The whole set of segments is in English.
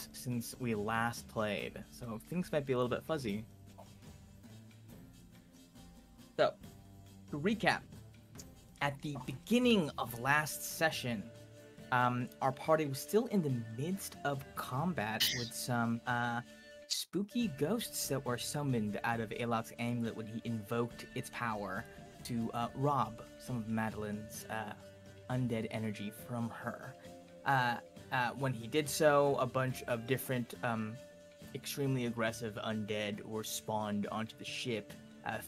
months since we last played, so things might be a little bit fuzzy. So, to recap, at the beginning of last session, our party was still in the midst of combat with some spooky ghosts that were summoned out of Alok's amulet when he invoked its power to rob some of Madeline's undead energy from her. When he did so, a bunch of different extremely aggressive undead were spawned onto the ship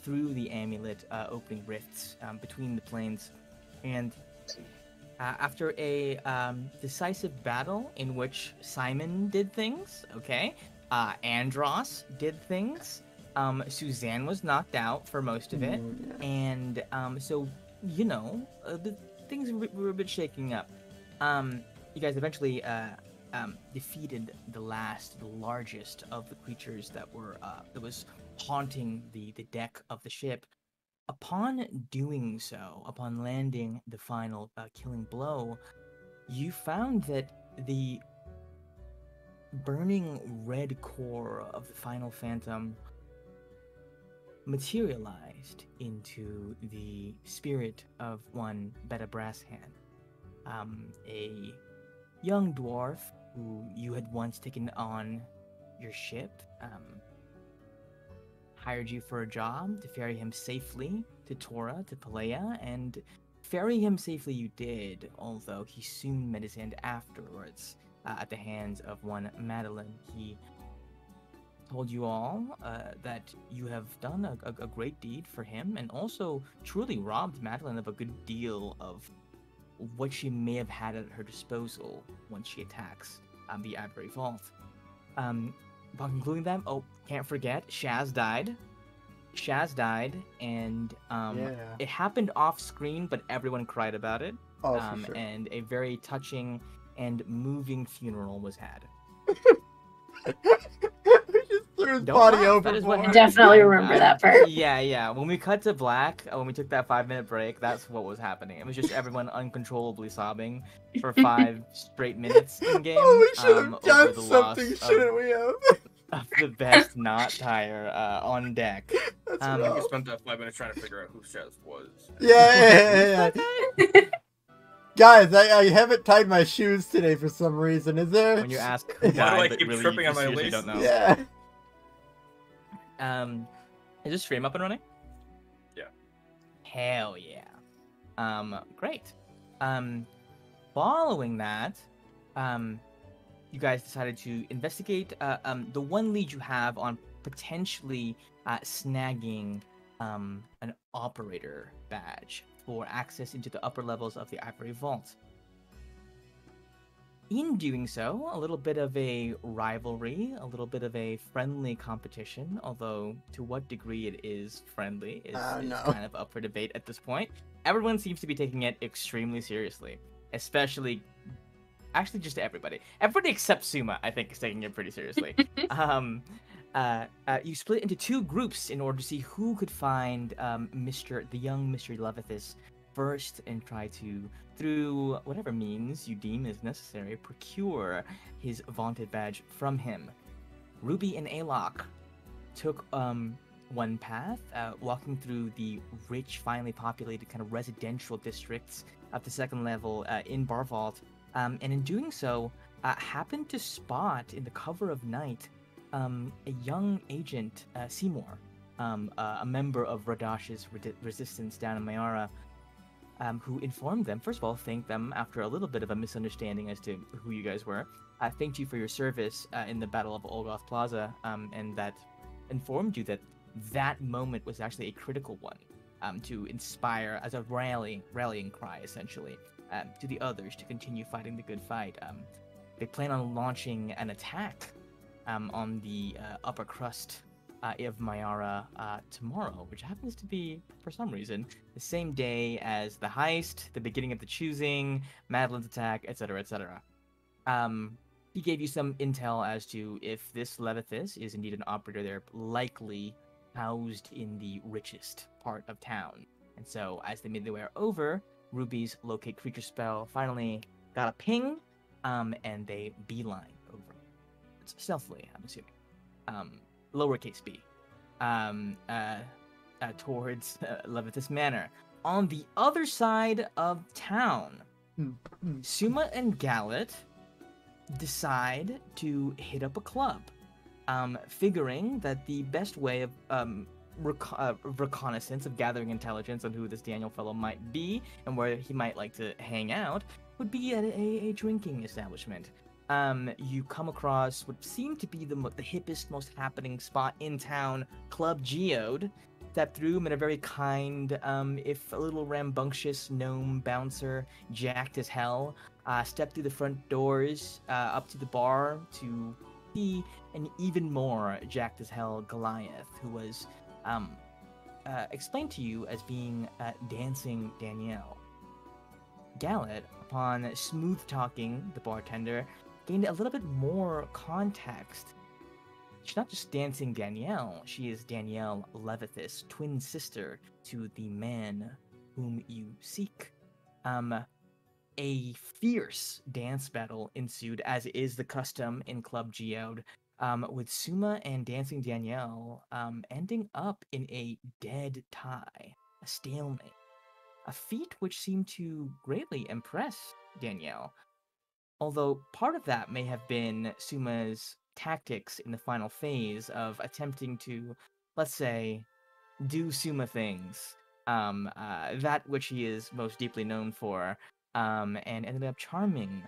through the amulet, opening rifts between the planes. And after a decisive battle in which Simon did things, Andros did things, Suzanne was knocked out for most of it, and so, the things were a bit shaking up. You guys eventually defeated the largest of the creatures that was haunting the deck of the ship. Upon doing so, upon landing the final killing blow, you found that the burning red core of the final phantom materialized into the spirit of one Beta Brasshand, a young dwarf who you had once taken on your ship, hired you for a job to ferry him safely to Tora, to Palea, and ferry him safely you did, although he soon met his end afterwards at the hands of one Madeline. He told you all that you have done a great deed for him, and also truly robbed Madeline of a good deal of what she may have had at her disposal once she attacks the Ivory Vault. Upon concluding that, can't forget, Shaz died. And it happened off screen, but everyone cried about it. For sure. And a very touching and moving funeral was had. Just threw his body overboard. I definitely remember that part. Yeah. When we cut to black, when we took that 5-minute break, that's what was happening. It was just everyone uncontrollably sobbing for 5 straight minutes in game. Oh, we should have done something, shouldn't we have? Of the best not tire on deck. We spent that 5 minutes trying to figure out who Shaz was. Yeah. Guys, I haven't tied my shoes today for some reason. Is there? When you ask who died, Why do I but keep really tripping you on my seriously lace? don't know. Yeah. Is this stream up and running? Yeah. Hell yeah. Great. Following that, you guys decided to investigate the one lead you have on potentially snagging an operator badge for access into the upper levels of the Ivory Vault. In doing so, a little bit of a rivalry, a little bit of a friendly competition, although to what degree it is friendly is kind of up for debate at this point. Everyone seems to be taking it extremely seriously, especially, actually just everybody. Everybody except Suma, I think, is taking it pretty seriously. You split into 2 groups in order to see who could find the young Mr. Levithis first and try to, through whatever means you deem is necessary, procure his vaunted badge from him. Ruby and Alok took one path, walking through the rich, finely populated kind of residential districts of the second level in Bar Vault, and in doing so, happened to spot in the cover of night a young agent, Seymour, a member of Radash's resistance down in Mayara, who informed them, first of all, thanked them after a little bit of a misunderstanding as to who you guys were, thanked you for your service in the Battle of Olgoth Plaza, and that informed you that that moment was actually a critical one, to inspire as a rallying cry, essentially, to the others to continue fighting the good fight. They plan on launching an attack on the upper crust of Mayara tomorrow, which happens to be, for some reason, the same day as the heist, the beginning of the choosing, Madeline's attack, etc., etc. He gave you some intel as to if this Levithis is indeed an operator, they're likely housed in the richest part of town. And so, as they made their way over, Ruby's locate creature spell finally got a ping, and they beeline over. towards, stealthily, I'm assuming, lowercase b, towards Levitas Manor. On the other side of town, Suma and Gallet decide to hit up a club, figuring that the best way of reconnaissance, of gathering intelligence on who this Daniel fellow might be and where he might like to hang out, would be at a drinking establishment. You come across what seemed to be the hippest, most happening spot in town, Club Geode. Step through, met a very kind, if a little rambunctious gnome bouncer, jacked as hell. Stepped through the front doors, up to the bar to see an even more jacked as hell Goliath, who was explained to you as being Dancing Danielle. Gallet, upon smooth talking the bartender, gained a little bit more context. She's not just Dancing Danielle, she is Danielle Levithis, twin sister to the man whom you seek. A fierce dance battle ensued, as is the custom in Club Geode, with Suma and Dancing Danielle ending up in a dead tie, a stalemate. A feat which seemed to greatly impress Danielle. Although part of that may have been Suma's tactics in the final phase of attempting to, let's say, do Suma things, that which he is most deeply known for, and ended up charming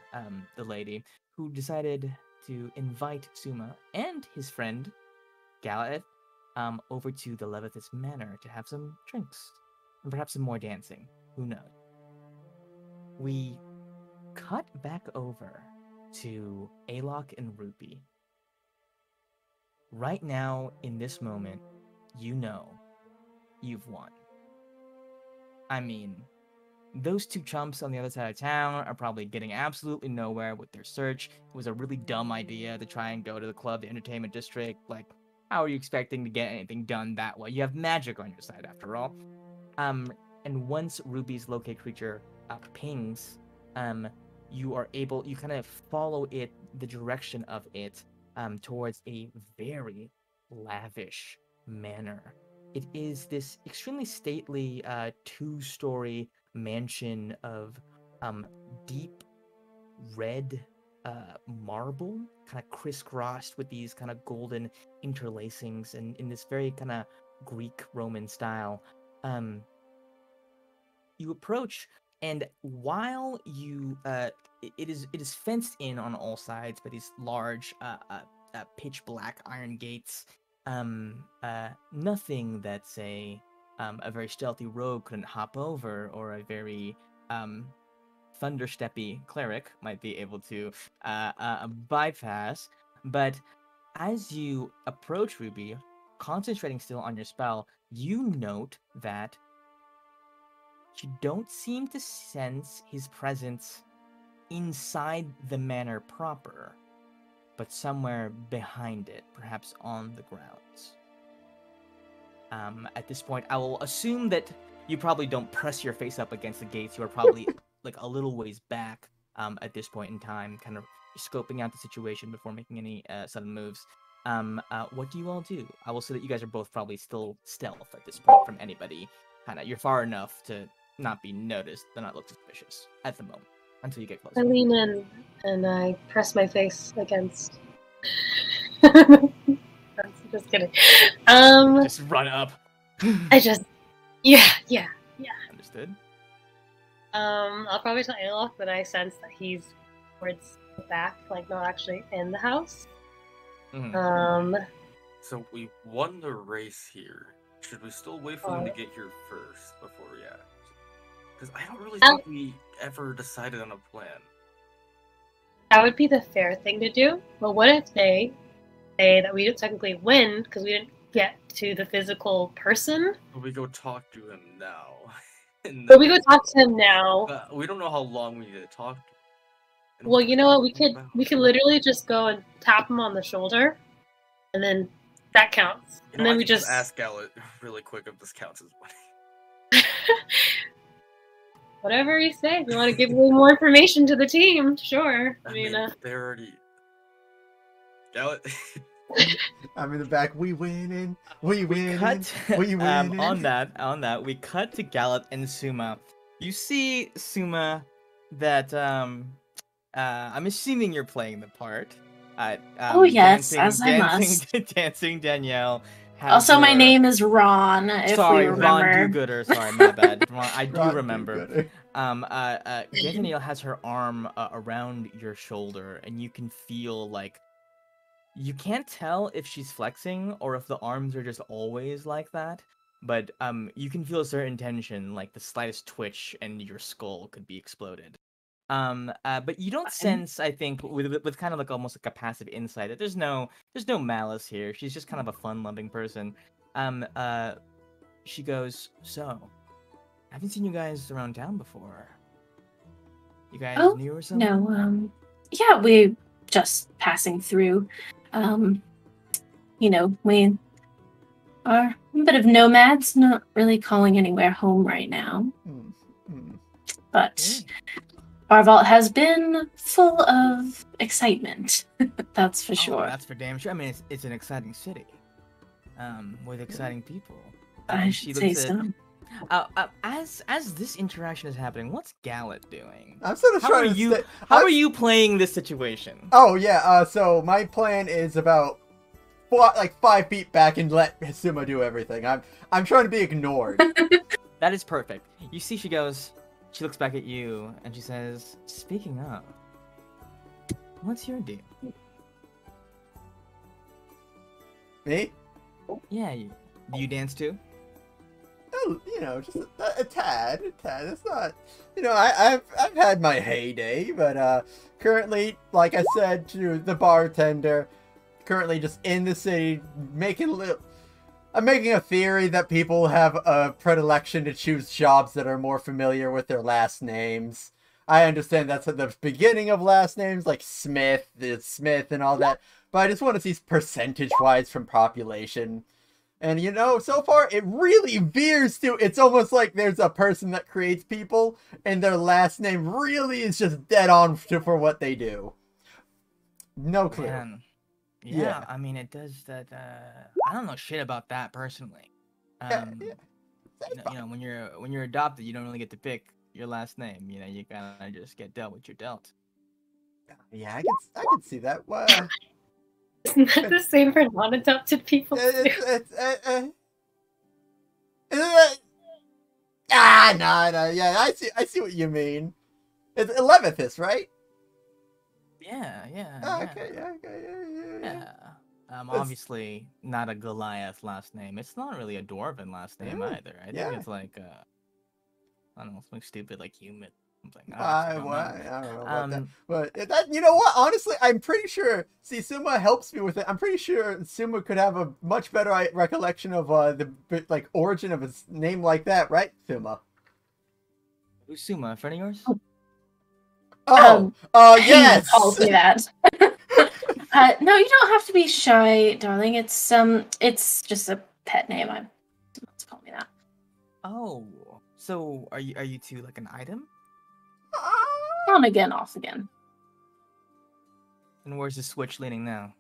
the lady, who decided to invite Suma and his friend, Galahad, over to the Levithis Manor to have some drinks, and perhaps some more dancing. Who knows? We cut back over to Alok and Ruby. Right now, in this moment, you know you've won. I mean, those two chumps on the other side of town are probably getting absolutely nowhere with their search. It was a really dumb idea to try and go to the club, the entertainment district. Like, how are you expecting to get anything done that way? You have magic on your side, after all. And once Ruby's locate creature pings, you kind of follow the direction of it, towards a very lavish manor. It is this extremely stately, two-story mansion of deep red marble, kind of crisscrossed with these kind of golden interlacings, and in this very kind of Greek Roman style. You approach, and while you it is fenced in on all sides by these large pitch black iron gates. Nothing that, say, a very stealthy rogue couldn't hop over, or a very thundersteppy cleric might be able to bypass. But as you approach Ruby, concentrating still on your spell, you note that you don't seem to sense his presence inside the manor proper, but somewhere behind it, perhaps on the grounds. At this point, I will assume that you probably don't press your face up against the gates. You are probably like a little ways back at this point in time, kind of scoping out the situation before making any sudden moves. What do you all do? I will say that you guys are both probably still stealth at this point from anybody. You're far enough to not be noticed, but not look suspicious at the moment, until you get closer. I lean in and I press my face against. Just kidding. Just run up. Yeah. Understood. I'll probably tell Alok that I sense that he's towards the back, like not actually in the house. Mm-hmm. So we won the race here. Should we still wait for them to get here first before we act? Because I don't really think we ever decided on a plan. That would be the fair thing to do. But what if they say that we didn't technically win because we didn't get to the physical person? But we go talk to him now. But we go talk to him now. We don't know how long we need to talk to him. Well, you know what? We could literally just go and tap him on the shoulder, and then that counts. And then we just ask Gallet really quick if this counts as winning. Whatever you say. If you want to give a little more information to the team, sure. I mean, they already. Gallet. I'm in the back. We winning. We winning. Cut We winning. on that. We cut to Gallet and Suma. You see, Suma, that I'm assuming you're playing the part. Oh, yes, as I must. Dancing Danielle. has Also, my your- name is Ron, if Sorry, we remember. Ron Do-Gooder. Sorry, my bad. Ron, I do Ron remember. Do-Gooder. Danielle has her arm around your shoulder, and you can feel like you can't tell if she's flexing or if the arms are just always like that. But you can feel a certain tension, like the slightest twitch, and your skull could be exploded. But you don't sense, I think, with kind of like almost like a passive insight that there's no malice here. She's just kind of a fun-loving person. She goes, so, I haven't seen you guys around town before. You guys new or something? No, yeah, we just passing through. You know, we are a bit of nomads, not really calling anywhere home right now. But our vault has been full of excitement. That's for sure. That's for damn sure. I mean, it's an exciting city, with exciting people. I should say so. As this interaction is happening, what's Gallet doing? I'm sort of trying to How are you playing this situation? Oh yeah, so my plan is about 5 feet back and let Suma do everything. I'm trying to be ignored. That is perfect. You see, she looks back at you and she says, "Speaking of, what's your deal?" Me? Yeah, do you dance too? Oh, just a tad. It's not, I've had my heyday, but currently, like I said to the bartender, currently just in the city, I'm making a theory that people have a predilection to choose jobs that are more familiar with their last names. I understand that's at the beginning of last names, like Smith and all that, but I just want to see percentage-wise from population. And, so far, it really veers to, it's almost like there's a person that creates people, and their last name really is just dead on for what they do. No clue. Man. Yeah, I mean, it does that, I don't know shit about that, personally. When you're adopted, you don't really get to pick your last name. You kind of just get dealt what you're dealt. Yeah, I can see that. Well, isn't that the same for non-adopted people? No, yeah, I see what you mean. It's 11th, right? Yeah. Okay, yeah. Obviously not a Goliath last name. It's not really a Dwarven last name either. I think it's like I don't know, something stupid like human. I don't know about that. But you know what? Honestly, I'm pretty sure. See, Suma helps me with it. I'm pretty sure Suma could have a much better recollection of the origin of his name like that, right, Suma? Who's Suma? A friend of yours? Yes. He calls me that. No, you don't have to be shy, darling. It's just a pet name. Someone's called me that. Oh, so are you two like an item? On again, off again. And where's the switch leaning now?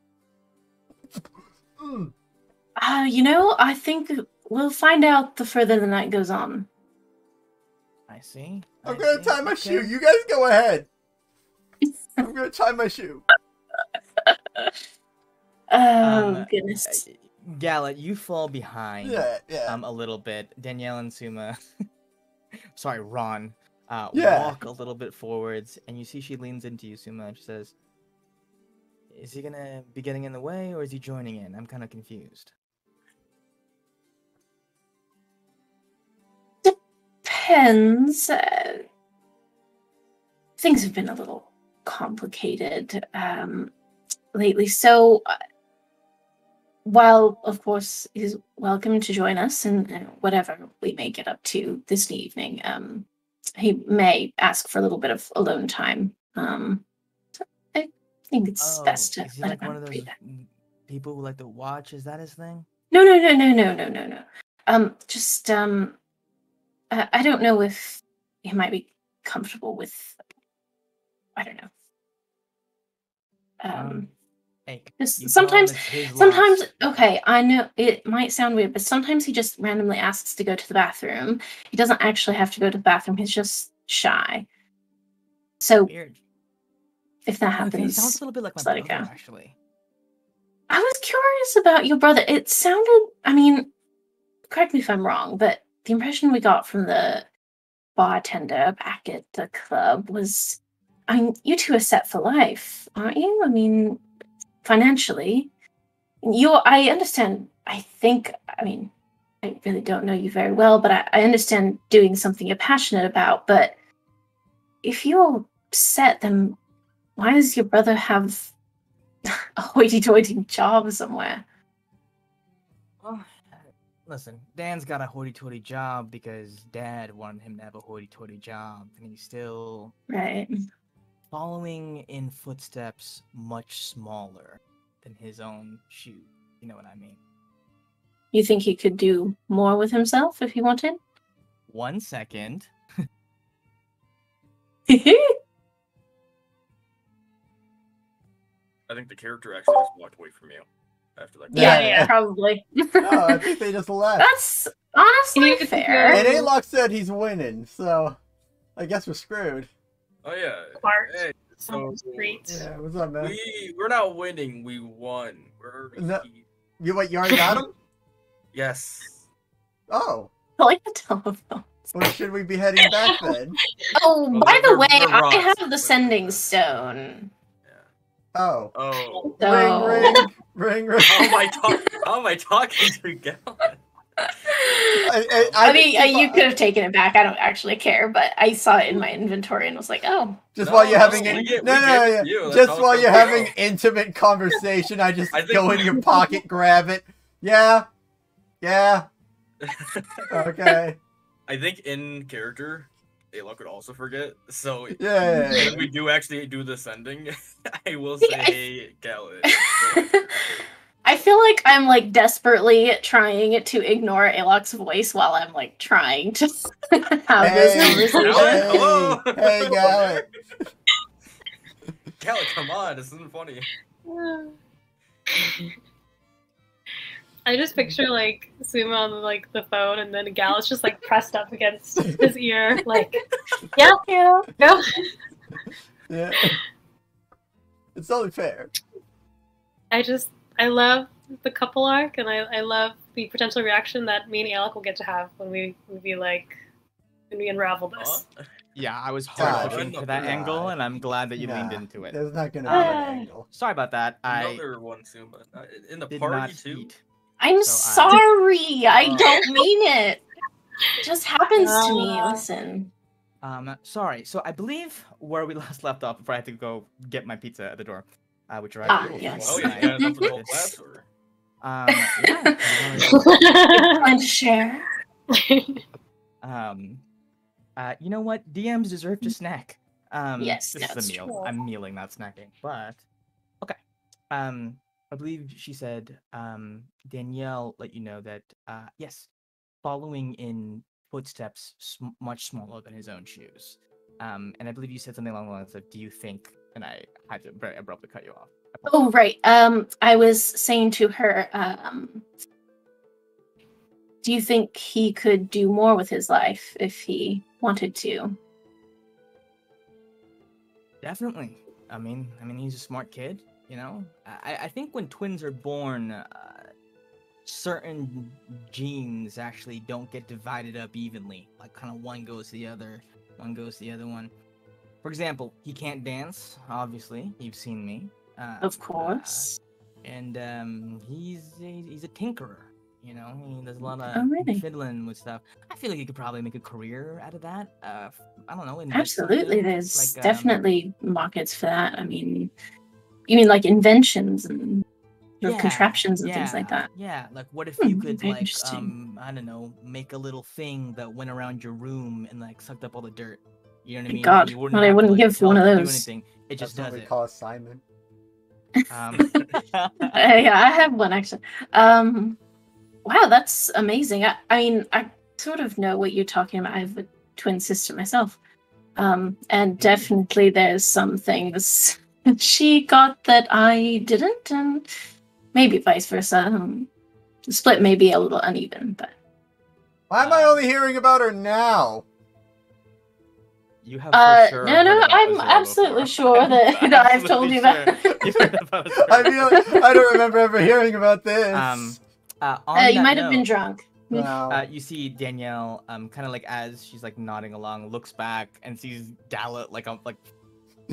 I think we'll find out the further the night goes on. I see. I'm gonna tie my shoe. You guys go ahead. I'm gonna tie my shoe. Goodness. Gallet, you fall behind. Yeah. A little bit. Danielle and Suma. Sorry, Ron. Walk a little bit forwards, and you see she leans into you, Suma, and she says, "Is he gonna be getting in the way, or is he joining in? I'm kind of confused." Depends. Things have been a little complicated lately, so while, of course, he's welcome to join us and whatever we may get up to this evening, he may ask for a little bit of alone time. So I think it's best to is he let like him one of those breathe. people who like to watch? Is that his thing? No. I don't know if he might be comfortable with. I don't know. Hey, Just you tell him sometimes, it's his sometimes, loss. okay, I know it might sound weird, but sometimes he just randomly asks to go to the bathroom. He doesn't actually have to go to the bathroom. He's just shy. So Weird. if that He happens, sounds a little bit like my just let it brother, go. actually. I was curious about your brother. It sounded, I mean, correct me if I'm wrong, but the impression we got from the bartender back at the club was, I mean, you two are set for life, aren't you? I mean, financially. I understand, I mean, I really don't know you very well, but I understand doing something you're passionate about, but if you're set, then why does your brother have a hoity-toity job somewhere? Well, listen, Dan's got a hoity-toity job because Dad wanted him to have a hoity-toity job, and he's still Right. following in footsteps much smaller than his own shoe. You know what I mean? You think he could do more with himself if he wanted? 1 second. I think the character actually just walked away from you after that. Yeah, probably. No, I think they just left. That's honestly You can fair. And A-Lock said he's winning, so I guess we're screwed. Oh yeah. Clark. Hey, so Great. Yeah, what's up, man? we're not winning. We won. We're No. You already got him? Yes. Oh. I like the telephone. Well, should we be heading back then? Oh, Well, by the they're way, I rocks. have the sending stone. Oh. Oh. So... Ring, ring. How am I talking to Galen? I mean, you could have taken it back. I don't actually care, but I saw it in my inventory and was like, "Oh." Just while you're having just while you're having intimate conversation, I just go in your pocket, grab it. Yeah. Okay. I think in character, Ayla could also forget. So yeah. When we do actually do the sending, I will say Galen. I feel like I'm like desperately trying to ignore Alok's voice while I'm like trying to have this conversation. Hello. Hey, Galen. Galen, come on, this isn't funny. I just picture like Suma on like the phone, and then Gal's just like pressed up against his ear, like, yeah. Yeah. It's only fair. I love the couple arc, and I love the potential reaction that me and Alec will get to have when we unravel this. Yeah, I was God, hard looking for that angle, and I'm glad that you leaned into it. There's not gonna be an angle. Sorry about that. Another one soon, but in the did party not too. eat. I'm sorry. I don't mean it. It just happens to me. Listen. Sorry. So I believe where we last left off before I had to go get my pizza at the door, which are yes. Oh yeah, you got enough for the whole class, or? Yeah. Time to share. You know what? DMs deserve to snack. Yes, this is that's a meal. true. I'm mealing, not snacking. But okay. I believe she said Danielle let you know that yes, following in footsteps much smaller than his own shoes. And I believe you said something along the lines of, "Do you think?" And I had to very abruptly cut you off. Oh, right. I was saying to her, do you think he could do more with his life if he wanted to? Definitely. I mean, he's a smart kid. You know, I think when twins are born, certain genes actually don't get divided up evenly. Like, kind of one goes to the other, one goes to the other one. For example, he can't dance. Obviously, you've seen me. Of course. And he's a tinkerer. You know, he does a lot of fiddling with stuff. I feel like he could probably make a career out of that. I don't know. Absolutely, there's like, definitely markets for that. I mean, you mean like inventions and contraptions and things like that? Yeah, like what if you could like I don't know, make a little thing that went around your room and like sucked up all the dirt. You know what I mean? God, well, I wouldn't give one of those. It just does it. Call Simon. Yeah, I have one actually. Wow, that's amazing. I mean, I sort of know what you're talking about. I have a twin sister myself. And definitely there's some things she got that I didn't, and maybe vice versa. The split may be a little uneven, but Why am I only hearing about her now? You have for sure no, heard no, about I'm Azura absolutely before. sure that I've told you Absolutely that. sure you've heard about Azura I feel I don't remember ever hearing about this. On You that might have been note, drunk. Wow. you see Danielle, kind of like as she's like nodding along, looks back and sees Dalit like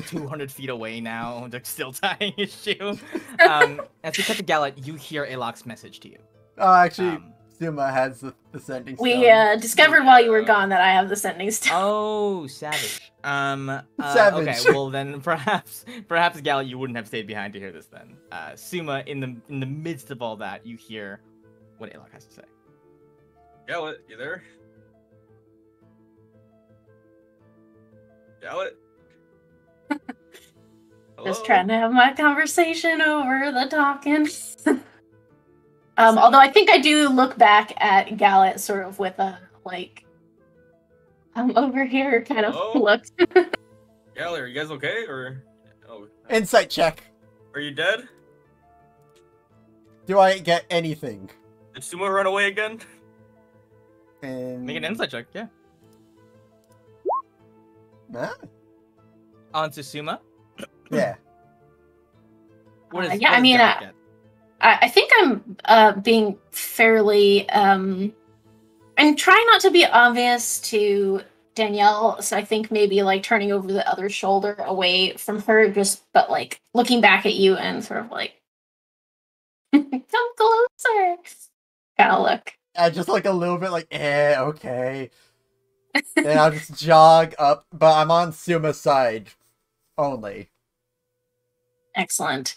200 feet away now, like still tying his shoe. As you cut to Galet, you hear Alok's message to you. Oh, actually, Um, Suma has the sending stone. We discovered while you were gone that I have the sending stone. Oh, savage. Savage. Okay, well then perhaps Galet, you wouldn't have stayed behind to hear this then. Suma, in the midst of all that, you hear what Alok has to say. Galet, you there? Galet? Just trying to have my conversation over the talking. Although I think I do look back at Gallet sort of with a, like, I'm over here kind of Hello? look. Galet, are you guys okay? Or Insight check. are you dead? Do I get anything? Did Sumo run away again? And... Make an insight check, yeah. Huh? On to Suma. Yeah. What is, yeah, what I mean, Galet get? I think I'm being fairly, I'm trying not to be obvious to Danielle, so I think maybe, like, turning over the other shoulder away from her, but, like, looking back at you and sort of, like, come closer, kind of look. I just like a little bit like, okay. Then I'll just jog up, but I'm on Suma's side only. Excellent.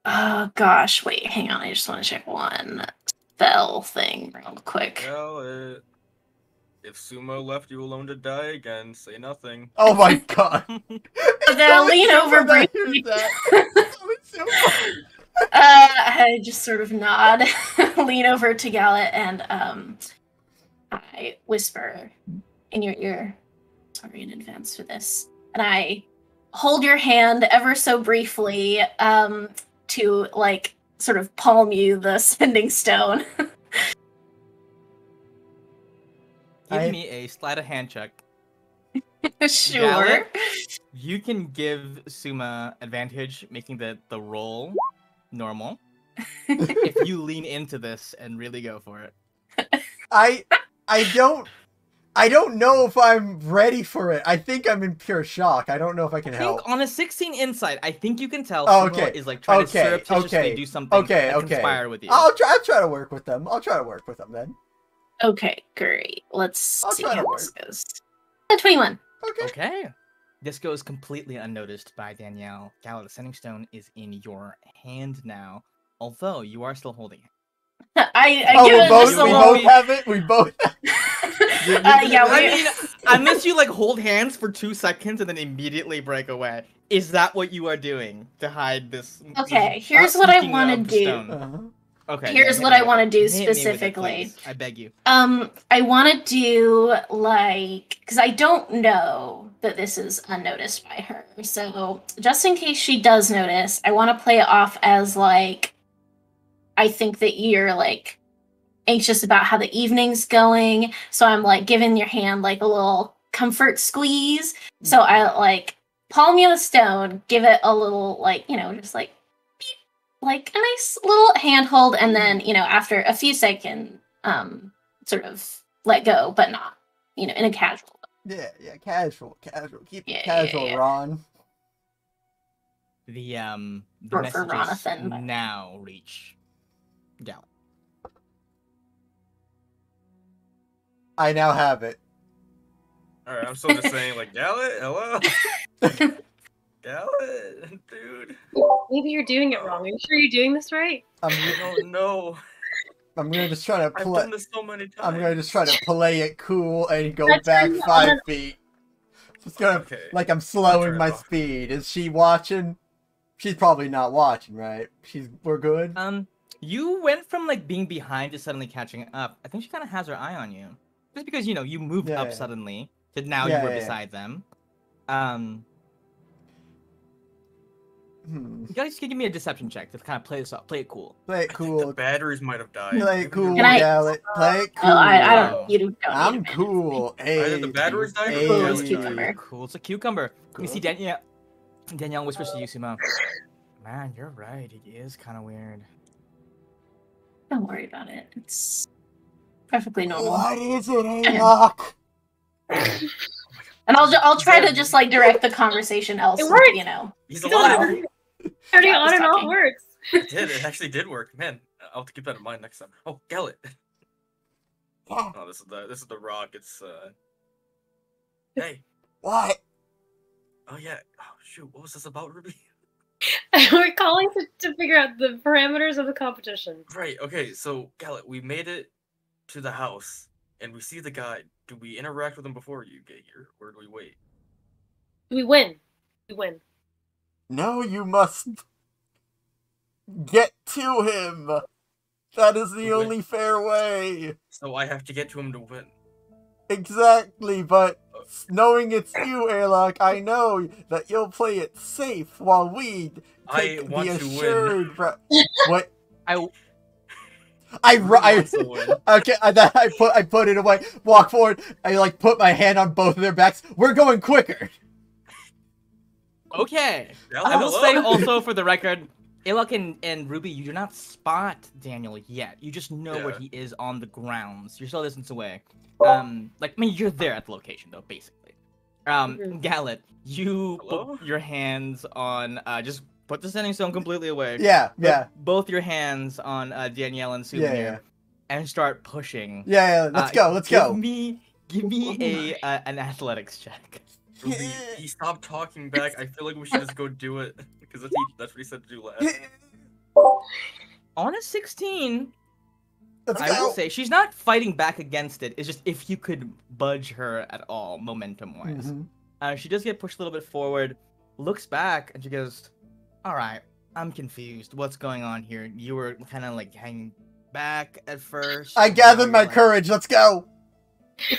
Oh gosh, wait, hang on. I just want to check one spell thing real quick. Galet, if Sumo left you alone to die again, say nothing. Oh my god. They'll lean Suma over that briefly. hears that. It's only Suma. I just sort of nod, lean over to Gallet, and I whisper in your ear, sorry in advance for this, and I hold your hand ever so briefly to, like, sort of palm you the sending stone. Give me a sleight of hand check. Sure. Gallet, you can give Suma advantage, making the roll normal. If you lean into this and really go for it. I don't know if I'm ready for it. I think I'm in pure shock. I don't know if I can I help. think on a 16 insight, I think you can tell Oh, Suma okay. is like trying to Okay, surreptitiously okay, do something okay, that okay. conspire with you. I'll try to work with them. I'll try to work with them then. Okay, great. Let's I'll see try to how work. this goes. 21. Okay. Okay. This goes completely unnoticed by Danielle. Gallet, the sending stone is in your hand now, although you are still holding it. I Oh, give we it both just a we little. both have it. We both. Yeah, I mean, unless you like hold hands for 2 seconds and then immediately break away. Is that what you are doing to hide this? Okay, this here's what I speaking want to of the do. stone? Uh-huh. Okay. Here's hit what me I with wanna it. do Hit me with it, specifically. please. I beg you. I want to do, like, because I don't know that this is unnoticed by her. So, just in case she does notice, I want to play it off as, like, I think that you're, like, anxious about how the evening's going. So I'm, like, giving your hand, like, a little comfort squeeze. So I, like, palm you the stone, give it a little, like, just, like, beep, like, a nice little handhold, and then, after a few seconds, sort of let go, but not, in a casual way. Yeah, casual. Keep it Yeah, casual, yeah. Ron. The Or for messages Ronathan, but- now reach Gallet. I now have it. Alright, I'm still just saying, like, Galet, hello? Galet, dude. Maybe you're doing it wrong. Are you sure you're doing this right? I don't know. I'm gonna just try to I've play. done this so many times. I'm gonna just try to play it cool and go That's back right, 5 feet. Just gonna Okay. like I'm slowing turn my it off. speed. Is she watching? She's probably not watching, right? We're good. You went from like being behind to suddenly catching up. I think she kind of has her eye on you, just because you moved Yeah, up yeah. suddenly to now Yeah, you were yeah, yeah. beside them. Hmm. You guys can give me a deception check to kind of play this up, play it cool. Play it I think the cool. batteries might have died. Play Maybe it cool, Can I- Gallet. Play it cool. Oh, I don't. Wow. You don't. I'm need to cool. Either the Hey, batteries died or the Cool Gallet as died. cucumber. Cool. It's a cucumber. Cool. You see, Danielle whispers to you, Sumo. Man, you're right. It is kind of weird. Don't worry about it. It's perfectly normal. What is it, Alok? And I'll try to just like direct the conversation elsewhere, worked! you know. He's It's alive. alive. Turning Yeah, on and off talking. works. It did. It actually did work. Man, I'll have to keep that in mind next time. Oh, Gallet. Yeah. Oh, this is the rock. It's Hey. What? Oh yeah. Oh shoot. What was this about, Ruby? We're calling to figure out the parameters of the competition. Right. Okay. So Gallet, we made it to the house, and we see the guy. Do we interact with him before you get here, or do we wait? We win. We win. No, you must get to him. That is the Wait. only fair way. So I have to get to him to win. Exactly, but knowing it's you, Airlock, I know that you'll play it safe while we I take want the to win. assured. What? I I Ruby wants to win. okay. I put it away. Walk forward. I like put my hand on both of their backs. We're going quicker. okay. Gallet, I will hello? say also for the record, Ilok and Ruby, you do not spot Daniel yet. You just know where Yeah. he is on the grounds. You're still a distance away. Like I mean, you're there at the location though, basically. Mhm. Gallet, you Hello? put your hands on just put the sending stone completely away. Yeah, Put yeah, both your hands on Danielle and Souvenir, yeah. and start pushing. Yeah. Let's go. Let's go. Give me an athletics check. Ruby, he stopped talking back. I feel like we should just go do it because that's what he said to do last. On a 16, Let's I will go. say she's not fighting back against it. It's just if you could budge her at all, momentum-wise. Mhm. She does get pushed a little bit forward, looks back, and she goes, "All right, I'm confused. What's going on here? You were kind of like hanging back at first. I now gathered you're, my like, courage. Let's go.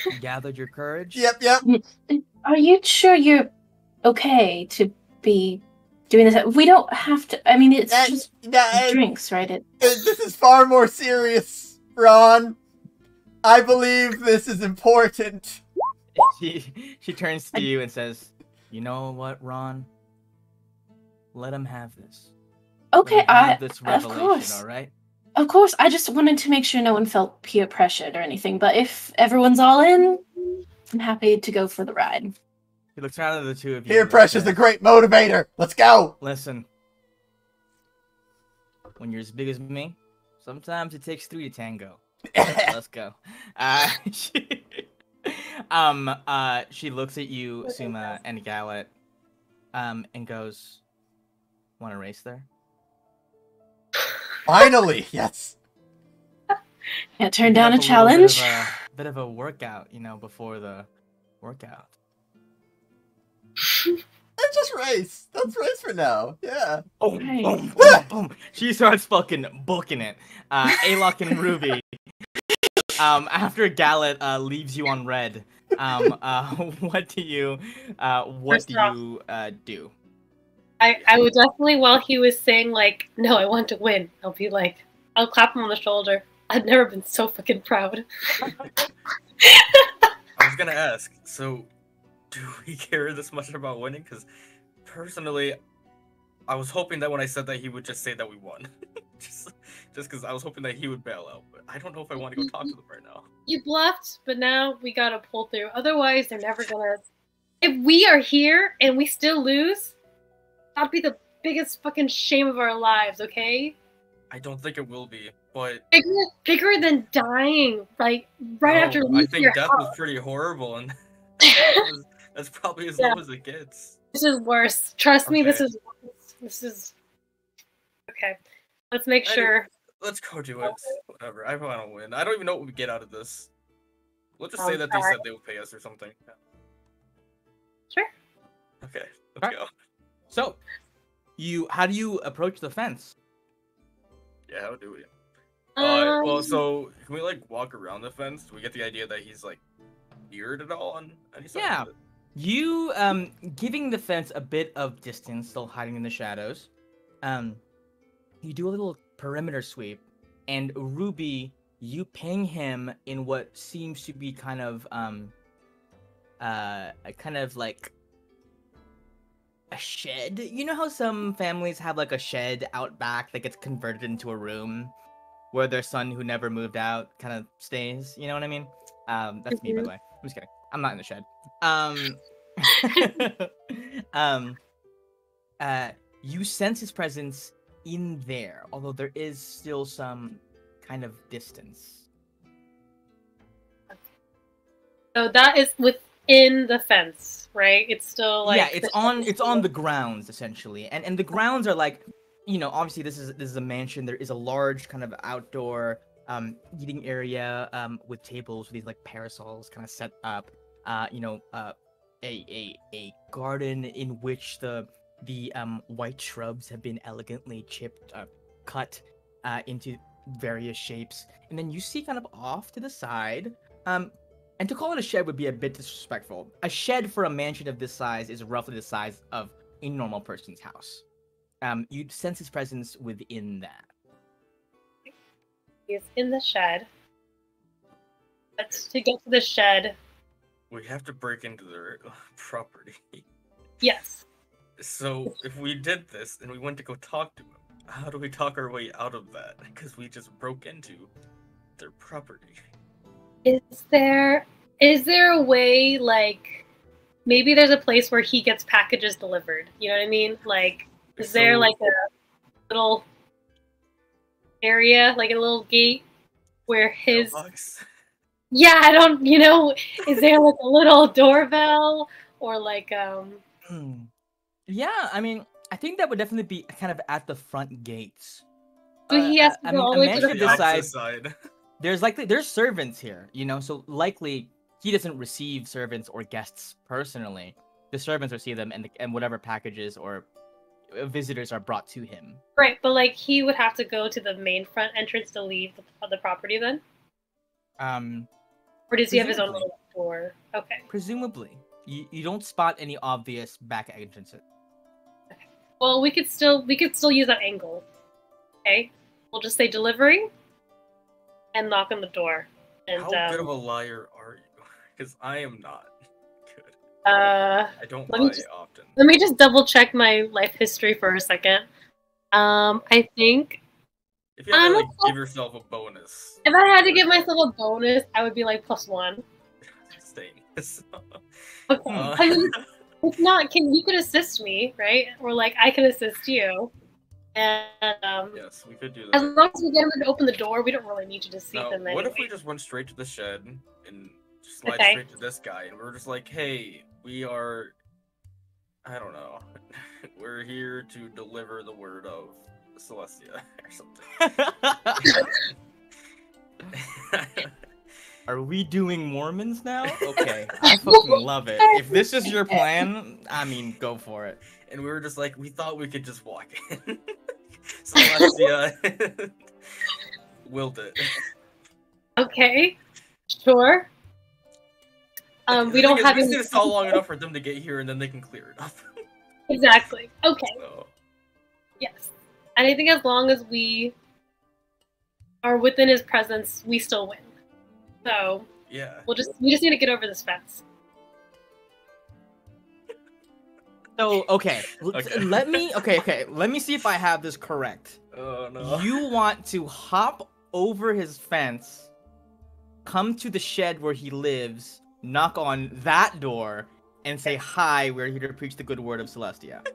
You gathered your courage. Yep. Are you sure you're okay to be doing this? We don't have to. I mean, it's just drinks, right? This is far more serious, Ron. I believe this is important. She turns to you and says, "You know what, Ron? Let him have this. Okay, Let him have this of revelation, course. all right?" Of course, I just wanted to make sure no one felt peer pressured or anything. But if everyone's all in, I'm happy to go for the ride. He looks around at the two of you. Peer and pressure's says, a great motivator. Let's go. Listen, when you're as big as me, sometimes it takes 3 to tango. Let's go. She looks at you, Suma, and Gallet, and goes, "Want to race there?" Finally, yes. Yeah, turn We down have a little challenge. Bit of a workout, before the workout. Let's just race. Let's race for now. Yeah. Oh, Right. boom, boom, boom. She starts fucking booking it. Alok and Ruby. After Gallet leaves you on red, what do you do? I would definitely, while he was saying, like, no, I want to win, I'll be like, I'll clap him on the shoulder. I've never been so fucking proud. I was gonna ask. So, do we care this much about winning? Because personally, I was hoping that when I said that he would just say that we won, just because I was hoping that he would bail out. But I don't know if I want to go talk to them right now. You bluffed, but now we gotta pull through. Otherwise, they're never gonna. If we are here and we still lose, that'd be the biggest fucking shame of our lives, okay? I don't think it will be, but Bigger than dying, like, right no, after I leaving think your death house. was pretty horrible, and that's probably as Yeah. low as it gets. This is worse. Trust me, this Okay. is worse. This is... Okay. Let's make I- sure... Let's go do it. Whatever. I want to win. I don't even know what we get out of this. Let's just say I'm that they sorry. said they would pay us or something. Sure. Okay, let's Alright. go. So, how do you approach the fence? Yeah, how do we? Um, Well, so can we like walk around the fence? Do we get the idea that he's like geared at all on any side? Yeah. You giving the fence a bit of distance, still hiding in the shadows. You do a little perimeter sweep, and Ruby, you ping him in what seems to be kind of like a shed. You know how some families have like a shed out back that gets converted into a room where their son who never moved out kind of stays. You know what I mean? That's me, by the way. I'm just kidding. I'm not in the shed. Um, you sense his presence in there, although there is still some kind of distance. So that is within the fence, right? It's still like yeah, it's on the grounds essentially, and the grounds are like, you know, obviously this is a mansion. There is a large kind of outdoor eating area with tables with these like parasols kind of set up. A garden in which the white shrubs have been elegantly cut into various shapes, and then you see kind of off to the side. And to call it a shed would be a bit disrespectful. A shed for a mansion of this size is roughly the size of a normal person's house. You'd sense his presence within that. He's in the shed. But to get to the shed, We have to break into their property. yes. So if we did this and we went to go talk to him, how do we talk our way out of that? Because we just broke into their property. Is there a way, like, maybe there's a place where he gets packages delivered? You know what I mean? Like, is there like a little area, like a little gate where his Mailbox? yeah, I don't, is there like a little doorbell or like Yeah, I mean, I think that would definitely be kind of at the front gates. so he has to go all the way to mansion the of The this opposite size, side. there's servants here, you know, so likely he doesn't receive servants or guests personally. The servants receive them, and whatever packages or visitors are brought to him. right, but like he would have to go to the main front entrance to leave the property then? Or does he have his own Presumably. little door? Okay. Presumably, you don't spot any obvious back entrances. Well, we could still use that angle. Okay? We'll just say delivery and knock on the door. And How good of a liar are you? Because I am not good. uh I don't let me lie just- often. let me just double check my life history for a second. I think If you had to I'm like give yourself a bonus, if I had to give myself a bonus, I would be like +1. staying. Okay. Uh, I mean, if not, you could assist me, right? Or like I can assist you. And yes, we could do as that. long as we get him to open the door, we don't really need to deceive Now, them anyway. what if we just went straight to the shed and just slide Okay. straight to this guy, and we're just like, hey, we are, I don't know, we're here to deliver the word of Celestia or something. Are we doing Mormons now? Okay, I fucking love it. If this is your plan, I mean, go for it. And we were just like, we thought we could just walk in. Celestia willed it. Okay, sure. We don't have We any. need to stall long enough for them to get here, and then they can clear it up. Exactly. Okay. So, Yes. And I think as long as we are within his presence, we still win. So yeah. we just need to get over this fence. So, okay, Okay. let me see if I have this correct. Oh no. You want to hop over his fence, come to the shed where he lives, knock on that door, and say, hi, we're here to preach the good word of Celestia.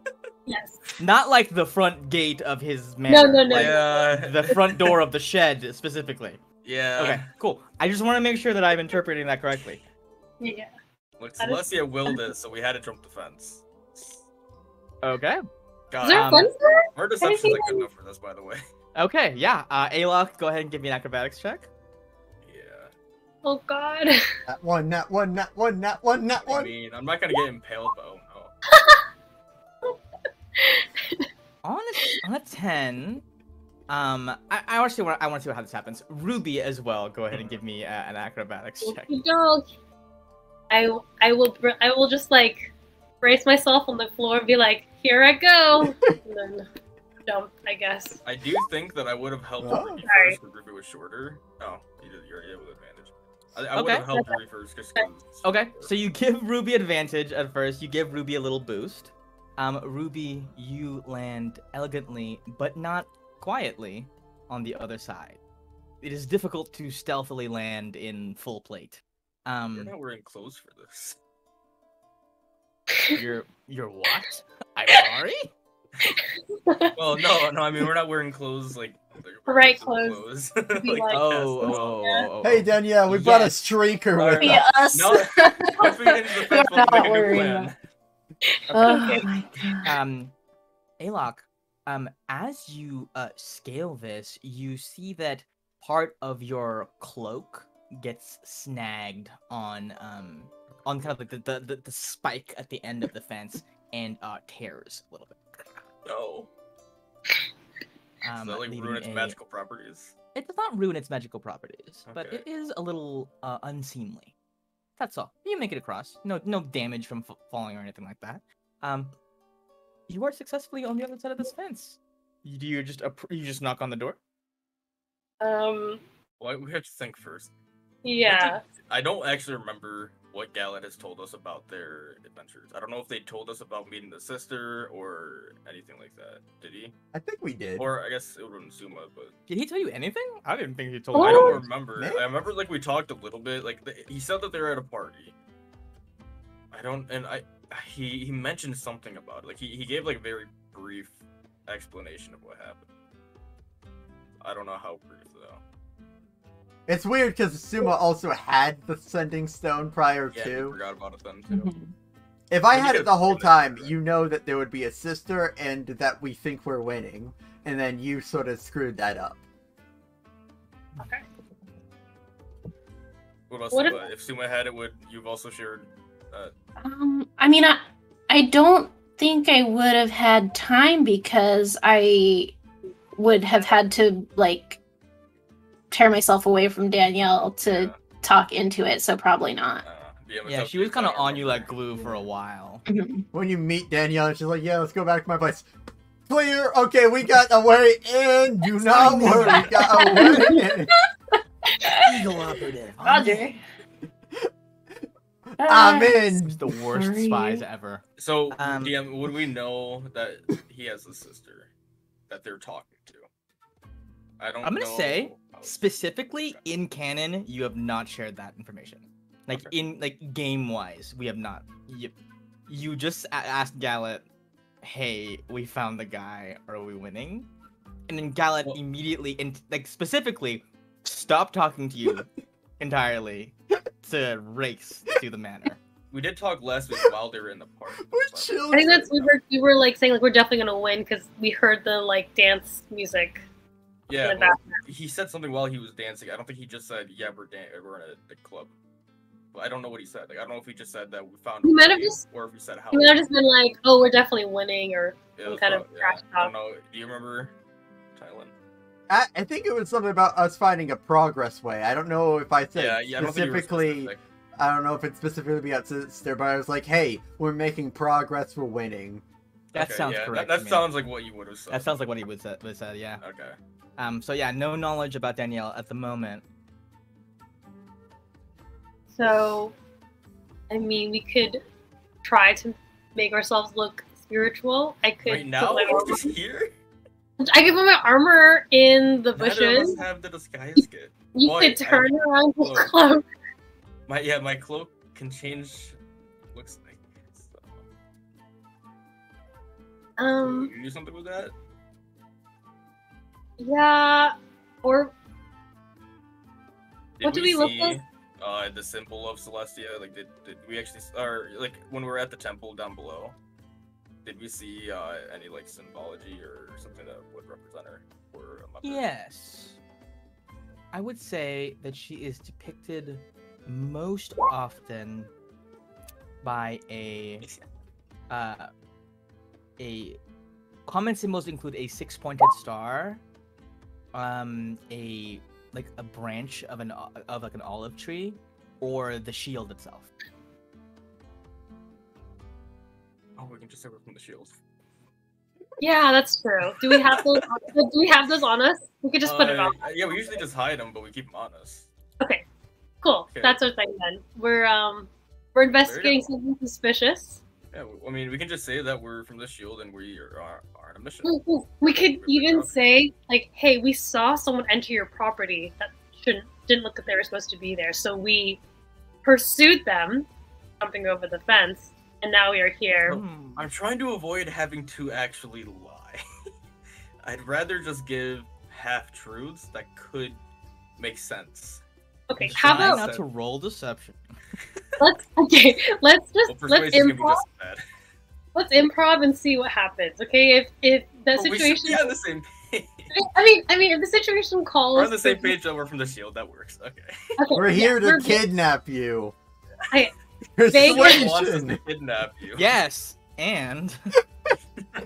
Yes. Not like the front gate of his manor. No. Like Yeah. the front door of the shed, specifically. Yeah. Okay, cool. I just want to make sure that I'm interpreting that correctly. Yeah. Look, That is- Celestia willed it, so we had to jump the fence. Okay. God, Is there Um, a fence there? our deception's anything like good enough for this, by the way. Okay, yeah. Alok, go ahead and give me an acrobatics check. Yeah. Oh God. Not one, not one, not one, not one, not I one. mean, I'm not gonna get impaled though. No. On a 10, I actually want to see how this happens. Ruby as well. Go ahead and give me an acrobatics check. Dog. I will just like brace myself on the floor and be like, here I go, and then jump, I guess. I do think that I would have helped Oh. Ruby Sorry. first, but Ruby was shorter. Oh, you're with advantage. I would Okay. have helped Ruby first just because. Okay, so you give Ruby advantage at first. You give Ruby a little boost. Ruby, you land elegantly, but not quietly, on the other side. It is difficult to stealthily land in full plate. We're not wearing clothes for this. You're what? I'm sorry. Well, no. I mean, we're not wearing clothes like Right clothes. Be like, like- Oh. Hey Danielle, we brought a Yes. streaker Alright. with Yeah, us. us. No, once we get into the fence, we'll Not make a new worrying plan. Oh Okay. my god. Alok, as you scale this, you see that part of your cloak gets snagged on kind of like the spike at the end of the fence and tears a little bit. No. Does that like leaving ruin its a- magical properties? It does not ruin its magical properties, but Okay. it is a little unseemly. That's all. You make it across. No damage from falling or anything like that. You are successfully on the other side of this fence. Do you just knock on the door? Well, we have to think first. Yeah. I don't actually remember what Gallet has told us about their adventures. I don't know if they told us about meeting the sister or anything like that. Did he? I think we did. Or I guess it would have been Suma, but Did he tell you anything? I didn't think he told Oh. I me. don't remember. Maybe. I remember like we talked a little bit. Like he said that they were at a party. He mentioned something about it. Like he gave like very brief explanation of what happened. I don't know how brief though. It's weird because Suma also had the sending stone prior Yeah, he to. forgot about it then too. Mhm. If I You had could it the whole explain that, time, right? you know that there would be a sister and that we think we're winning, and then you sort of screwed that up. Okay. What else? What If Suma had it, would you've also shared? I mean, I don't think I would have had time because I would have had to like tear myself away from Danielle to talk into it, so probably not. It's Yeah, up she to was you, kind of I don't on you like remember. glue for a while. When you meet Danielle, she's like, "Yeah, let's go back to my place." Clear. Okay, we got a way in. Do not worry, we got a way in. Eagle operative. Roger. I'm in. It's the worst Sorry. spies ever. So, Um, DM, would we know that he has a sister that they're talking to? I don't. I'm gonna know say how- specifically in canon, you have not shared that information. Like Okay. in like game wise, we have not. You just asked Gallet, "Hey, we found the guy. Are we winning?" And then Gallet Well- immediately and like specifically stopped talking to you entirely to race to the manor. We did talk last week while they were in the park. We're so- chill. I think that's we were like saying like we're definitely gonna win because we heard the like dance music. Yeah, in the well, background. he said something while he was dancing. I don't think he just said, "Yeah, we're in a club." But I don't know what he said. Like, I don't know if he just said that we found. He a might have way, just- or if he said how. He might have just been like, "Oh, we're definitely winning," or Yeah, some that's kind of what- trash I talk. don't know. Do you remember, Thailand? I think it was something about us finding a progress way. I don't know if I said Yeah. I don't think you were specifically. specific. I don't know if it's specifically about sister, but I was like, "Hey, we're making progress. We're winning." That Okay, sounds yeah, correct. That to me. sounds like what you would have said. That sounds like what he would say. Yeah. Okay. So yeah, no knowledge about Danielle at the moment. So, I mean, we could try to make ourselves look spiritual. I could. Right now, put my we're armor- just here. I could put my armor in the Neither of bushes. us have the disguise kit. You Boy, could turn around the Look. cloak. My cloak can change. Looks like. So. Um. You do something with that? Yeah. Or Did What do we look see, like? The symbol of Celestia? Like, did we actually, or like when we were at the temple down below? Did we see any like symbology or something that would represent her or a mother? Yes. I would say that she is depicted most often by a common symbols include a six-pointed star, a branch of an olive tree, or the shield itself. Oh, we can just say we're from the Shield. Yeah, that's true. Do we have those? Do we have those on us? We could just put it on. Yeah, we usually just hide them, but we keep them on us. Okay, cool. Okay. That's our thing then. We're investigating something suspicious. Yeah, I mean, we can just say that we're from the Shield and we are on a mission. We could even say like, "Hey, we saw someone enter your property that didn't look like they were supposed to be there, so we pursued them, jumping over the fence, and now we are here." I'm trying to avoid having to actually lie. I'd rather just give half-truths that could make sense. Okay, how Try about not to roll deception? let's Persuasion's gonna be improv. just as bad. Let's improv and see what happens. Okay, if that We should situation, be on the same page. I mean, if the situation calls, We're on the same page that we're from the Shield. That works. Okay. Okay, We're here to we're- kidnap you. I- Someone wants us Persuasion. to kidnap you. Yes, and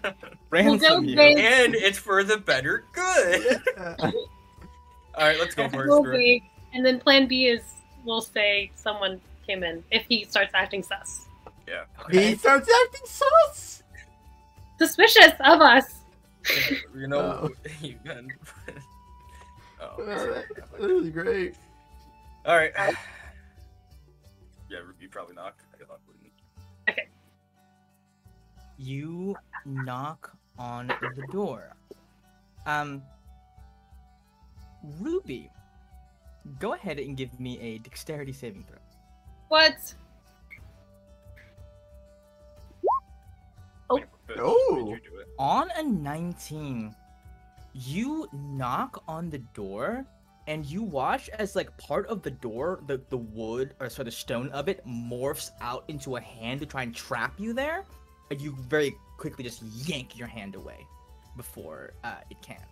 We'll ransom go you. big. And it's for the better good. Yeah. All right, let's go for it. Go Screw it. big. And then plan B is we'll say someone came in if he starts acting sus. Yeah. He starts acting sus. Suspicious of us. Yeah, you know, Oh. you can. That was great. All right. Yeah, you probably knocked. I thought we wouldn't. You knock on the door. Ruby, go ahead and give me a dexterity saving throw. What? Oh. Oh. Did you do it? On a 19, you knock on the door and you watch as like part of the door, the wood or sorry, the stone of it morphs out into a hand to try and trap you there. And you very quickly just yank your hand away before it can.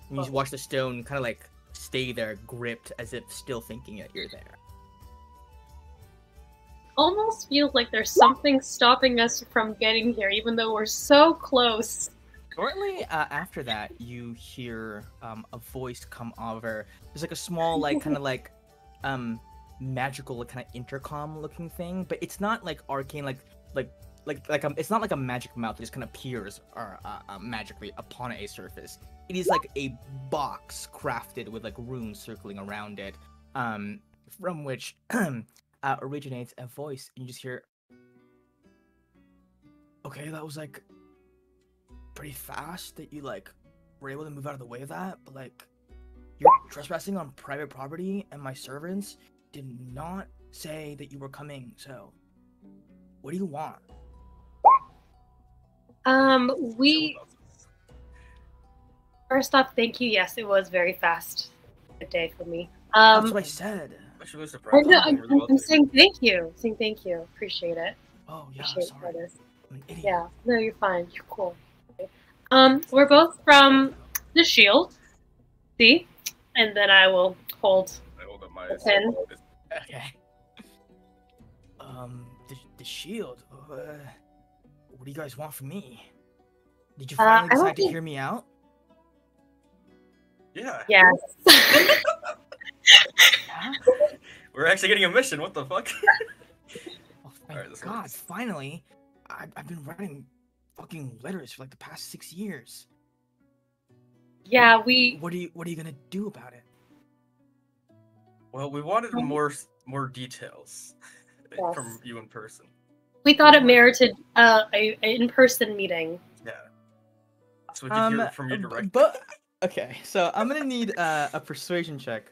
And you just watch the stone kind of like stay there gripped as if still thinking that you're there. Almost feels like there's something stopping us from getting here, even though we're so close. Shortly after that, you hear a voice come over. There's like a small, like kind of like magical, like, kind of intercom looking thing, but it's not like arcane, it's not like a magic mouth that just kind of appears magically upon a surface. It is like a box crafted with like runes circling around it, from which originates a voice, and you just hear, "Okay, that was like pretty fast that you like were able to move out of the way of that, but like you're trespassing on private property, and my servants did not say that you were coming. So, what do you want?" We first off, thank you. Yes, it was very fast. Good day for me. That's what I said. Actually, was surprised. I'm saying thank you. Saying thank you. Appreciate it. Oh yeah, Appreciate sorry. this. I'm an idiot. Yeah. No, you're fine. You're cool. We're both from the Shield. See? And then I will hold. I hold up my Pen. Okay. The shield. What do you guys want from me? Did you finally I don't decide to think- hear me out? Yeah. Yes. Yeah. We're actually getting a mission. What the fuck? Oh, thank Alright, this God! works. Finally, I've been writing fucking letters for like the past 6 years. Yeah, we. What are you gonna do about it? Well, we wanted more details Yes. from you in person. We thought it merited a in-person meeting. Yeah. So we can hear from you b- directly. But okay, so I'm gonna need a persuasion check.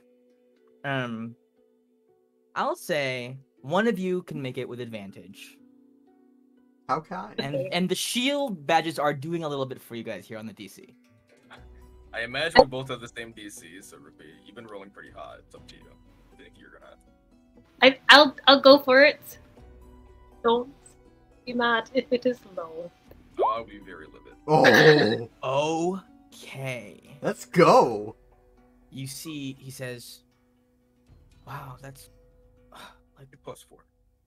I'll say one of you can make it with advantage, How kind. and the shield badges are doing a little bit for you guys here on the DC. I imagine we both have the same DC, so Ruby, you've been rolling pretty hot. It's up to you. I think you're gonna. I'll go for it. Don't be mad if it is low. Oh, I'll be very livid. Oh, Okay. let's go. You see, he says, "Wow, that's like +4.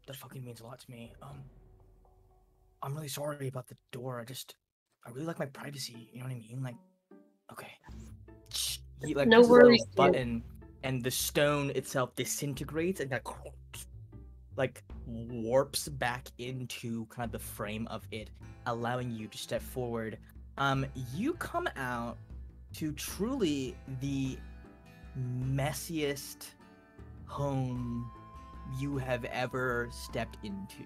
that fucking means a lot to me. I'm really sorry about the door. I really like my privacy. You know what I mean? Like, okay." He like No presses a little worries, dude. button, and the stone itself disintegrates and like warps back into kind of the frame of it, allowing you to step forward. You come out to truly the messiest home you have ever stepped into.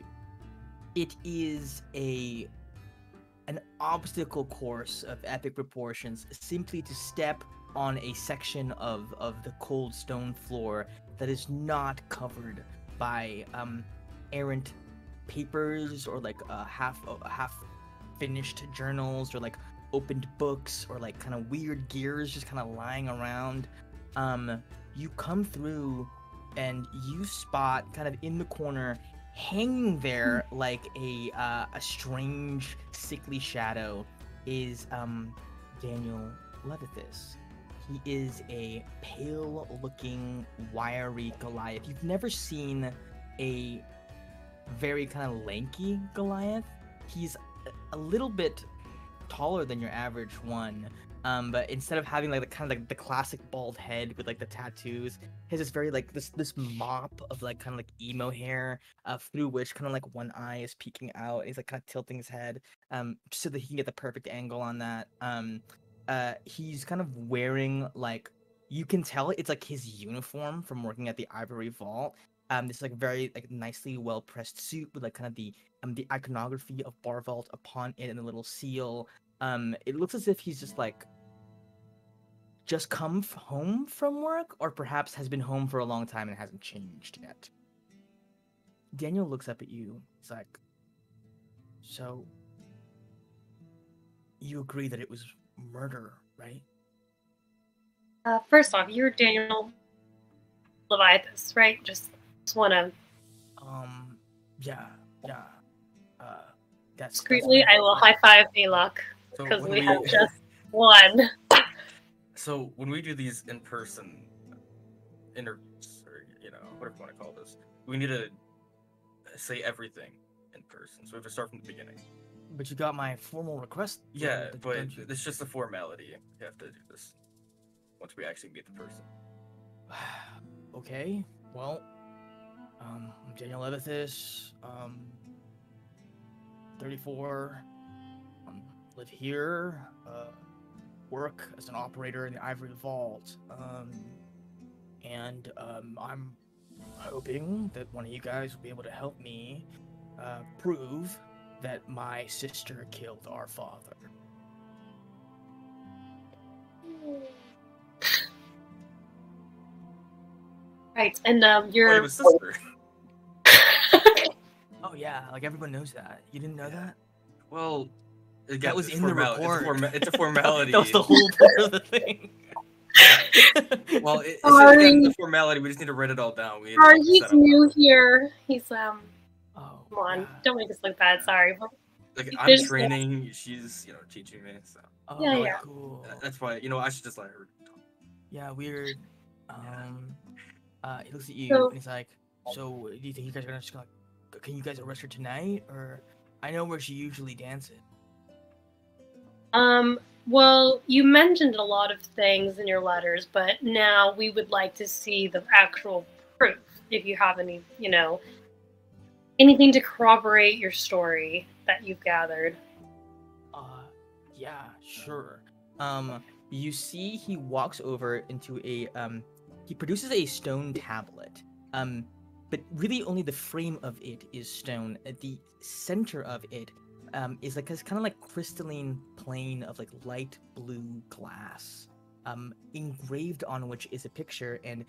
It is an obstacle course of epic proportions, simply to step on a section of the cold stone floor that is not covered by errant papers or like half finished journals or like opened books or like kind of weird gears just kind of lying around. You come through and you spot kind of in the corner, hanging there like a strange sickly shadow, is Daniel Levithis. He is a pale-looking, wiry Goliath. You've never seen a very kind of lanky Goliath. He's a little bit taller than your average one, but instead of having like the kind of like the classic bald head with like the tattoos, he has this very like this mop of like kind of like emo hair, through which kind of like one eye is peeking out. He's like kind of tilting his head, so that he can get the perfect angle on that. He's kind of wearing, like, you can tell it's like his uniform from working at the Ivory Vault. This like very like nicely well pressed suit with like kind of the iconography of Bar Vault upon it and the little seal. It looks as if he's just come home from work, or perhaps has been home for a long time and hasn't changed yet. Daniel looks up at you. He's like, "So, you agree that it was murder, right?" First off, you're Daniel Leviathus, right? Just want to. Yeah. That's Discreetly, I will high five Alok So because when we have just one. So when we do these in-person interviews, or whatever you want to call this, we need to say everything in person. So we have to start from the beginning. But you got my formal request. Yeah, but don't you? it's just a formality. You have to do this once we actually meet the person. Okay. Well, I'm Daniel Levithis, 34, live here, work as an operator in the Ivory Vault, and I'm hoping that one of you guys will be able to help me prove that my sister killed our father. Right, and Oh, you you're. have a sister. Oh yeah, like everyone knows that. You didn't know that? Well, again, That was it's in the report. It's a formality. That was the whole point of the thing. Well, it's Sorry. again the formality. We just need to write it all down. We need to Sorry, set he's up new properly. here. He's Oh, Come on, yeah. don't make us look bad. Sorry. But Like I'm there's- training, she's teaching me. So Oh, Yeah, yeah. cool. that's why I should just let her talk. Yeah, weird. He looks at you So- and he's like, "So, do you think you guys are just gonna? Can you guys arrest her tonight? Or I know where she usually dances." Well, you mentioned a lot of things in your letters, but now we would like to see the actual proof. If you have any, anything to corroborate your story that you've gathered. Yeah, sure. You see, he walks over into a he produces a stone tablet. But really only the frame of it is stone. At the center of it is like this kind of like crystalline plane of like light blue glass, engraved on which is a picture. And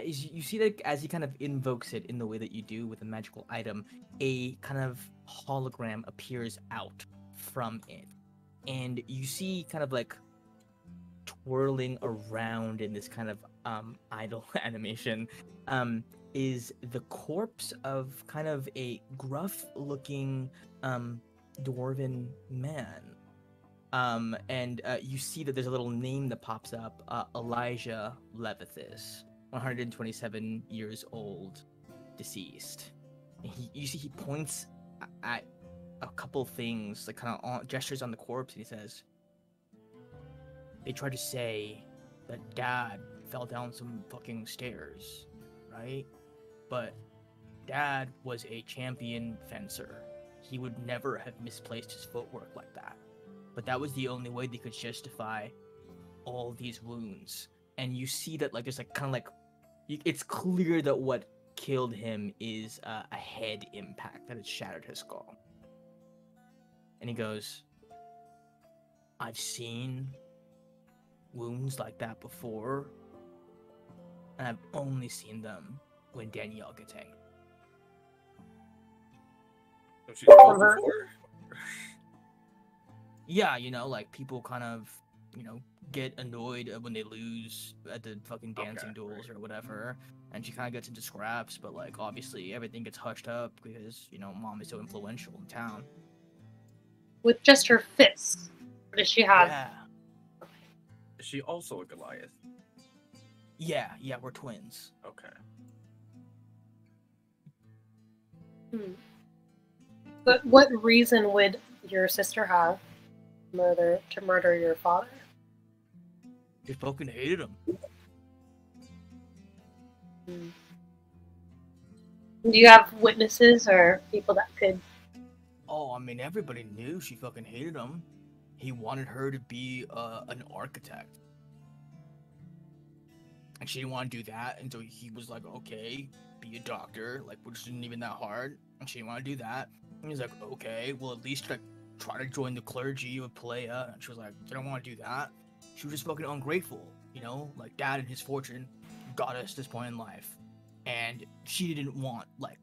you see that as he kind of invokes it in the way that you do with a magical item, a kind of hologram appears out from it, and you see kind of like twirling around in this kind of idle animation is the corpse of kind of a gruff-looking dwarven man. And you see that there's a little name that pops up, Elijah Levithis, 127 years old, deceased. And you see he points at a couple things, like kind of gestures on the corpse, and he says, "They tried to say that Dad fell down some fucking stairs, right? But dad was a champion fencer. He would never have misplaced his footwork like that. But that was the only way they could justify all these wounds. And you see that, like, there's like kind of like, it's clear that what killed him is a head impact that had shattered his skull. And he goes, I've seen wounds like that before, and I've only seen them when Danielle gets angry. So she's called Her- before. Yeah, you know, like people kind of, you know, get annoyed when they lose at the fucking dancing duels or whatever, and she kind of gets into scraps, but like obviously everything gets hushed up because, you know, mom is so influential in town. With just her fists. What does she have? Yeah, Is she also a Goliath? yeah, we're twins. Okay. But what reason would your sister have to murder your father? She fucking hated him. Do you have witnesses or people that could? Oh, I mean, everybody knew she fucking hated him. He wanted her to be an architect. And she didn't want to do that, and so he was like, okay, be a doctor, like, which isn't even that hard. And she didn't want to do that. And he's like, okay, well, at least like, try to join the clergy of Playa. And she was like, I don't want to do that. She was just fucking ungrateful, you know? Like, dad and his fortune got us this point in life. And she didn't want, like,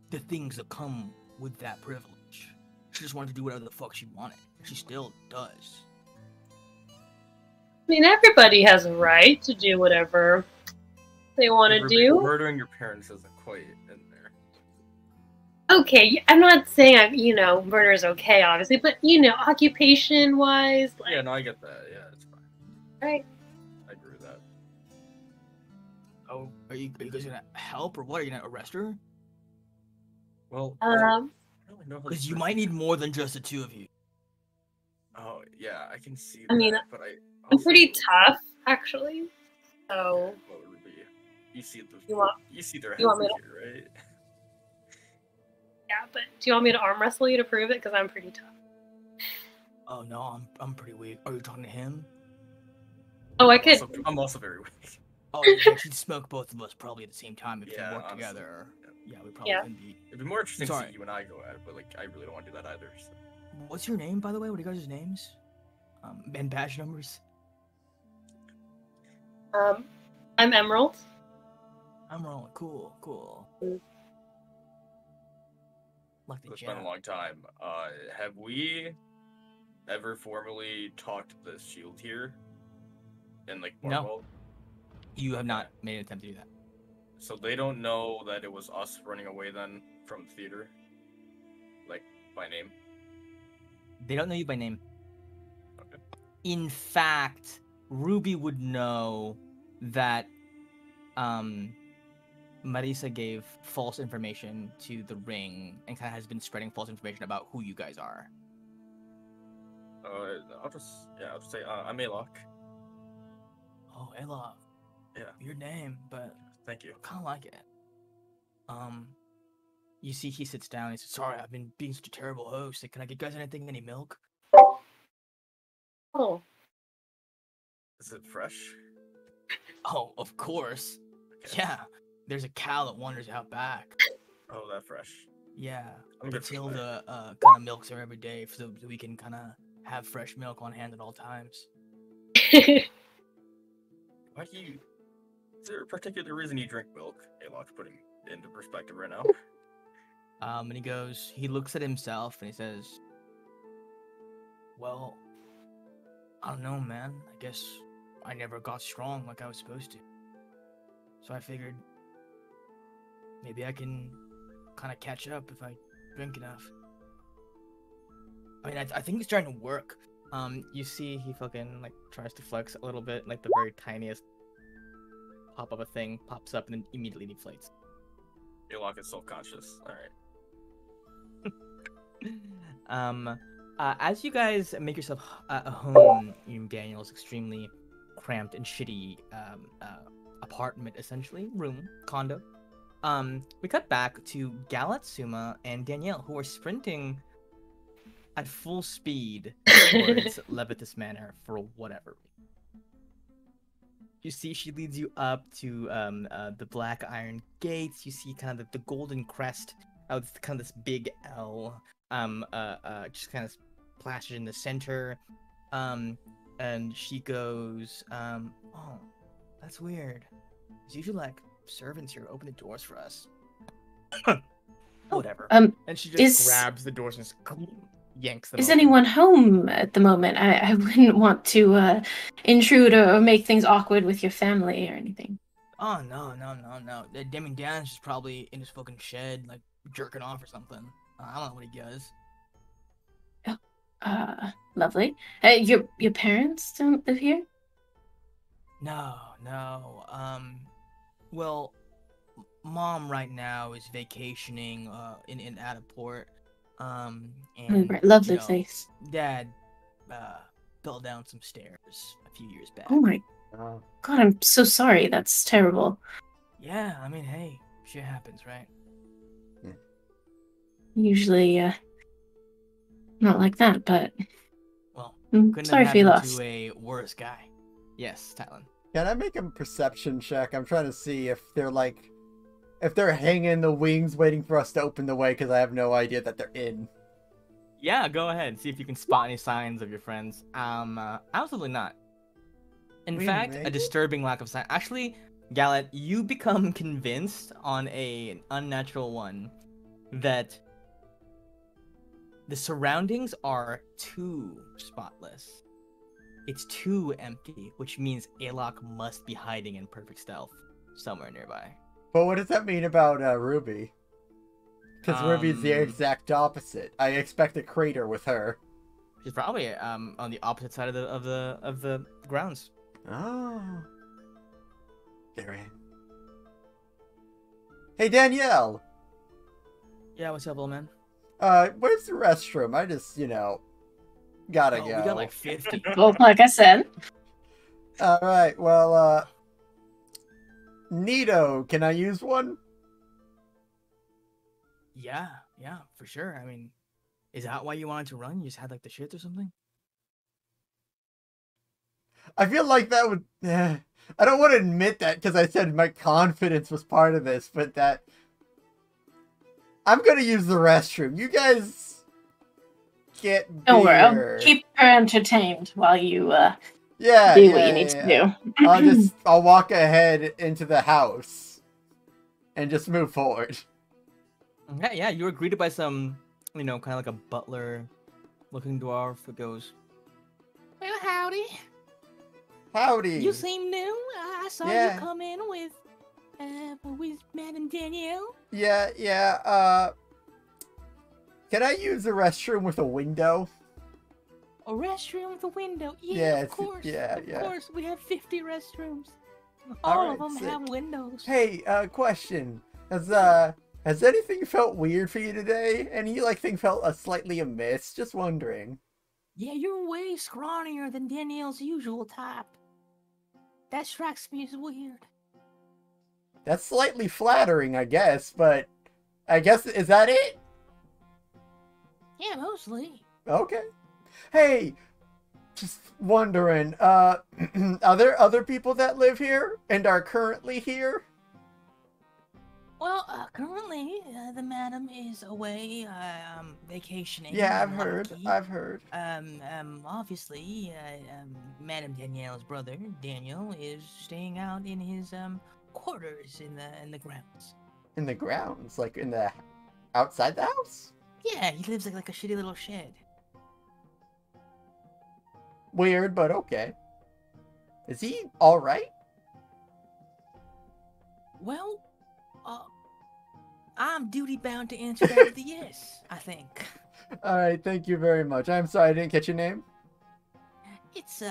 the things that come with that privilege. She just wanted to do whatever the fuck she wanted. She still does. I mean, everybody has a right to do whatever they want to do. Murdering your parents isn't quite in there. Okay, I'm not saying murder is okay, obviously, but occupation-wise, like, Yeah, no, I get that. Yeah, it's fine. right? I agree with that. Oh, are you guys gonna help or what? Are you gonna arrest her? Well, I don't really know how Because this you person- might need more than just the two of you. Oh yeah, I can see. I mean, that, but I'm pretty tough, actually. So, Well, Ruby, you see the You see their you want me heads here, right? yeah, but do you want me to arm wrestle you to prove it? Because I'm pretty tough. Oh no, I'm pretty weak. Are you talking to him? Oh, I could. I'm also very weak. Oh, yeah, she'd smoke both of us probably at the same time if Yeah, we worked honestly, together. yeah. Yeah, we probably Yeah. couldn't be. It'd be more interesting to Sorry. see you and I go at it, but like I really don't want to do that either. So. What's your name, by the way? What are you guys' names? And badge numbers? I'm Emerald. I'm rolling. Cool. Like the It's been a jam. long time. Have we ever formally talked to the shield here? In like No. Barwell? You have not made an attempt to do that. So they don't know that it was us running away then from the theater? Like, by name? They don't know you by name. Okay. In fact, Ruby would know that Marisa gave false information to the ring and kind of has been spreading false information about who you guys are. I'll just say, I'm Alok. Oh, Ella. Yeah. Weird name, but Thank you. I kind of like it. You see he sits down and he says, sorry, I've been being such a terrible host. Like, can I get you guys anything, any milk? Oh, Is it fresh? Oh, of course. Okay. Yeah. There's a cow that wanders out back. Oh, that fresh. Yeah. I'm good for Matilda kind of milks her every day so we can kind of have fresh milk on hand at all times. Why do you... Is there a particular reason you drink milk? Alok's putting it into perspective right now. And he looks at himself and he says, well, I don't know, man. I guess I never got strong like I was supposed to. So I figured maybe I can kind of catch up if I drink enough. I mean, I think it's starting to work. You see he fucking, like, tries to flex a little bit, like the very tiniest pop of a thing pops up and then immediately deflates. Alok is self-conscious. Alright. As you guys make yourself a home in Daniel's extremely cramped and shitty apartment, essentially, room, condo, We cut back to Galat, Suma, and Danielle, who are sprinting at full speed towards Levitas Manor for whatever. You see, she leads you up to the black iron gates. You see kind of the golden crest with kind of this big L, just kind of splashes in the center. And she goes, oh, that's weird. It's usually like servants here open the doors for us. Whatever. And she just grabs the doors and just yanks them. Is open. anyone home at the moment? I wouldn't want to intrude or make things awkward with your family or anything. Oh, no. Demi Dan's just probably in his fucking shed, like, jerking off or something. I don't know what he does. Lovely. Your parents don't live here? No. Well, Mom right now is vacationing in out of port. And lovely place. Dad fell down some stairs a few years back. Oh my God, I'm so sorry. That's terrible. Yeah, I mean, hey, shit happens, right? Usually, not like that, but well, I'm sorry for your loss. To a worse guy. Yes, Tylen. Can I make a perception check? I'm trying to see if they're hanging the wings waiting for us to open the way, because I have no idea that they're in. Yeah, go ahead. See if you can spot any signs of your friends. Absolutely not. In fact, a disturbing lack of sign. Actually, Galat, you become convinced on an unnatural one that the surroundings are too spotless. It's too empty, which means Alok must be hiding in perfect stealth somewhere nearby. But what does that mean about Ruby? Because Ruby's the exact opposite. I expect a crater with her. She's probably on the opposite side of the grounds. Oh. There. Hey Danielle. Yeah, what's up, old man? Where's the restroom? I just, gotta go. We got like 50. Well, like I said. All right. Well, Nito, can I use one? Yeah, for sure. I mean, is that why you wanted to run? You just had like the shits or something? I feel like that would... I don't want to admit that because I said my confidence was part of this, but that... I'm going to use the restroom. You guys get beer. Don't worry, I'll keep her entertained while you do what you need to do. I'll walk ahead into the house and just move forward. Okay, yeah, you were greeted by some, kind of like a butler-looking dwarf who goes, "Well, howdy. Howdy. You seem new. I saw you come in with Madame Danielle." Yeah. Can I use the restroom with a window? A restroom with a window? Yeah, of course. Yeah. Of course, we have 50 restrooms. All All right, of them sick. have windows. Hey, question. Has anything felt weird for you today? Any thing felt slightly amiss? Just wondering. Yeah, you're way scrawnier than Danielle's usual type. That strikes me as weird. That's slightly flattering, I guess, but is that it? Yeah, mostly. Okay. Hey, just wondering, are there other people that live here and are currently here? Well, currently, the madam is away, vacationing. Yeah, I've heard. Obviously, Madam Danielle's brother, Daniel, is staying out in his, quarters in the grounds. In the grounds? Like, outside the house? Yeah, he lives like a shitty little shed. Weird, but okay. Is he alright? Well, I'm duty-bound to answer that with a yes, I think. Alright, thank you very much. I'm sorry I didn't catch your name. It's,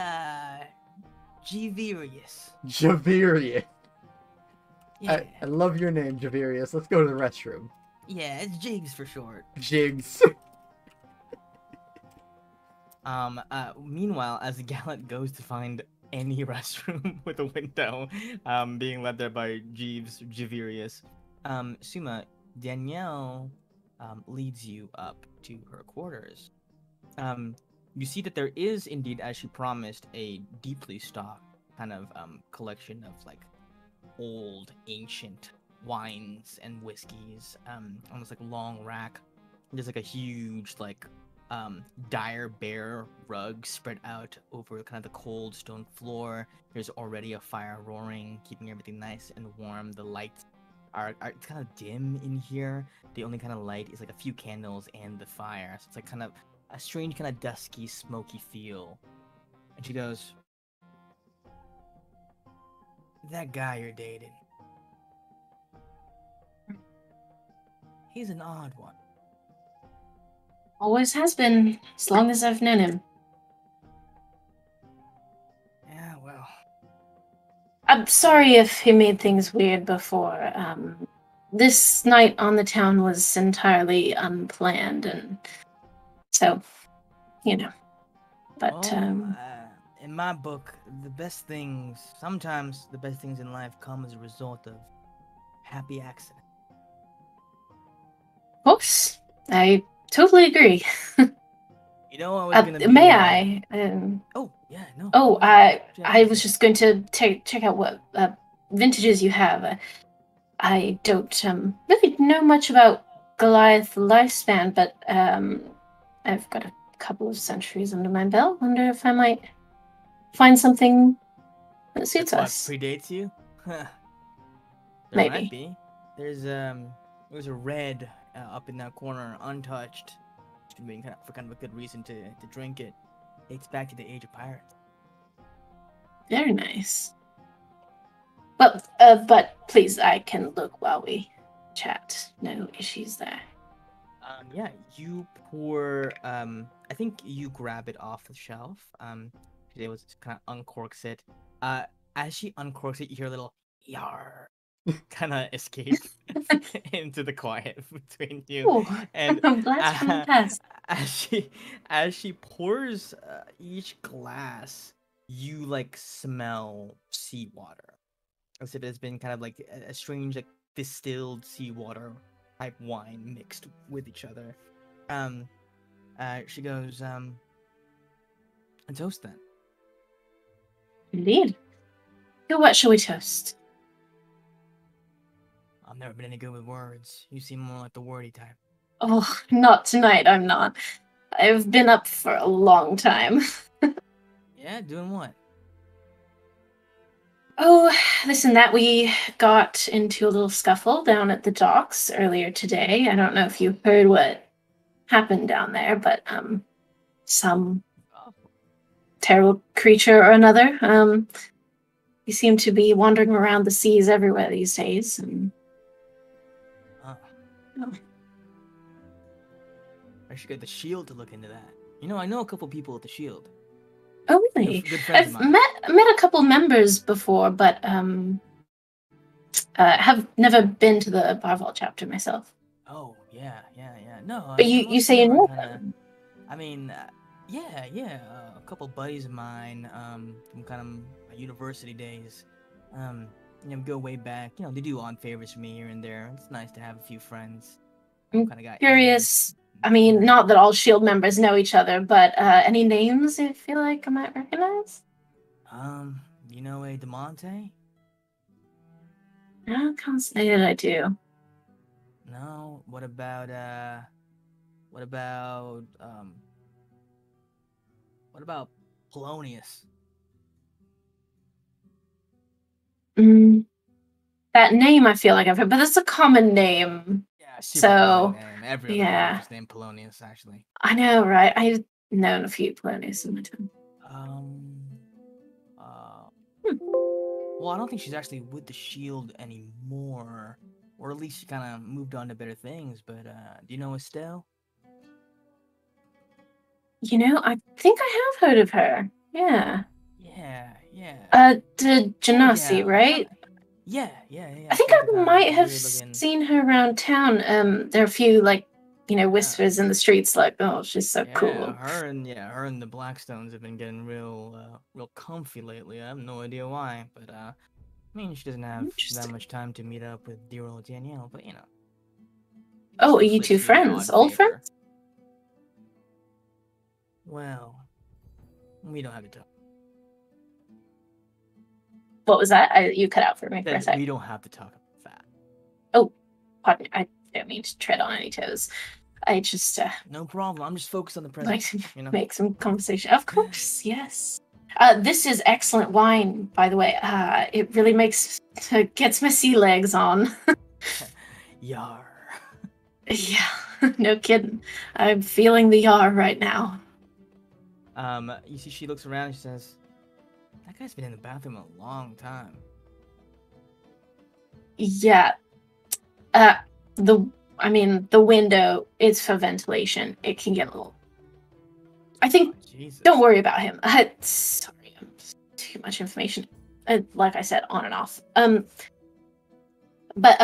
Javirius. Javirius. Yeah. I love your name, Javirius. Let's go to the restroom. Yeah, it's Jigs for short. Jigs. Meanwhile, as Gallant goes to find any restroom with a window, being led there by Javirius, Suma, Danielle leads you up to her quarters. Um, you see that there is indeed, as she promised, a deeply stocked kind of collection of like old, ancient wines and whiskeys. On this like long rack. There's like a huge like dire bear rug spread out over kind of the cold stone floor. There's already a fire roaring, keeping everything nice and warm. The lights are it's kind of dim in here. The only kind of light is like a few candles and the fire. So it's like kind of a strange kind of dusky, smoky feel. And she goes, "That guy you're dating, he's an odd one." Always has been, as long as I've known him. Yeah, well, I'm sorry if he made things weird before. This night on the town was entirely unplanned, and so, you know. But, well, in my book, sometimes the best things in life come as a result of happy accidents. of course, I totally agree. You know, I was gonna be. May I? Oh, yeah, no. Oh, Yeah, I was just going to check out what vintages you have. I don't really know much about Goliath lifespan, but I've got a couple of centuries under my belt. Wonder if I might find something that suits That's us. what predates you? There Maybe. might be. There's a red up in that corner, untouched. Being for kind of a good reason to drink it. Dates back to the age of pirates. Very nice. Well, but please, I can look while we chat. No issues there. Yeah, you pour. I think you grab it off the shelf. She was kind of uncorks it. As she uncorks it, you hear a little yar, kind of escape into the quiet between you. Oh, And blast from the past. as she pours each glass, you like smell seawater, as if it's been kind of like a strange like distilled seawater type wine mixed with each other. She goes, a toast then. Indeed. To what shall we toast? I've never been any good with words. You seem more like the wordy type. Oh, not tonight, I'm not. I've been up for a long time. Yeah, doing what? Oh, listen, that we got into a little scuffle down at the docks earlier today. I don't know if you heard what happened down there, but some terrible creature or another. We seem to be wandering around the seas everywhere these days. And I should get the Shield to look into that. You know, I know a couple people at the Shield. oh, really? Good friends I've of mine. met a couple members before, but have never been to the Barval chapter myself. Oh, yeah. No, But you most say you of them know are kinda, them. I mean, yeah. A couple buddies of mine, from kind of my university days, go way back. You know, they do odd favors for me here and there. It's nice to have a few friends. I'm Kind of got curious. I mean, not that all Shield members know each other, but any names you feel like I might recognize? You know a DeMonte? I can't say that I do. No. What about Polonius? That name I feel like I've heard, but that's a common name. Yeah, super common name. Everyone yeah. is named Polonius, actually. I know, right? I've known a few Polonius in my time. Well, I don't think she's actually with the Shield anymore, or at least she kind of moved on to better things. But do you know Estelle? You know, I think I have heard of her. Yeah. Yeah. The Genasi, yeah. right? Yeah. I think I might have seen her around town. There are a few whispers in the streets like, "Oh, she's so cool." Her and the Blackstones have been getting real comfy lately. I have no idea why, but I mean, she doesn't have that Interesting. much time to meet up with dear old Danielle, but you know. Oh, are you Plays two you an friends? odd Old favor. friends? Well, we don't have to talk. What was that? You cut out for me for a Then sec. we don't have to talk about that. Oh, pardon. I don't mean to tread on any toes. I just No problem. I'm just focused on the present. like to You know. make some conversation. Of course, yes. This is excellent wine, by the way. It really gets my sea legs on. Yar. Yeah, no kidding. I'm feeling the yar right now. You see, she looks around and she says, "That guy's been in the bathroom a long time." Yeah. The window is for ventilation. It can get a little. I think. Oh, Jesus. Don't worry about him. Sorry, too much information. Like I said, on and off. But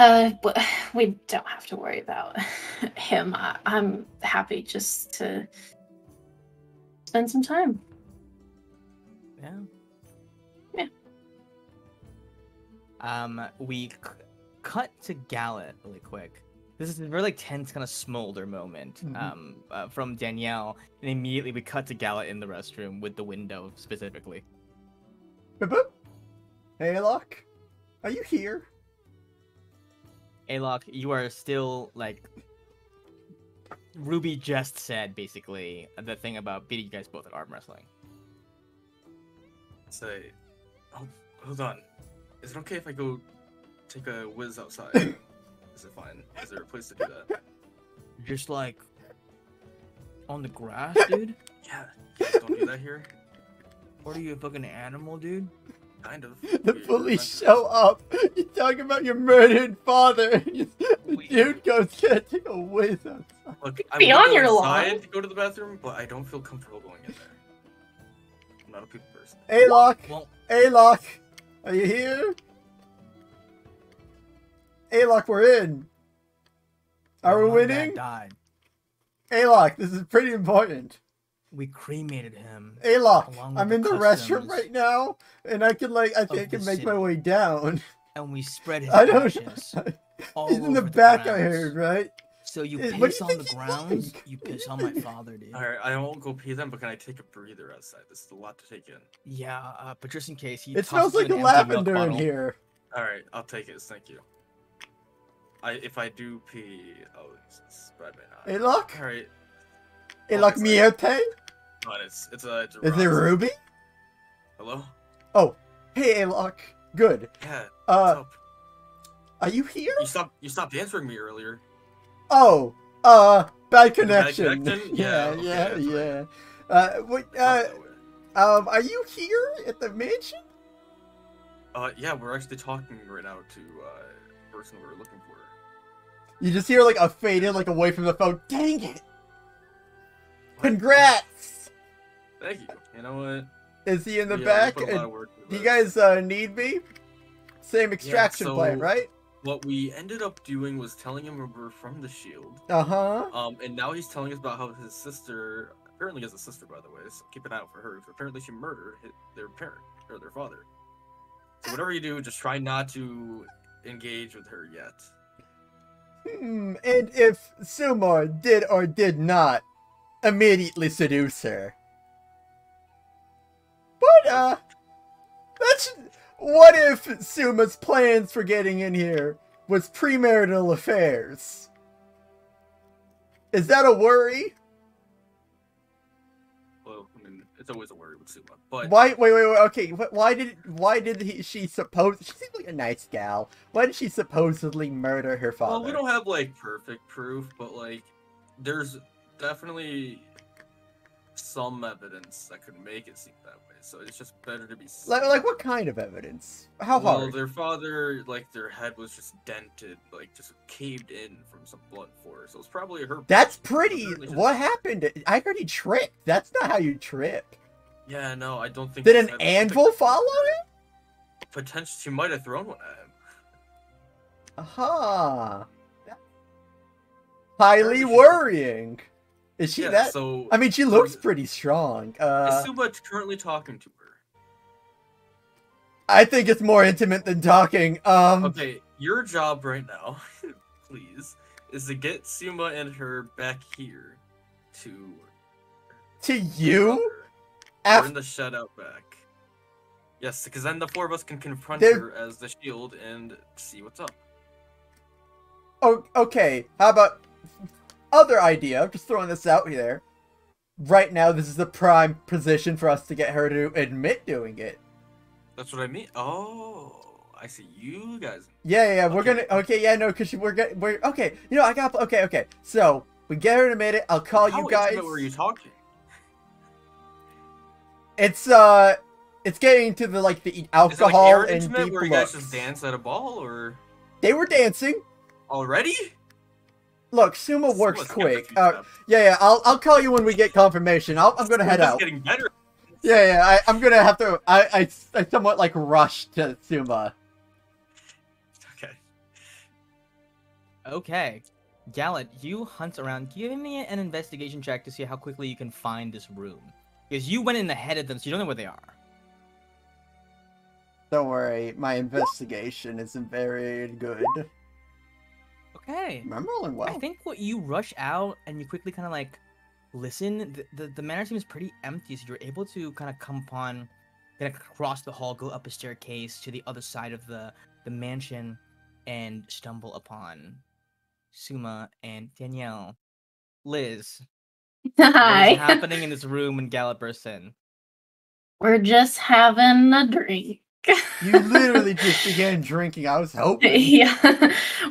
we don't have to worry about him. I'm happy just to spend some time. Yeah. Yeah. We cut to Gallet really quick. This is a very tense kind of smolder moment. From Danielle, and immediately we cut to Gallet in the restroom with the window specifically. Boop, boop. Hey, Alok, are you here? Alok, you are still Ruby just said basically the thing about beating you guys both at arm wrestling. Say, oh, hold on. Is it okay if I go take a whiz outside? Is it fine? Is there a place to do that? Just on the grass, dude? Yeah. You guys don't do that here? What are you, a fucking animal, dude? Kind of. The police show up. You talk about your murdered father. And the dude goes, "Can take a whiz outside." Look, I Be would on go your inside lawn. to go to the bathroom, but I don't feel comfortable going in there. I'm not a people person. Alok, Well, Alok, are you here? Alok, we're in. Are we my dad winning? died. Alok, this is pretty important. We cremated him. Alok, Along with I'm the in the customs restroom right now, and I think I the can make my city. way down. And we spread his I don't. ashes all He's in the over back, I grounds. heard, right? So you What do piss you on the think he's grounds, doing? you piss on my father, dude. Alright, I won't go pee then, but can I take a breather outside? This is a lot to take in. Yeah, but just in case, he It tosses smells like you an empty milk lavender in bottle. here. Alright, I'll take it. Thank you. If I do pee, I'll spread my knot. Alok? Alright. Alok mierte? But it's a Is it Ruby? Hello? Oh, hey Alok. Good. Yeah. What's up? Are you here? You stopped answering me earlier. Oh, bad Bad connection. connection? Yeah, Yeah, yeah, okay, yeah. that's Are you here at the mansion? Yeah, we're actually talking right now to the person we were looking for. You just hear a faded away from the phone. Dang it! Congrats! Thank you. You know what? Is he in the Yeah, we back? put a lot of work into Do you this. guys need me? Same extraction so- plan, right? What we ended up doing was telling him we're from the Shield. Uh-huh. And now he's telling us about how his sister apparently has a sister, by the way. So keep an eye out for her. Because apparently she murdered their parent or their father. So whatever you do, just try not to engage with her yet. And if Sumar did or did not immediately seduce her. But, what if Suma's plans for getting in here was premarital affairs? Is that a worry? Well, I mean, it's always a worry with Suma. But Wait, okay, why did she suppose, she seems like a nice gal. Why did she supposedly murder her father? well, we don't have perfect proof, but there's definitely some evidence that could make it seem that way. So it's just better to be safe. Like what kind of evidence? How Well, hard? their father, their head was just dented, just caved in from some blood force. So it's probably her. That's pretty. Apparently just- What happened? I heard he tripped. That's not how you trip. Yeah, no, I don't think. Did his an head was anvil follow him? Potentially, she might have thrown one at him. Aha. Highly Apparently she's- worrying. Is she Yeah, that? so I mean, she looks pretty strong. is Suba currently talking to her? I think it's more intimate than talking. Okay, your job right now, please, is to get Suma and her back here to To you? We're in the shed out back. Yes, because then the four of us can confront There- her as the shield and see what's up. Oh, okay. How about other idea? I'm just throwing this out here. Right now, this is the prime position for us to get her to admit doing it. That's what I mean. Oh, I see you guys. Yeah, we're Okay. gonna. Okay, yeah, no, because we're okay. You know, I got. Okay. So we get her to admit it. I'll call How you guys. intimate were you talking? It's getting to the like the Is it like alcohol Aaron and intimate deep where you guys looks. just dance at a ball or They were dancing. already? Look, Suma works Suma's quick. skipped a few steps. Yeah. I'll call you when we get confirmation. I'm gonna head Suma's out. getting better. Yeah. I'm gonna have to. I somewhat like rushed to Suma. Okay. Okay. Gallet, you hunt around. Give me an investigation check to see how quickly you can find this room. Because you went in ahead of them, so you don't know where they are. Don't worry, my investigation isn't very good. Okay. I'm rolling well. I think what you rush out and you quickly kind of like listen. The manor seems pretty empty, so you're able to kind of come upon, kind of cross the hall, go up a staircase to the other side of the mansion, and stumble upon Suma and Danielle. Liz, what Hi. is happening in this room when Gallup bursts in? We're just having a drink. You literally just began drinking. I was hoping. Yeah.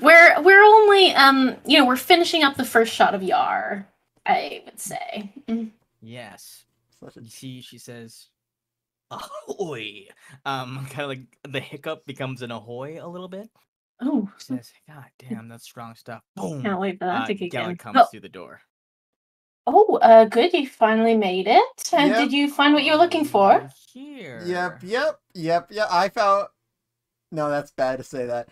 We're only we're finishing up the first shot of Yar, I would say. Yes. Such a- You see, she says, "Ahoy!" Kind of like the hiccup becomes an ahoy a little bit. Oh, She says, "God damn, that's strong stuff." Boom. can't wait for that to kick Gallup in. comes through the door. Good, you finally made it. Yep. Did you find what you were looking for? Here. Yep. I found. No, that's bad to say that.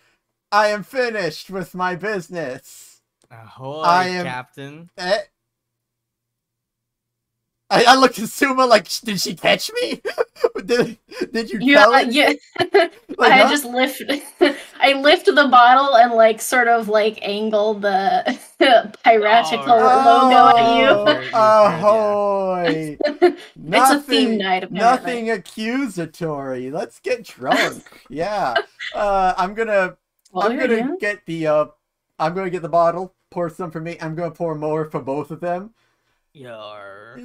I am finished with my business. Ahoy, I am- Captain. I looked at Suma like, did she catch me? did you Yeah, tell her? yeah. Like, I huh? just lift the bottle and like sort of like angle the piratical Oh, logo at you. You're good, yeah. Ahoy! It's a theme night, apparently. Nothing accusatory. Let's get drunk. Yeah. I'm gonna get the bottle. Pour some for me. I'm gonna pour more for both of them. Yar.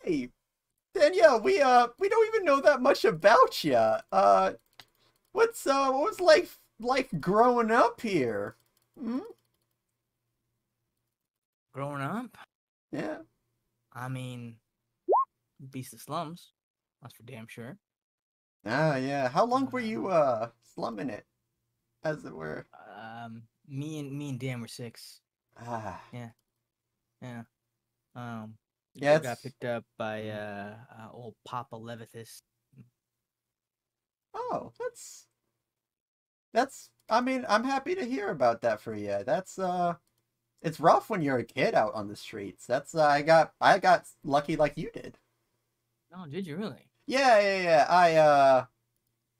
Hey, Danielle, we don't even know that much about you. What was life growing up here? Hmm? Growing up, Yeah. I mean, beast of slums. That's for damn sure. Ah, yeah. How long were you slumming it, as it were? Me and Dan were 6. Ah. Yeah. Yeah, Got it's- picked up by old Papa Levithus. Oh, that's. I mean, I'm happy to hear about that for you. That's it's rough when you're a kid out on the streets. That's I got lucky like you did. Oh, did you really? Yeah.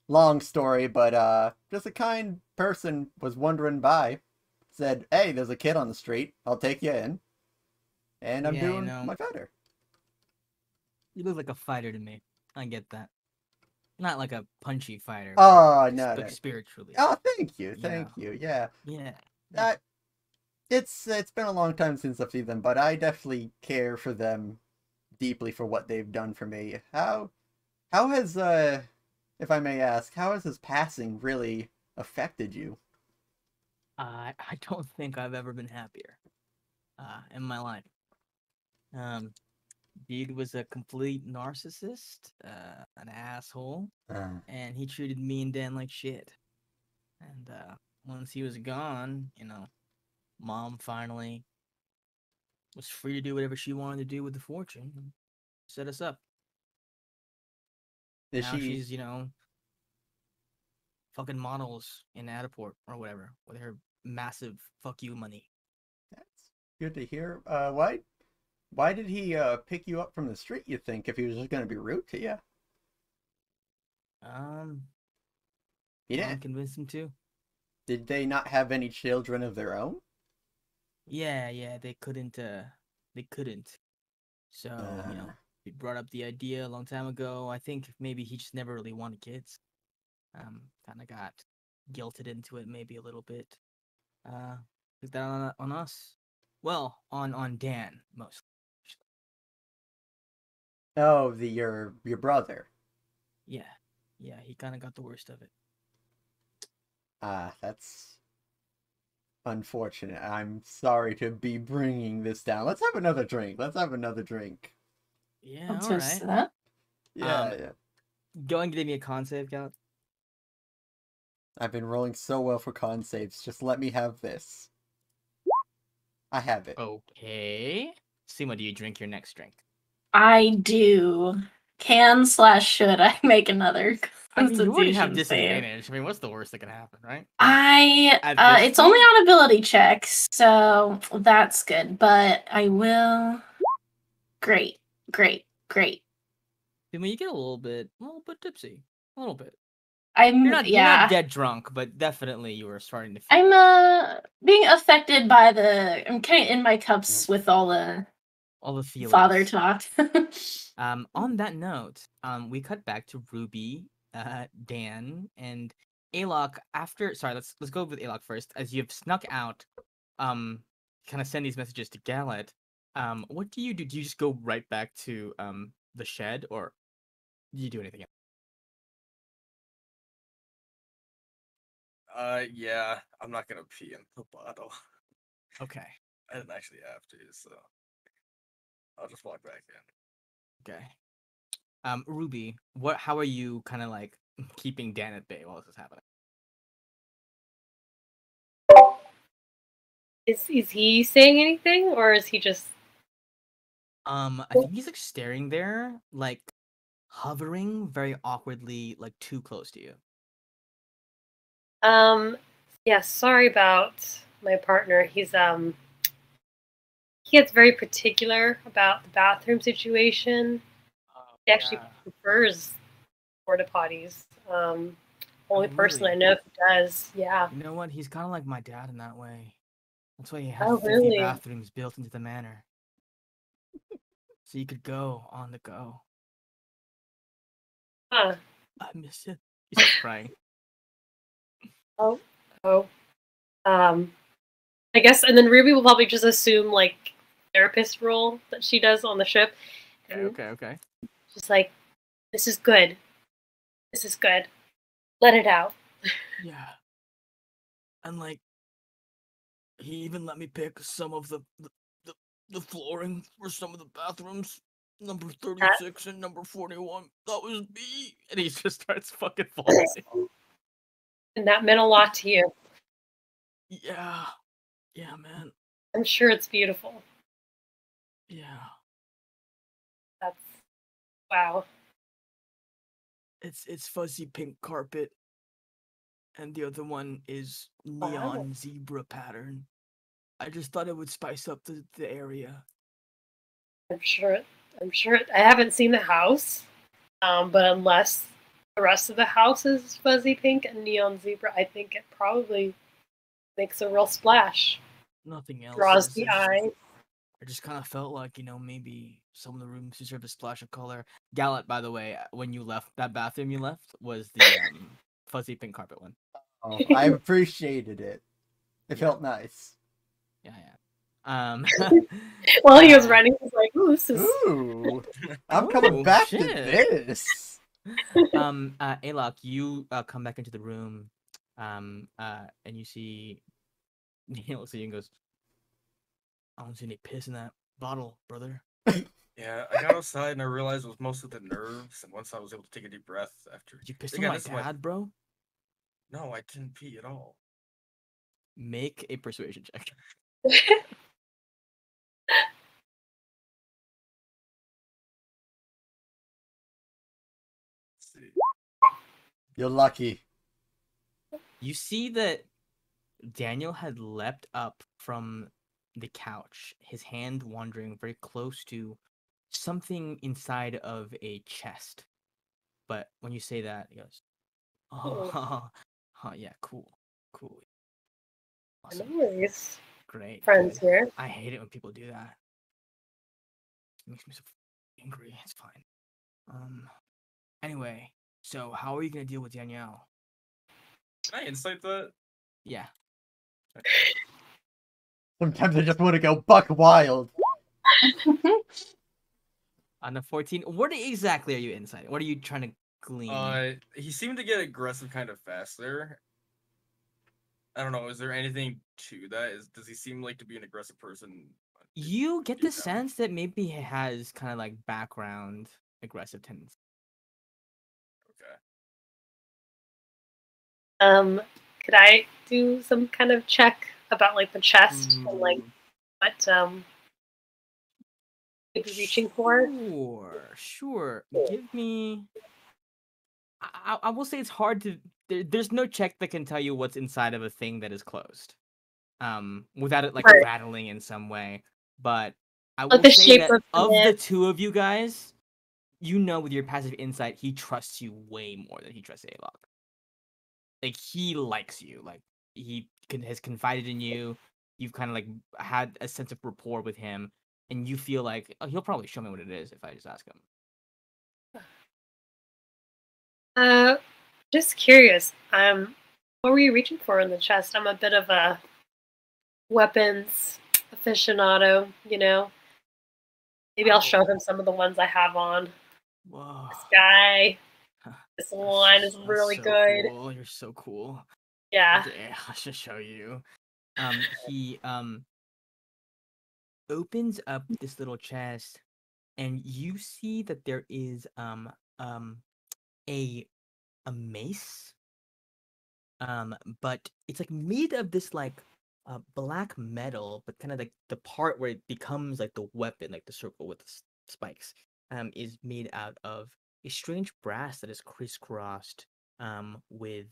Long story, but just a kind person was wandering by, said, "Hey, there's a kid on the street. I'll take you in." And I'm Yeah, you doing know. my better. You look like a fighter to me. I get that. Not like a punchy fighter. Oh, but no, like no. spiritually. Oh, thank you. Yeah. Yeah. It's been a long time since I've seen them, but I definitely care for them deeply for what they've done for me. How has if I may ask, how has his passing really affected you? I don't think I've ever been happier in my life. Dude was a complete narcissist, an asshole, and he treated me and Dan like shit. And once he was gone, Mom finally was free to do whatever she wanted to do with the fortune and set us up. Is Now she? she's, fucking models in Adaport or whatever with her massive fuck you money. That's good to hear. Why did he pick you up from the street? You think if he was just gonna be rude to you? You Mom didn't, convinced him to. did they not have any children of their own? Yeah, they couldn't. They couldn't. So Uh, we brought up the idea a long time ago. I think maybe he just never really wanted kids. Kind of got guilted into it maybe a little bit. Uh, Took that on us. Well, on Dan mostly. oh, your brother. Yeah, he kind of got the worst of it. Ah, that's unfortunate. I'm sorry to be bringing this down. Let's have another drink. Let's have another drink. Yeah, I'll all toast right. to that. Yeah, Um, yeah. Go and give me a con save, Gal. I've been rolling so well for con saves. Just let me have this. I have it. Okay. Sima, do you drink your next drink? I do. Can/should I make another I mean, you already have Constitution save? disadvantage. I mean, what's the worst that can happen, right? I At this it's only point? on ability checks, so that's good. But I will. Great. Sima, you get a little bit tipsy. A little bit. I'm You're not dead drunk, but definitely you were starting to feel. I'm being affected by I'm kind of in my cups with all the all the feelings. father talk. On that note, we cut back to Ruby, Dan, and Alok. Let's go with Alok first. As you've snuck out, kind of send these messages to Galet. What do you do? Do you just go right back to the shed, or do you do anything else? Yeah, I'm not gonna pee in the bottle. Okay. I didn't actually have to, so I'll just walk back in. Okay. Ruby, how are you kind of like keeping Dan at bay while this is happening? Is he saying anything, or is he just? I think he's like staring there, like hovering very awkwardly, like too close to you. Yeah. Sorry about my partner. He gets very particular about the bathroom situation. He actually prefers porta potties. Only person really? I know who does. Yeah. You know what? He's kind of like my dad in that way. That's why he had Oh, 50 really? bathrooms built into the manor. So you could go on the go. Huh. I miss it. He's just crying. Oh. Oh. I guess, and then Ruby will probably just assume like therapist role that she does on the ship. And Okay. she's like, "This is good. This is good. Let it out." Yeah. And like, he even let me pick some of the flooring for some of the bathrooms. Number 36 and number 41. That was me. And he just starts fucking falling. And that meant a lot to you. Yeah. Yeah, man. I'm sure it's beautiful. Yeah. That's wow. It's fuzzy pink carpet. And the other one is Wow. neon zebra pattern. I just thought it would spice up the area. I'm sure. I haven't seen the house, but unless the rest of the house is fuzzy pink and neon zebra, I think it probably makes a real splash. Nothing else. Draws the eye. I just kind of felt like, maybe some of the rooms deserve a splash of color. Gallet, by the way, when you left that bathroom you left was the fuzzy pink carpet one. Oh, I appreciated it. It felt nice. Yeah. While he was running, he was like, "Ooh, this is." Ooh, I'm coming back to this. Alok, you come back into the room, and you see he looks at you and goes, "I don't see any piss in that bottle, brother." Yeah, I got outside and I realized it was mostly the nerves, and once I was able to take a deep breath after. Did you piss on Again, my this is my- dad, bro? No, I didn't pee at all. Make a persuasion check. Let's see. You're lucky. You see that Daniel had leapt up from the couch, his hand wandering very close to something inside of a chest. but when you say that, he goes, Oh. "Oh, yeah, cool, cool, awesome, Nice. great, Friends good." here. I hate it when people do that. It makes me so angry. It's fine. Anyway, so how are you gonna deal with Danielle? Can I insight that? Yeah. Sometimes I just want to go buck wild. On the 14, what exactly are you inside? What are you trying to glean? He seemed to get aggressive kind of fast there. I don't know. Is there anything to that? Does he seem like to be an aggressive person? You get the Deep down? sense that maybe he has kind of like background aggressive tendencies. Okay. Could I do some kind of check about like the chest and like what you'd be reaching for? Sure. Give me. I will say it's hard to. There's no check that can tell you what's inside of a thing that is closed. Without it like Right. rattling in some way. But I Like will the say shape that of of the it. two of you guys, you know with your passive insight, he trusts you way more than he trusts Alok. Like he likes you. Like has confided in you. You've kind of like had a sense of rapport with him, and you feel like, oh, he'll probably show me what it is if I just ask him. Just curious. What were you reaching for in the chest? I'm a bit of a weapons aficionado, you know. Maybe I'll show him some of the ones I have on. Whoa. This guy. This one is That's really so good. cool. You're so cool. Yeah. Okay, I should show you. He opens up this little chest, and you see that there is um a mace, but it's like made of this like black metal, but kind of like the part where it becomes like the weapon, like the circle with the spikes, is made out of a strange brass that is crisscrossed with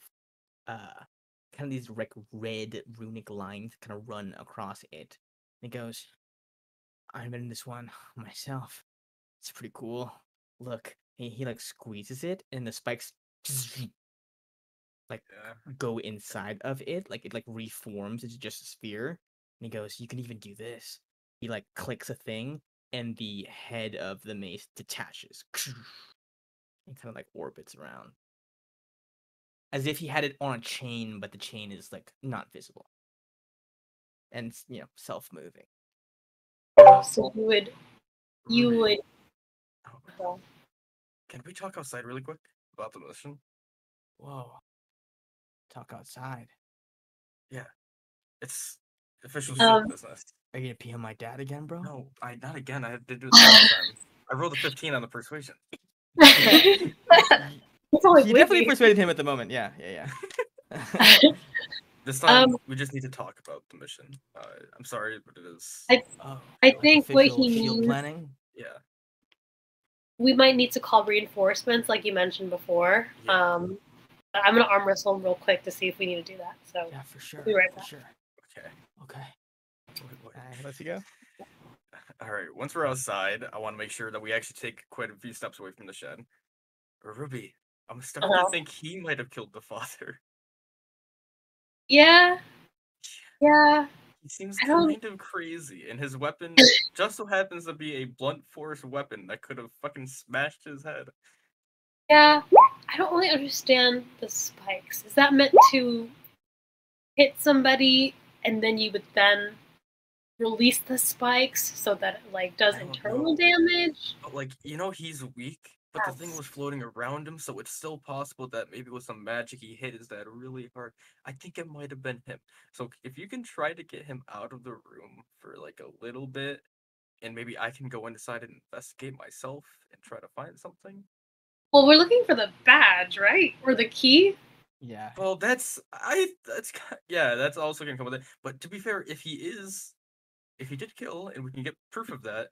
kind of these like red runic lines kind of run across it. And it goes, I invented this one myself. It's pretty cool. Look, he like squeezes it, and the spikes like go inside of it, like it like reforms into just a sphere. And he goes, "You can even do this." He like clicks a thing, and the head of the mace detaches and kind of like orbits around, as if he had it on a chain, but the chain is like not visible and self-moving. So you would well, Can we talk outside really quick about the mission? Whoa. Talk outside. Yeah. It's official ship um business. Are you gonna pee on my dad again, bro? No, not again. I had to do it last time. I rolled a 15 on the persuasion. it's only He definitely Whitney. persuaded him at the moment. Yeah. This time, we just need to talk about the mission. I'm sorry, but it is. Oh, I like think what official he shield means, planning. Yeah. we might need to call reinforcements, like you mentioned before. Yeah. I'm gonna arm wrestle him real quick to see if we need to do that. So Yeah, for sure. I'll be right For back. sure. Okay. Wait. Let's go. All right. Once we're outside, I want to make sure that we actually take quite a few steps away from the shed. Ruby, I'm starting to think he might have killed the father. Yeah. He seems I don't- kind of crazy, and his weapon just so happens to be a blunt force weapon that could have fucking smashed his head. Yeah. I don't really understand the spikes. Is that meant to hit somebody and then you would then release the spikes so that it like does I don't internal know. damage? But, like, he's weak, but the thing was floating around him, so it's still possible that maybe with some magic he hit his dad really hard. I think it might have been him. So if you can try to get him out of the room for like a little bit, and maybe I can go inside and investigate myself and try to find something. Well, we're looking for the badge, right? Or the key? Yeah. Well, that's also gonna come with it. But to be fair, if he did kill, and we can get proof of that,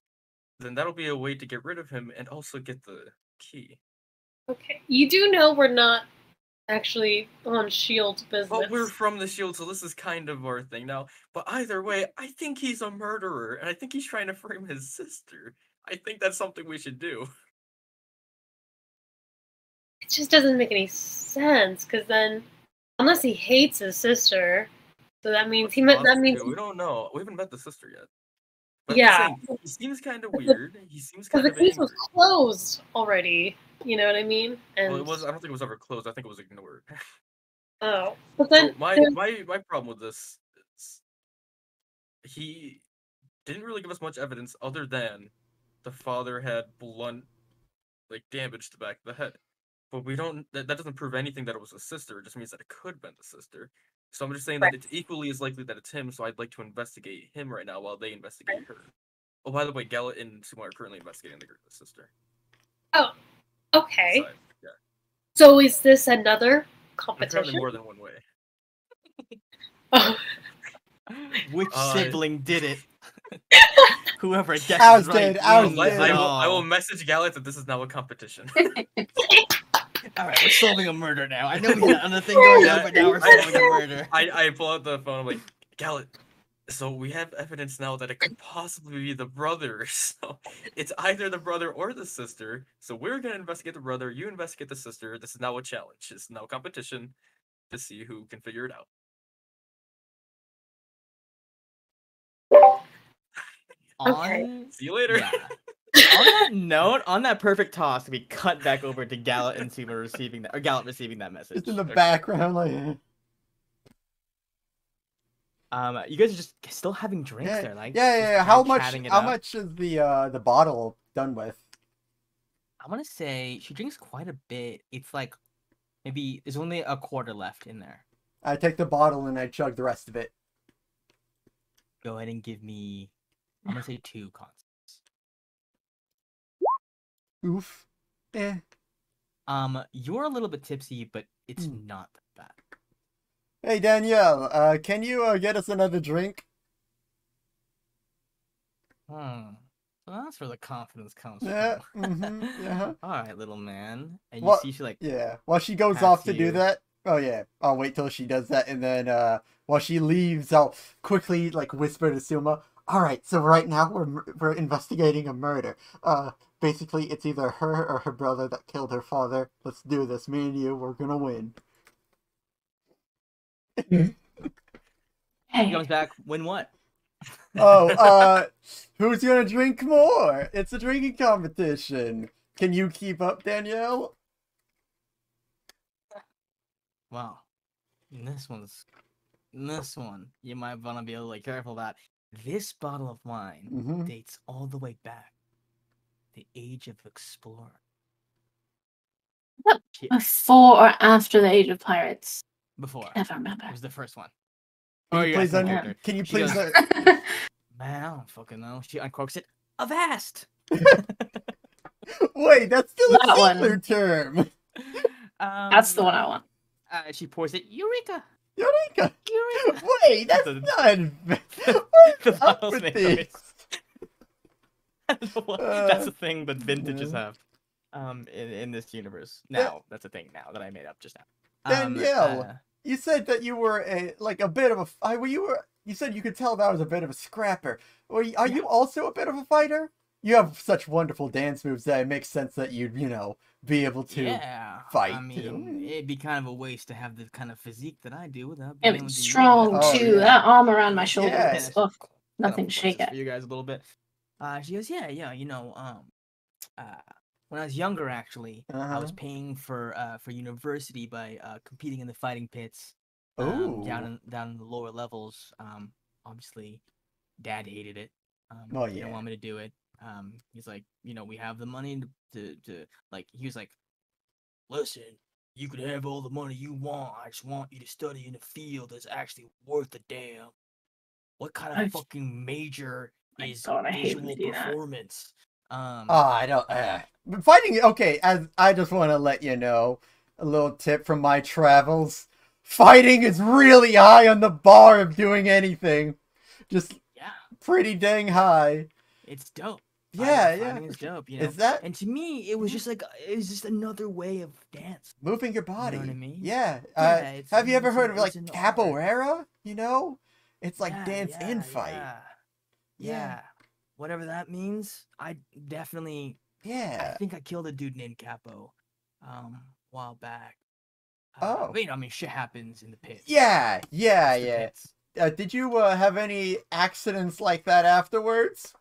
then that'll be a way to get rid of him and also get the key. Okay. You do know we're not actually on Shield's business. Well, we're from the Shield, so this is kind of our thing now. But either way, I think he's a murderer, and I think he's trying to frame his sister. I think that's something we should do. just doesn't make any sense. Because then, unless he hates his sister, so that means that means we don't know. We haven't met the sister yet. But I'm yeah. just saying, he seems kind of weird. He seems Because kind the of case was angry. closed already. You know what I mean? And Well, it was. I don't think it was ever closed. I think it was ignored. oh, but then So my problem with this is he didn't really give us much evidence other than the father had blunt, like, damage to the back of the head. But we don't. That doesn't prove anything that it was a sister. It just means that it could have been the sister. So I'm just saying that it's equally as likely that it's him. So I'd like to investigate him right now while they investigate her. Oh, by the way, Gallet and Sumo are currently investigating the sister. oh, okay. Inside. Yeah. So is this another competition? Apparently more than one way. Oh. Which sibling did it? Whoever guesses Ours right. did, ours wins did. it I will all. message Gallet that this is now a competition. All right, we're solving a murder now. I know we had another thing going on, but now we're solving a murder. I pull out the phone. I'm like, Gallet. So we have evidence now that it could possibly be the brother. So it's either the brother or the sister. So we're gonna investigate the brother. You investigate the sister. This is now a challenge. It's now a competition to see who can figure it out. Okay. See you later. Yeah. On that note, on that perfect toss, we cut back over to Gallet and Sima receiving that, or Gallet receiving that message. It's in the background, like. You guys are just still having drinks Yeah, there, like yeah. just How kinda much? chatting it How up. much is the bottle done with? I want to say she drinks quite a bit. It's like maybe there's only a quarter left in there. I take the bottle and I chug the rest of it. Go ahead and give me. I'm gonna say 2 constants. Oof. Eh. You're a little bit tipsy, but it's not that bad. Hey Danielle, can you get us another drink? So that's where the confidence comes Yeah. from. Yeah. All right, little man. And you What? see, she like Yeah. While she goes pats off to do you. that. Oh yeah. I'll wait till she does that, and then while she leaves, I'll quickly like whisper to Suma. All right. So right now we're investigating a murder. Basically it's either her or her brother that killed her father. Let's do this. Me and you, we're gonna win. He Hey, comes back. Win what? Oh, who's gonna drink more? It's a drinking competition. Can you keep up, Danielle? Wow. This one, you might want to be a little careful about. This bottle of wine dates all the way back. The age of explorer. before or after the Age of Pirates? Before. Never remember. It was the first one. Can you please character. Can you She please? goes, Man, I don't fucking know. She uncorks it. Avast! Wait, that's still That a one. sailor term. That's the one I want. She pours it. Eureka! Eureka! Eureka! Wait, that's The- not. The What's up bottle's with name this? That's a thing that vintages have. In this universe. Now, that's a thing now that I made up just now. Danielle, you said that you were a bit of a. You said you could tell that I was a bit of a scrapper. Are you also a bit of a fighter? You have such wonderful dance moves that it makes sense that you'd, be able to fight. I mean, it'd be kind of a waste to have the kind of physique that I do without Yeah, being able but to use strong that. Oh, too. yeah. That arm around my shoulders. Yeah. Ugh, Kind nothing of to shake flex at. for you guys a little bit. She goes, yeah, when I was younger, actually, I was paying for university by competing in the fighting pits down in the lower levels. Obviously, Dad hated it. He didn't want me to do it. He's like, we have the money to like. He was like, listen, you could have all the money you want. I just want you to study in a field that's actually worth a damn. What kind of fucking major is visual performance? I don't. But fighting. Okay, as I just want to let you know, a little tip from my travels. Fighting is really high on the bar of doing anything. Just pretty dang high. It's dope. Yeah, Fighting is dope. Is that? And to me, it was just like another way of dance. Moving your body. You know what I mean? Yeah. Yeah, Have you ever heard of it's like an art. capoeira? It's like dance yeah, and fight. Yeah. Whatever that means, I definitely. Yeah. I think I killed a dude named Capo. while back. Oh. But, I mean, shit happens in the pits. Yeah. It's the pits. Did you have any accidents like that afterwards?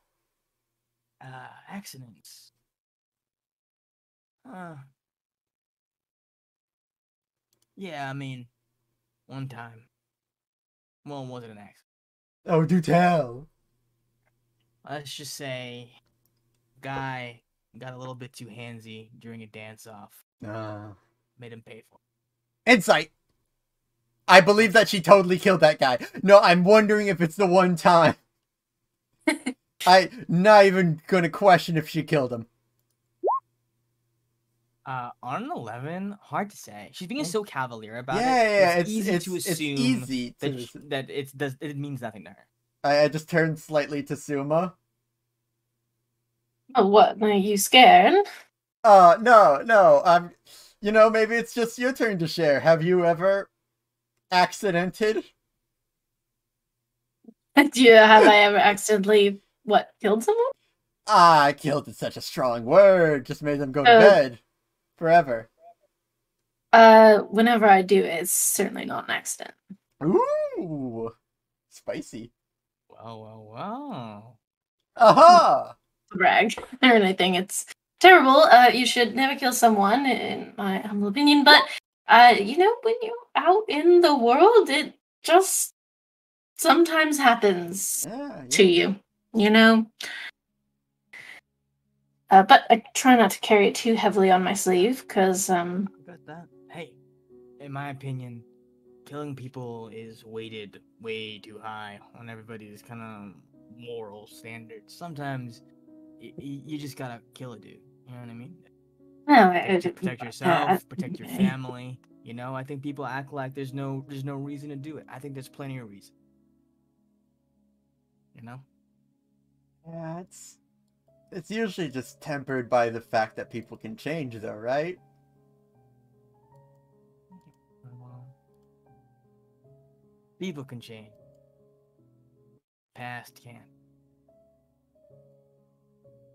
Accidents. Yeah, I mean, one time. Well, it wasn't an accident. Oh, do tell. Let's just say, guy got a little bit too handsy during a dance-off. Made him pay for it. Insight. I believe that she totally killed that guy. No, I'm wondering if it's the one time. I'm not even gonna question if she killed him. On an 11, hard to say. She's being so cavalier about it. Yeah, It's easy to assume easy that it means nothing to her. I just turned slightly to Suma. Oh, what? Are you scared? No. Maybe it's just your turn to share. Have you ever accidented? Have I ever accidentally killed someone? Killed is such a strong word. Just made them go to bed forever. Whenever I do, it's certainly not an accident. Ooh, spicy. Wow. Aha! Brag or anything. It's terrible. You should never kill someone, in my humble opinion. But when you're out in the world, it just sometimes happens to you. But I try not to carry it too heavily on my sleeve, because Got that. Hey, in my opinion, killing people is weighted way too high on everybody's kind of moral standards. Sometimes you just gotta kill a dude. You know what I mean? Protect yourself, protect your family. I think people act like there's no reason to do it. I think there's plenty of reason. Yeah, it's usually just tempered by the fact that people can change, though, right? People can change. Past can't.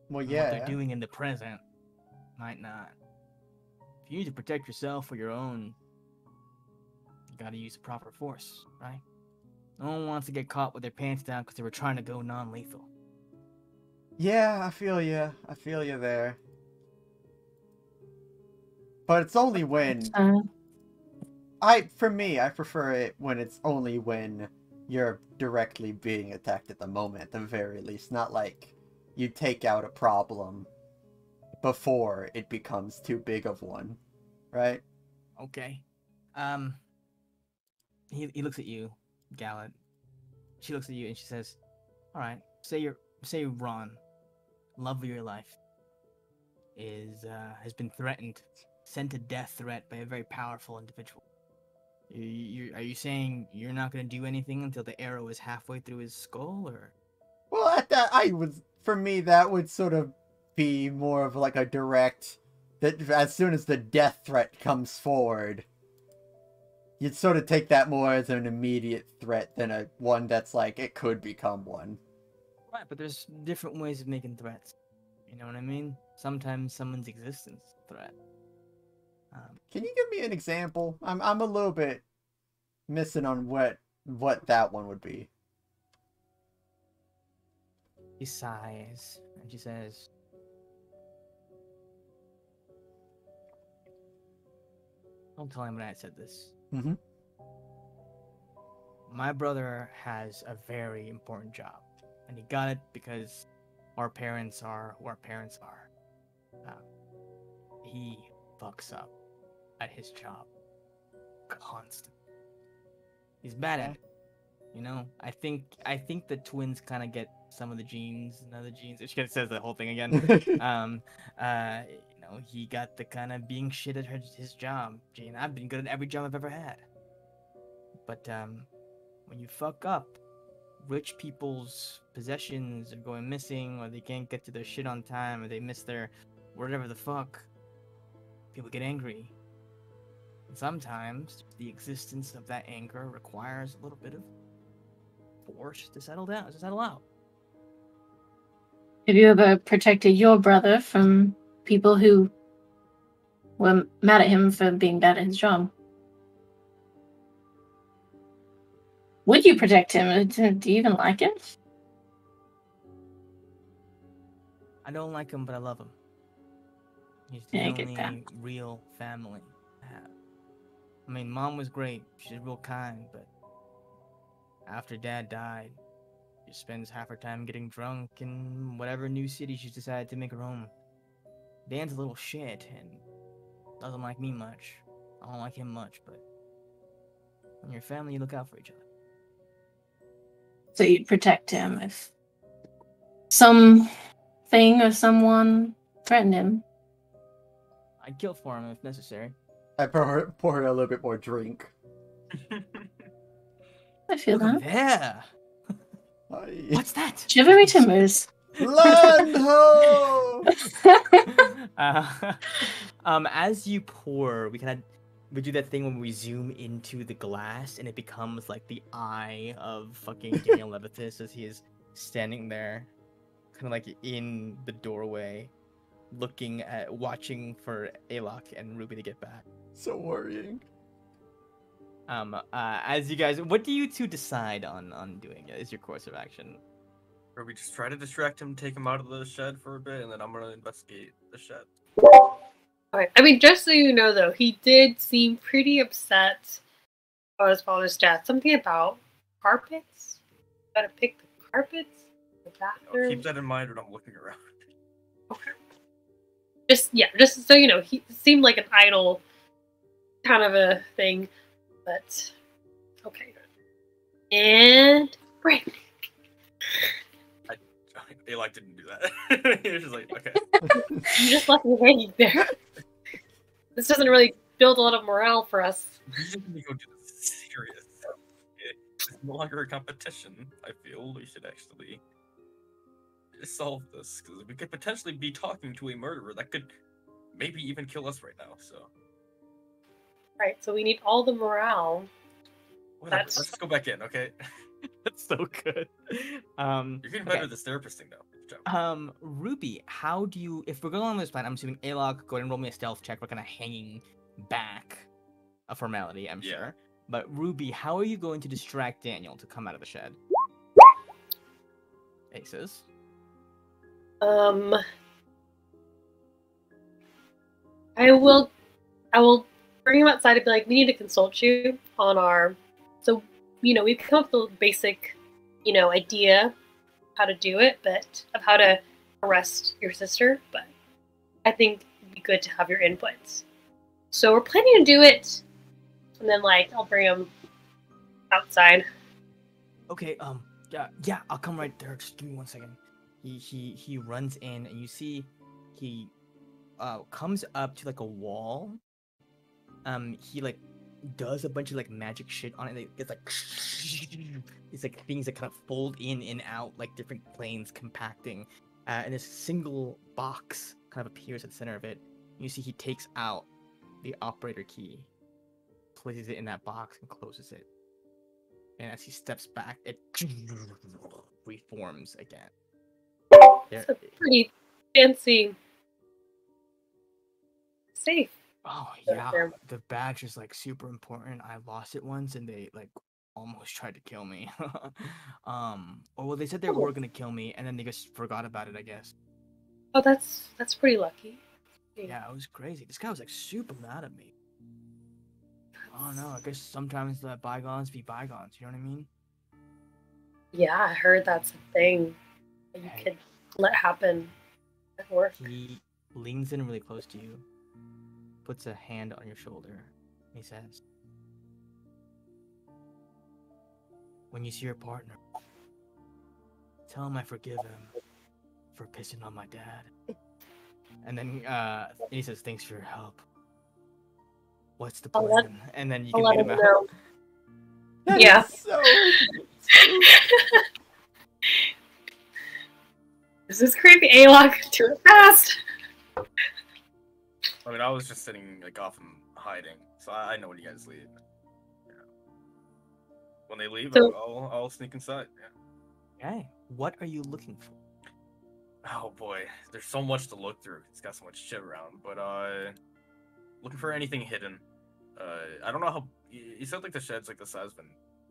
Well, And yeah. what they're doing in the present might not. If you need to protect yourself or your own, you gotta use the proper force, right? No one wants to get caught with their pants down because they were trying to go non-lethal. Yeah, I feel you. I feel you there. But it's only when... For me, I prefer it when it's only when you're directly being attacked at the moment, at the very least. Not like you take out a problem before it becomes too big of one, right? Okay. He looks at you, Gallant. She looks at you and she says, "All right, say Ron, love of your life, has been threatened, sent a death threat by a very powerful individual. Are you saying you're not going to do anything until the arrow is halfway through his skull, or?" Well, for me, that would sort of be more of like a direct, that as soon as the death threat comes forward, you'd sort of take that more as an immediate threat than one that's like, it could become one. Right, but there's different ways of making threats. You know what I mean? Sometimes someone's existence is a threat. Can you give me an example? I'm a little bit missing on what that one would be. She sighs and she says, "Don't tell him that I said this. Mm-hmm. My brother has a very important job, and he got it because our parents are who our parents are. He fucks up at his job constantly. He's bad at it. I think the twins kind of get some of the genes and other genes." She kind of says the whole thing again. He got the kind of being shit at his job. Gene, I've been good at every job I've ever had. But when you fuck up, rich people's possessions are going missing, or they can't get to their shit on time, or they miss their whatever the fuck, people get angry. And sometimes the existence of that anger requires a little bit of force to settle out. Have you ever protected your brother from people who we're mad at him for being bad at his job. Would you protect him? Do you even like him? I don't like him, but I love him. He's the Yeah, I get that. only real family I have. I mean, Mom was great. She's real kind, but after Dad died, she spends half her time getting drunk in whatever new city she's decided to make her home. Dan's a little shit and doesn't like me much. I don't like him much, but when you're family, you look out for each other. So you'd protect him if something or someone threatened him. I'd kill for him if necessary. I pour her a little bit more drink. I feel Look that. there! Hi. What's that? Chivalry Timbers. Land ho! As you pour, we do that thing when we zoom into the glass and it becomes like the eye of fucking Daniel Levithis as he is standing there, kind of like in the doorway, watching for Alok and Ruby to get back. So worrying. As you guys, what do you two decide on doing? Is your course of action? Or we just try to distract him, take him out of the shed for a bit, and then I'm gonna investigate the shed. Okay. I mean, just so you know, though, he did seem pretty upset about his father's death. Something about carpets. Gotta pick the carpets. The I'll bathroom. keep that in mind when I'm looking around. Okay. Just so you know, he seemed like an idle kind of a thing, but okay. And break. Alok didn't do that. He was just like, okay. You just left me hanging there. This doesn't really build a lot of morale for us. We just need to go do this serious. It's no longer a competition. I feel we should actually solve this because we could potentially be talking to a murderer that could maybe even kill us right now. So, Right, so we need all the morale. whatever. That's- Let's just go back in, okay? That's so good. You're getting better okay. at this therapist thing, though. Good job. Ruby, how do you? If we're going on this plan, I'm assuming Alok, go ahead and roll me a stealth check. We're kind of hanging back, a formality, I'm Yeah. sure. But Ruby, how are you going to distract Daniel to come out of the shed? Aces. I will bring him outside and be like, we need to consult you on our. So, we've come up with a basic, idea how to do it, but of how to arrest your sister. But I think it'd be good to have your inputs. So we're planning to do it, and then I'll bring him outside. Okay. Yeah. I'll come right there. Just give me 1 second. He runs in, and you see he comes up to a wall. He does a bunch of magic shit on it. It's these things that kind of fold in and out different planes compacting, and this single box kind of appears at the center of it. You see he takes out the operator key, places it in that box, and closes it. And as he steps back, it reforms again. It's a pretty fancy safe. Oh yeah, There. the badge is super important. I lost it once, and they almost tried to kill me. Or well, they said they were gonna kill me, and then they just forgot about it, I guess. Oh, that's pretty lucky. Yeah, it was crazy. This guy was super mad at me. I don't know. I guess sometimes let bygones be bygones. You know what I mean? Yeah, I heard that's a thing that you could let happen at work. He leans in really close to you, puts a hand on your shoulder, and he says, "When you see your partner, tell him I forgive him for pissing on my dad." And then he says, "Thanks for your help. What's the I'll plan?" And then you I'll can let lead him him out. know. That Yeah. is so This is creepy. Alok, do it fast. I mean, I was just sitting off and hiding, so I know when you guys leave. Yeah. When they leave, So- I'll sneak inside. Yeah. Okay, what are you looking for? Oh boy, there's so much to look through. It's got so much shit around, but looking for anything hidden. I don't know how. You said like the shed's like the size of a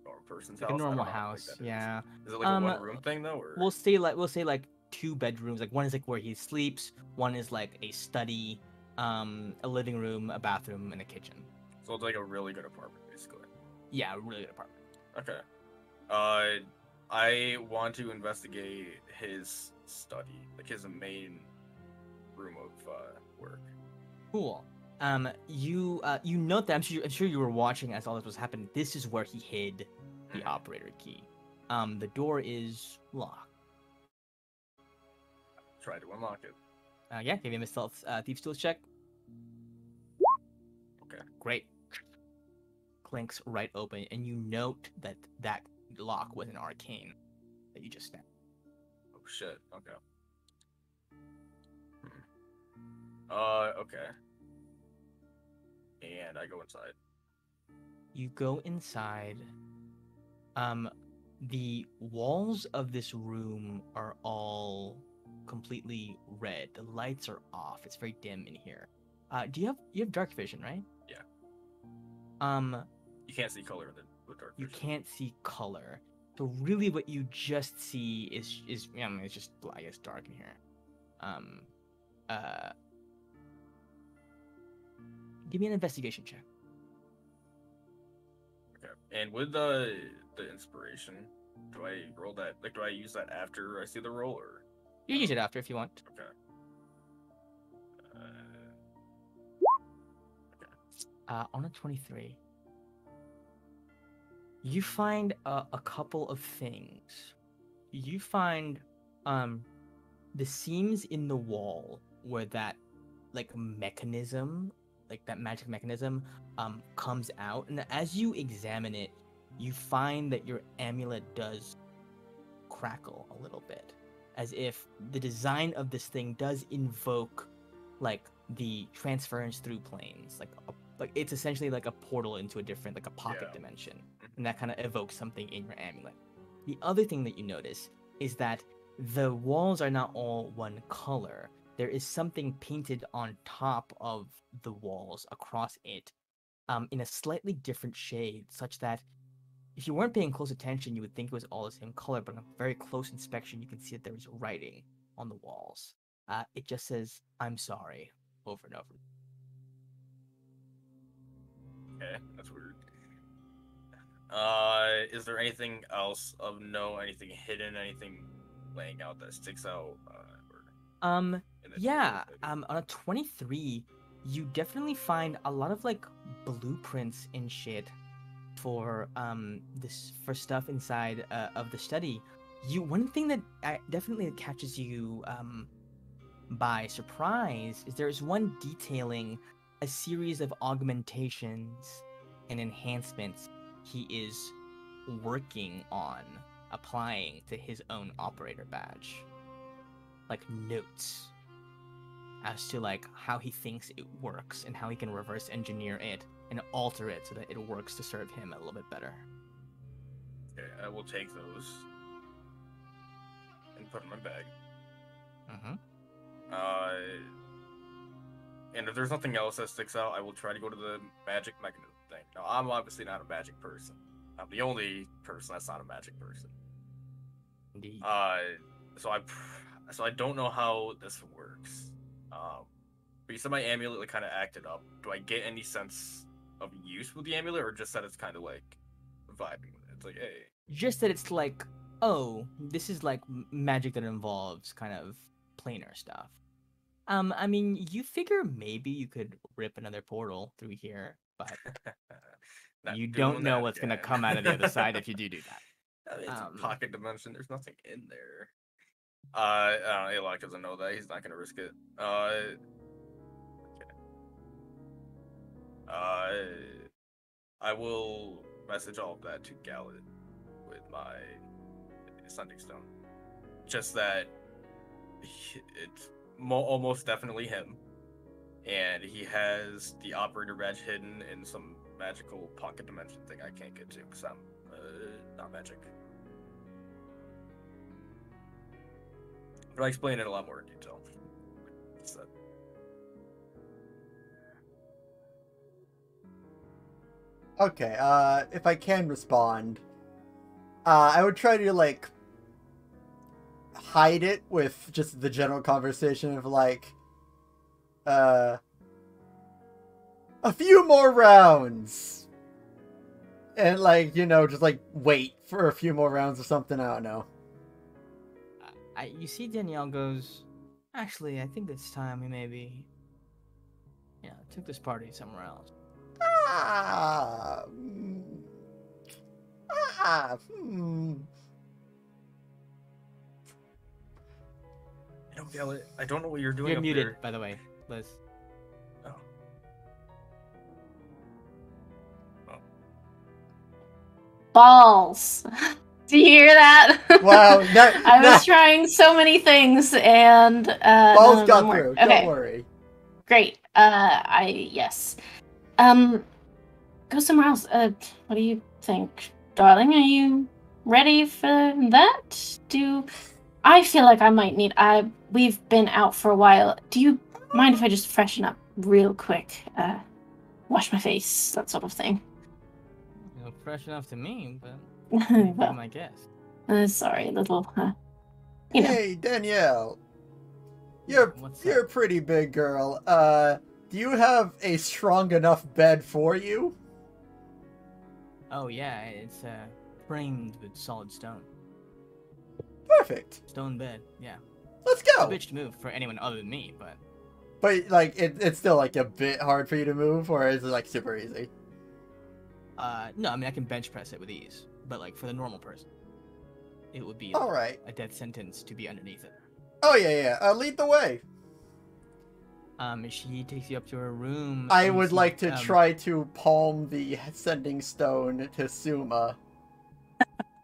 normal person's Like house. a I don't normal know how big house, that is. yeah. Is it like a one-room thing though, or? We'll say like 2 bedrooms. Like one is like where he sleeps. One is like a study, a living room, a bathroom, and a kitchen. So it's like a really good apartment, basically. Yeah, a really good apartment. Okay. I want to investigate his study, like his main room of work. Cool. You note that I'm sure you were watching as all this was happening. This is where he hid the operator key. The door is locked. Try to unlock it. Yeah, give him a stealth thief tools check. Okay. Great. Clinks right open, and you note that that lock was an arcane that you just snapped. Oh shit. Okay. Okay. And I go inside. You go inside. The walls of this room are all completely red. The lights are off. It's very dim in here. Do you have dark vision, right? Yeah. You can't see color with dark vision. You can't see color. So really, what you just see is it's just I guess dark in here. Give me an investigation check. Okay. And with the inspiration, do I roll that? Like, do I use that after I see the roll, or? You use it after if you want. Okay. On a 23, you find a couple of things. You find the seams in the wall where that mechanism, like that magic mechanism, comes out, and as you examine it, you find that your amulet does crackle a little bit, as if the design of this thing does invoke like the transference through planes, like it's essentially like a portal into a different, like a pocket dimension, and that kind of evokes something in your amulet. The other thing that you notice is that the walls are not all one color. There is something painted on top of the walls across it, in a slightly different shade, such that if you weren't paying close attention, you would think it was all the same color, but on very close inspection, you can see that there is writing on the walls. It just says, "I'm sorry," over and over. Okay, that's weird. Is there anything else of note? Anything hidden? Anything laying out that sticks out? Yeah. On a 23, you definitely find a lot of like blueprints and shit for for stuff inside of the study. One thing that definitely catches you by surprise is there's one detailing a series of augmentations and enhancements he is working on applying to his own operator badge, like notes as to like how he thinks it works and how he can reverse engineer it and alter it so that it works to serve him a little bit better. Okay, I will take those and put in my bag. And if there's nothing else that sticks out, I will try to go to the magic mechanism thing. Now, I'm obviously not a magic person. I'm the only person that's not a magic person. Indeed. So I don't know how this works. But you said my amulet like kind of acted up. Do I get any sense of use with the amulet, or just that it's kind of like vibing with it? It's like, hey. Just that it's like, oh, this is like magic that involves kind of planar stuff. I mean, you figure maybe you could rip another portal through here, but you don't know what's gonna come out of the other side if you do that. I mean, it's a pocket dimension. There's nothing in there. Eli doesn't know that. He's not gonna risk it. Okay. I will message all of that to Gallet with my Sending Stone. Just that it's almost definitely him, and he has the operator badge hidden in some magical pocket dimension thing I can't get to because I'm not magic. But I explain it a lot more in detail. So. Okay, if I can respond, I would try to, like, hide it with just the general conversation of, like, a few more rounds. And, like, you know, just, like, wait for a few more rounds or something, I don't know. You see Danielle goes, actually, I think it's time we maybe, took this party somewhere else. Ah, mm, hmm. I don't get it. I don't know what you're doing You're up muted, there. by the way, Liz. Oh. Balls. Do you hear that? Wow, I was trying so many things and none Balls of got them through. worked. Don't Okay, worry. great. Yes. Go somewhere else. What do you think, darling? Are you ready for that? I feel like I might need. We've been out for a while. Do you mind if I just freshen up real quick? Wash my face, that sort of thing. Fresh enough to me, but you'd be Well, my guess. sorry, little. You know. Hey, Danielle. What's You're a up? pretty big girl. Do you have a strong enough bed for you? Oh yeah, it's framed with solid stone. Perfect. Stone bed, yeah. Let's It's a go. bitch to move for anyone other than me, but But like, it's still like a bit hard for you to move, or is it like super easy? no, I mean I can bench press it with ease. But like for the normal person, it would be All like, right. a death sentence to be underneath it. Oh yeah. Lead the way. She takes you up to her room. I and you would see, like to try to palm the sending stone to Suma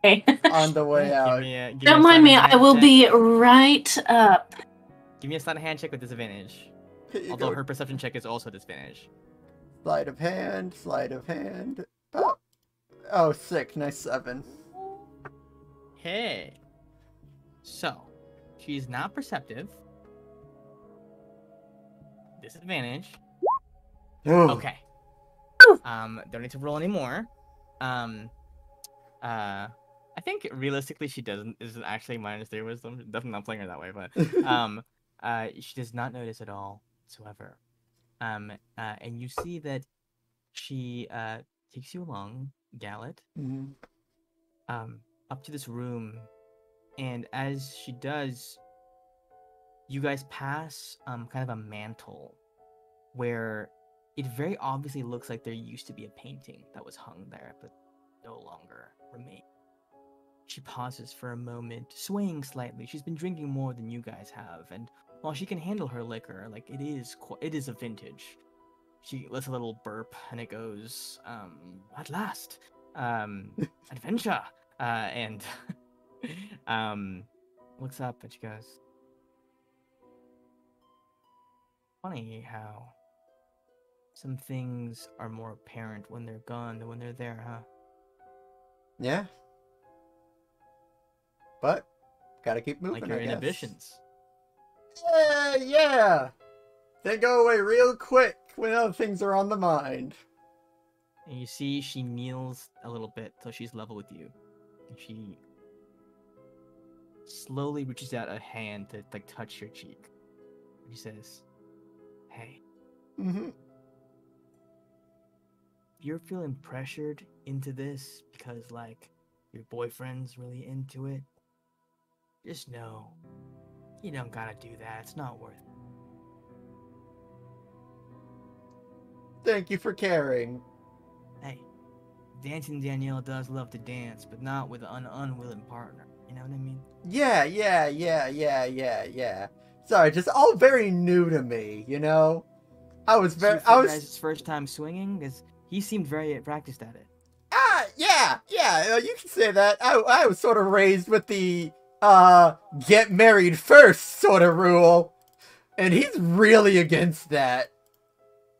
Okay. on the way out. Don't mind me. I will be right up. Give me a sleight of hand check with disadvantage. Here you Although go. her perception check is also disadvantage. Sleight of hand. Oh, sick. Nice 7. Hey. So, she's not perceptive. Disadvantage. Ooh. Okay. Don't need to roll anymore. I think realistically she isn't actually minus 3 wisdom. Definitely not playing her that way, but she does not notice at all whatsoever. And you see that she takes you along, Gallet, Mhm. up to this room, and as she does, you guys pass kind of a mantle where it very obviously looks like there used to be a painting that was hung there, but no longer remains. She pauses for a moment, swaying slightly. She's been drinking more than you guys have, and while she can handle her liquor, like it is a vintage. She lets a little burp, and it goes, at last, adventure, and looks up and she goes, funny how some things are more apparent when they're gone than when they're there, huh? Yeah. But gotta keep moving. Like your I guess. inhibitions. Yeah. They go away real quick when other things are on the mind. And you see she kneels a little bit till she's level with you. And she slowly reaches out a hand to like touch your cheek. She says, hey, Mm-hmm. you're feeling pressured into this because like your boyfriend's really into it, just know you don't gotta do that. It's not worth it. Thank you for caring. Hey, dancing Danielle does love to dance, but not with an unwilling partner. You know what I mean? Yeah. Sorry, just all very new to me, you know? I was See, for you guys' first time swinging, because he seemed very practiced at it. Yeah, you can say that. I was sort of raised with the, get married first sort of rule. And he's really against that.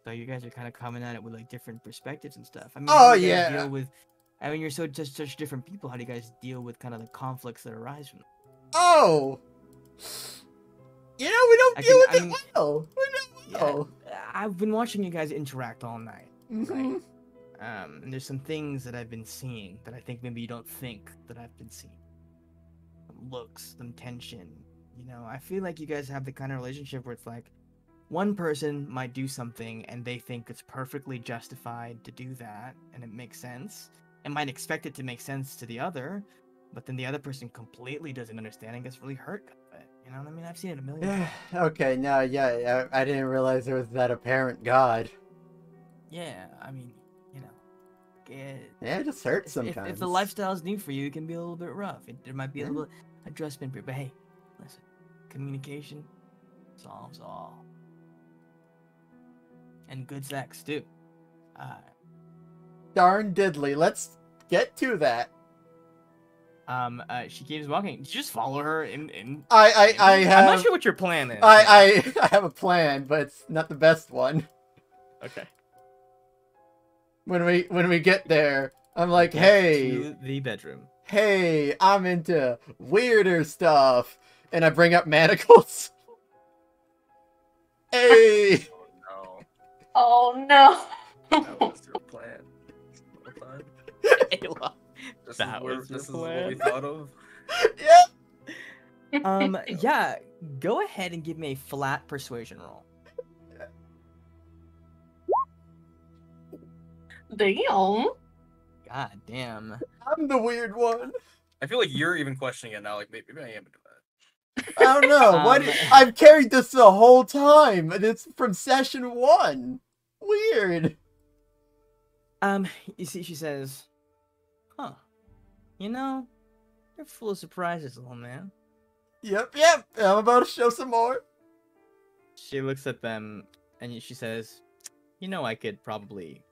So you guys are kind of coming at it with like different perspectives and stuff. I mean, Oh, how do you guys yeah. deal with? I mean, you're such different people. How do you guys deal with kind of the conflicts that arise from? Oh! You know, we don't deal with it well. We don't Yeah, well. I've been watching you guys interact all night. Mhm. And there's some things that I've been seeing that I think maybe you don't think that I've been seeing. Some looks, some tension. You know, I feel like you guys have the kind of relationship where it's like one person might do something and they think it's perfectly justified to do that and it makes sense and might expect it to make sense to the other, but then the other person completely doesn't understand and gets really hurt by it. You know what I mean? I've seen it a million times. Okay, now, yeah, I didn't realize there was that apparent God. Yeah, I mean, you know, Yeah, it just hurts sometimes. if the lifestyle's new for you, it can be a little bit rough. There might be a little adjustment period, but hey, listen, communication solves all. And good sex, too. Darn diddly, let's get to that. She keeps walking. Did you just follow her in... I have... I'm not sure what your plan is. I have a plan, but it's not the best one. Okay. When we get there, I'm like, hey... To the bedroom. Hey, I'm into weirder stuff. And I bring up manacles. Hey! No, Oh no. that was your plan. Ayla. This That was this is your what we plan? thought of. Yep. Yeah, go ahead and give me a flat persuasion roll. Damn. God damn. I'm the weird one. I feel like you're even questioning it now. Like maybe I am into that. I don't know. I've carried this the whole time, and it's from session 1. Weird. You see, she says, huh, you know, you're full of surprises, little man. Yep. I'm about to show some more. She looks at them, and she says, you know, I could probably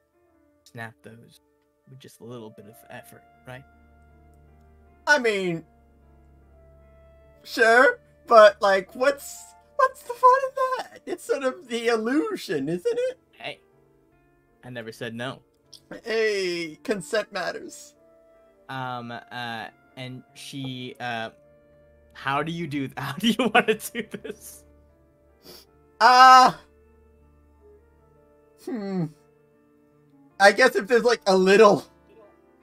snap those with just a little bit of effort, right? I mean, sure, but like, what's the fun of that? It's sort of the illusion, isn't it? Hey, I never said no. Hey, consent matters. And she, how do you want to do this? I guess if there's like a little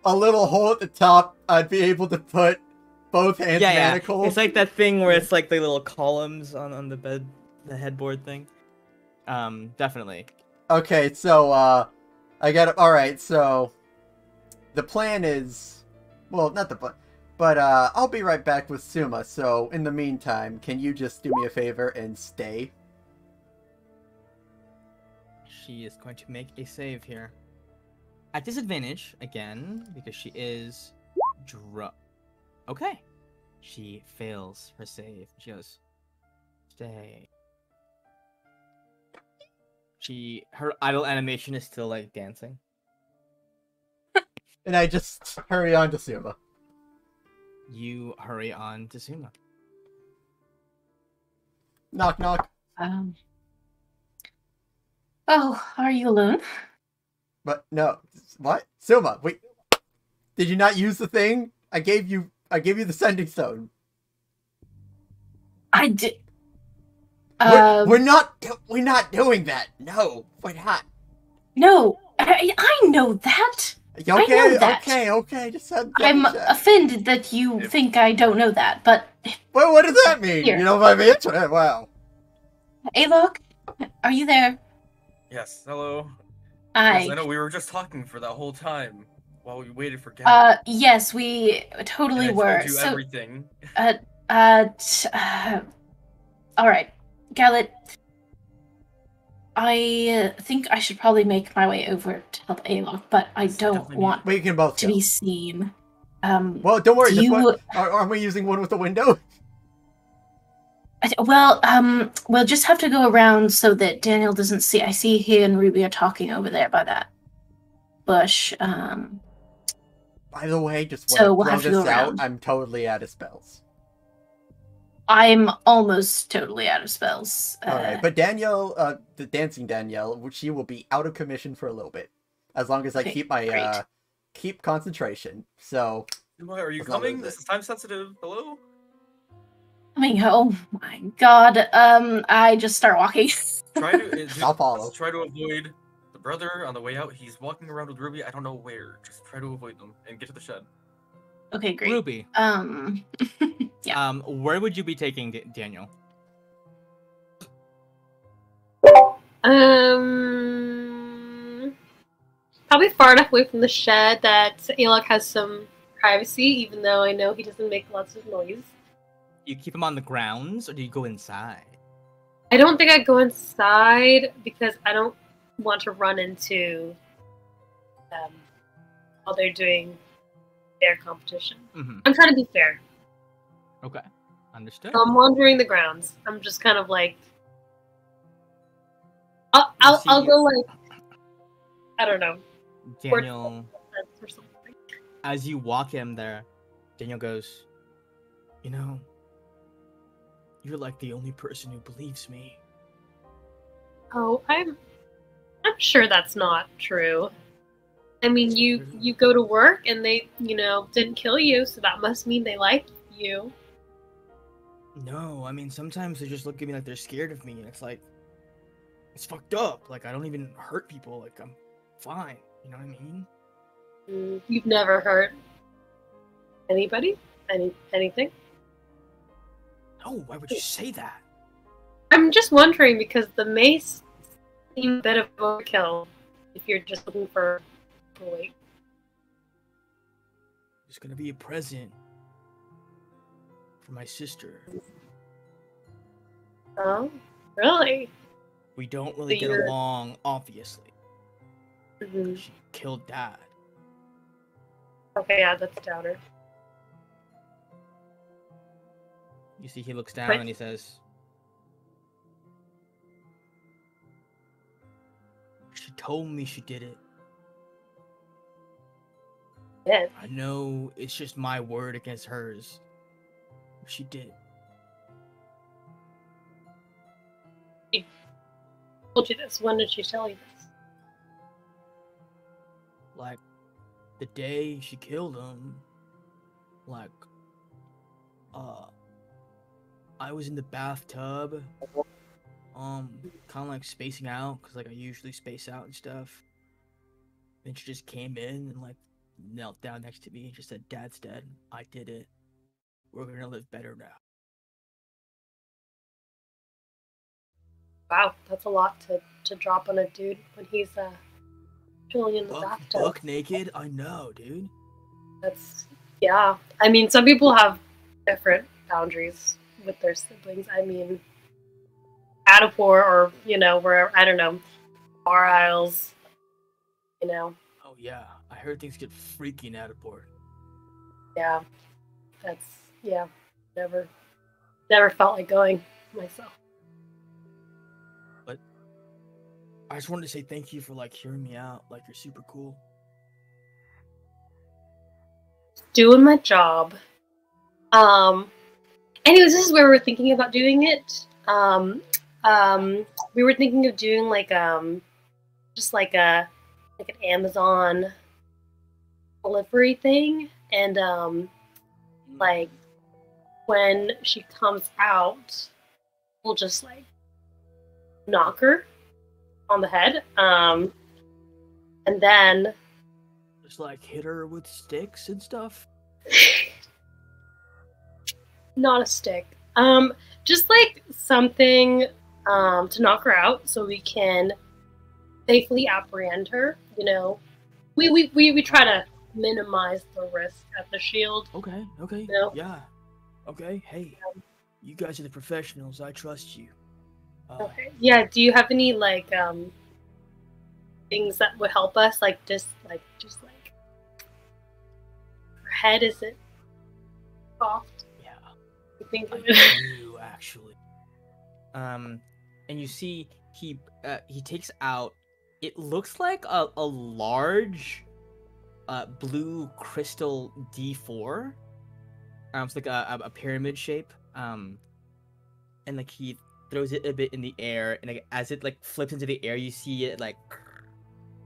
hole at the top, I'd be able to put both hands manacles. It's like that thing where it's like the little columns on the bed, the headboard thing. Definitely. Okay, so, I got it. Alright, so, the plan is, well, not the plan, but, I'll be right back with Suma, so, in the meantime, can you just do me a favor and stay? She is going to make a save here. At disadvantage, again, because she is Okay. She fails her save. She goes, stay. Her idle animation is still, like, dancing. And I just hurry on to Suma. You hurry on to Suma. Knock, knock. Oh, are you alone? But, no, what? Suma, wait. Did you not use the thing? I gave you the sending stone. I did. We're not doing that. No, we're not. No, I know that. Okay, I know that. okay. Just I'm offended that you think I don't know that, but... Well, what does that mean? Here. You know my answer? Wow. Alok, are you there? Yes. Hello. Hi. Yes, I know we were just talking for that whole time while we waited for Gavin. Yes, we totally and I were. told you everything. Alright. Gallet, I think I should probably make my way over to help Alok, but I don't want We can both to go. be seen. Well, don't worry. you- Aren't we using one with the window? Well, we'll just have to go around so that Daniel doesn't see. I see he and Ruby are talking over there by that bush. By the way, just So want we'll to have to throw go this out. around. I'm totally out of spells. I'm almost totally out of spells. Alright, but Danielle, the dancing Danielle, she will be out of commission for a little bit. As long as I Okay, keep my, great. keep concentration. So, Are you as long coming? as This is time sensitive. Hello? I mean, oh my god. I just start walking. Try to I'll follow. Try to avoid the brother on the way out. He's walking around with Ruby. I don't know where. Just try to avoid them and get to the shed. Okay, great. Ruby, Yeah. where would you be taking Daniel? Probably far enough away from the shed that Alok has some privacy, even though I know he doesn't make lots of noise. You keep him on the grounds, or do you go inside? I don't think I'd go inside because I don't want to run into them while they're doing their competition. Mm-hmm. I'm trying to be fair. Okay, understood. So I'm wandering the grounds. I'm just kind of like, I'll go like, I don't know, Daniel, or something. as you walk him there, Daniel goes, you know, you're like the only person who believes me. Oh, I'm sure that's not true. I mean, you go to work and they, didn't kill you, so that must mean they like you. No, I mean, sometimes they just look at me like they're scared of me, and it's like, it's fucked up. Like, I don't even hurt people. Like, I'm fine. You know what I mean? You've never hurt anybody? Anything? No, why would you say that? I'm just wondering because the mace seems a bit of overkill if you're just looking for weight. It's gonna be a present for my sister. Oh, really? We don't really So get you're- along, obviously. Mhm. She killed Dad. Okay, yeah, that's a downer. You see, he looks down Right. and he says, she told me she did it. Yeah. I know it's just my word against hers. But she did. Told you this. When did she tell you this? Like, the day she killed him, like, I was in the bathtub, kind of like spacing out, because like I usually space out and stuff. Then she just came in and like knelt down next to me and just said, Dad's dead. I did it. We're gonna live better now. Wow, that's a lot to drop on a dude when he's chilling in the bathtub. Buck naked? I know, dude. That's, yeah. I mean, some people have different boundaries with their siblings. I mean, Adapor or, wherever, I don't know, bar aisles, Oh yeah, I heard things get freaky in Adaport. yeah. That's, yeah. Never felt like going myself. But I just wanted to say thank you for like hearing me out. Like, you're super cool. Doing my job. Anyways, this is where we're thinking about doing it. We were thinking of doing like just like an Amazon delivery thing, and like when she comes out, we'll just like knock her on the head, and then Just like hit her with sticks and stuff. not a stick. Just like something to knock her out so we can safely apprehend her. We try to minimize the risk at the shield. Okay, No. yeah. Okay, hey. You guys are the professionals. I trust you. Okay. Yeah, do you have any like things that would help us? Just like her head isn't soft. Yeah. You think I of it? do, actually. And you see he takes out, it looks like a large blue crystal D4. It's like a pyramid shape. And like he throws it a bit in the air, and like as it like flips into the air, you see it like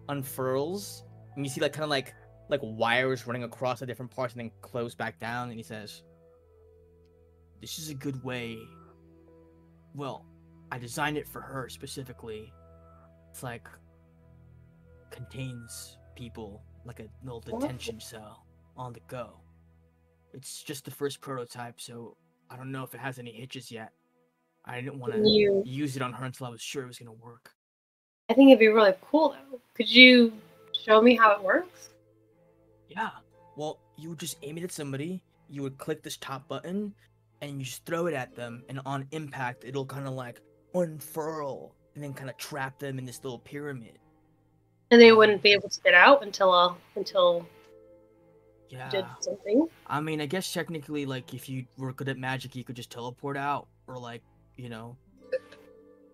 unfurls, and you see like kind of like wires running across the different parts and then close back down, and he says, this is a good way. Well, I designed it for her specifically. It's like contains people like a little detention cell on the go. It's just the first prototype, so I don't know if it has any hitches yet. I didn't want to use it on her until I was sure it was going to work. I think it'd be really cool, though. Could you show me how it works? Yeah. Well, you would just aim it at somebody, you would click this top button, and you just throw it at them, and on impact, it'll kind of like unfurl, and then kind of trap them in this little pyramid. And they wouldn't be able to get out until Yeah. did something. I mean, I guess technically, like, if you were good at magic, you could just teleport out, or like, you know,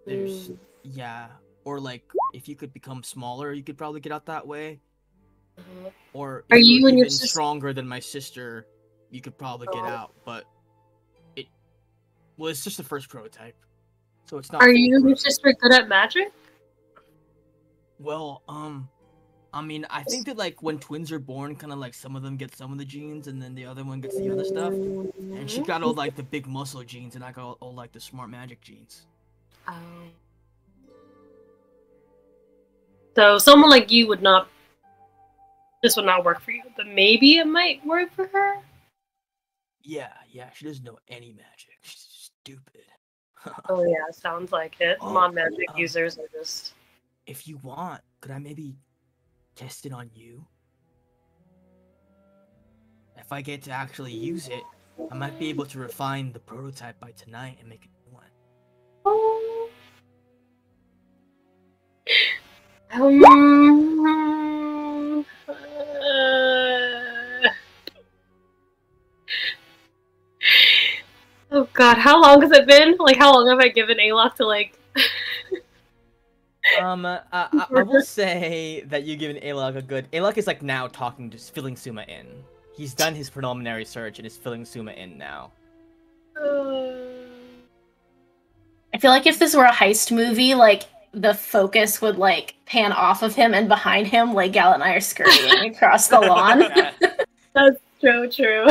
there's yeah, or like if you could become smaller, you could probably get out that way. Or if Are you you're and your even sister stronger than my sister, you could probably get out. But it's just the first prototype, so it's not. Are you and your foolproof. sister good at magic? Well, I mean, I think that like when twins are born, kind of like some of them get some of the genes, and then the other one gets the other stuff. And she got all like the big muscle genes, and I got all like the smart magic genes. Oh. So someone like you would not. This would not work for you, but maybe it might work for her. Yeah, she doesn't know any magic. She's stupid. Oh yeah, sounds like it. Oh, Non-magic users are just. If you want, could I maybe test it on you? If I get to actually use it, I might be able to refine the prototype by tonight and make a new one. Oh god, how long has it been? Like, how long have I given Alok to, like... I will say that you given Alok a good... Alok is, like, now talking, just filling Suma in. He's done his preliminary search and is filling Suma in now. I feel like if this were a heist movie, like, the focus would, like, pan off of him, and behind him, like, Gal and I are scurrying across the lawn. That's so true.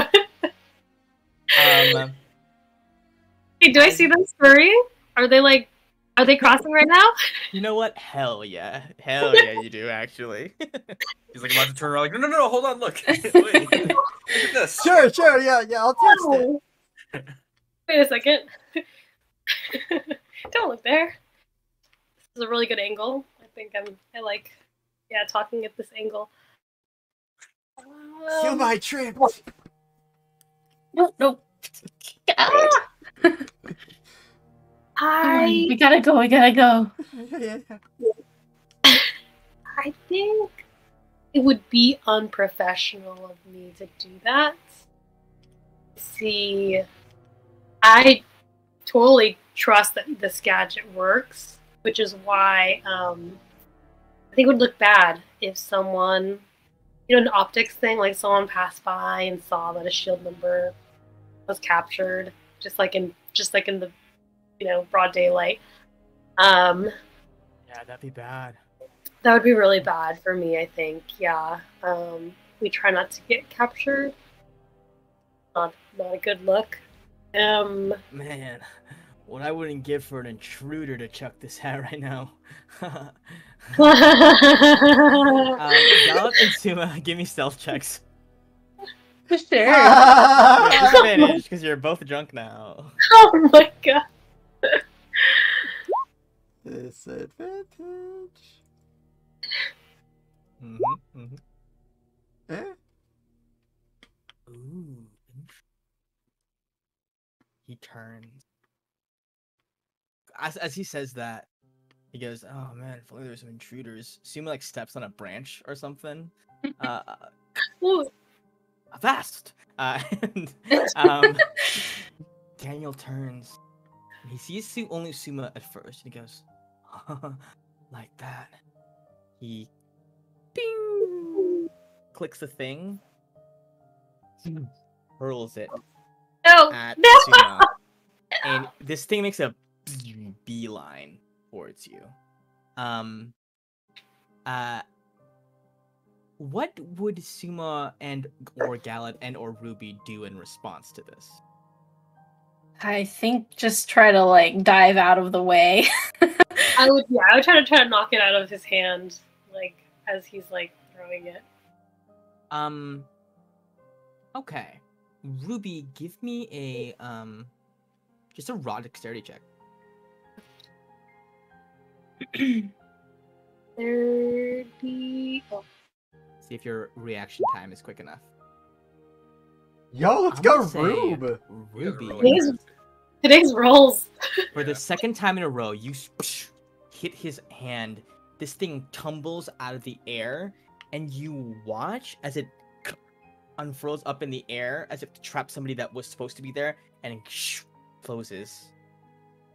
Hey, do I see them scurrying? Are they crossing right now? You know what? Hell yeah, you do actually. He's like about to turn around, like, no, hold on, look. Wait, look at this. Sure, yeah, I'll test it. Wait a second. Don't look there. This is a really good angle. I like talking at this angle. Suma tripped. No. Ah! We gotta go. Yeah. I think it would be unprofessional of me to do that. See, I totally trust that this gadget works, which is why I think it would look bad if someone, an optics thing, like someone passed by and saw that a shield member was captured, just like in the broad daylight. Yeah, that'd be bad. That would be really bad for me, I think. Yeah. We try not to get captured. Not a good look. Man, what I wouldn't give for an intruder to chuck this hat right now. Gallup and Suma, give me stealth checks. For sure. Disadvantage, because you're both drunk now. Oh my god. Disadvantage. Eh? Ooh. He turns. As he says that, he goes, "Oh man, if only there were some intruders." Suma like steps on a branch or something. Fast. And Daniel turns. And he sees only Suma at first. And he goes, like that. He clicks the thing, hurls it at Suma, and this thing makes a beeline towards you. What would Suma or Galad or Ruby do in response to this? I think just try to like dive out of the way. I would try to knock it out of his hand. Like, as he's like throwing it. Okay. Ruby, give me a just a raw dexterity check. 30. Oh, See if your reaction time is quick enough. Yo, let's I'm go, gonna say Rube. You guys are Ruby. really Today's- nasty. today's rolls. For the second time in a row, you hit his hand. This thing tumbles out of the air, and you watch as it unfurls up in the air as if to trap somebody that was supposed to be there, and closes.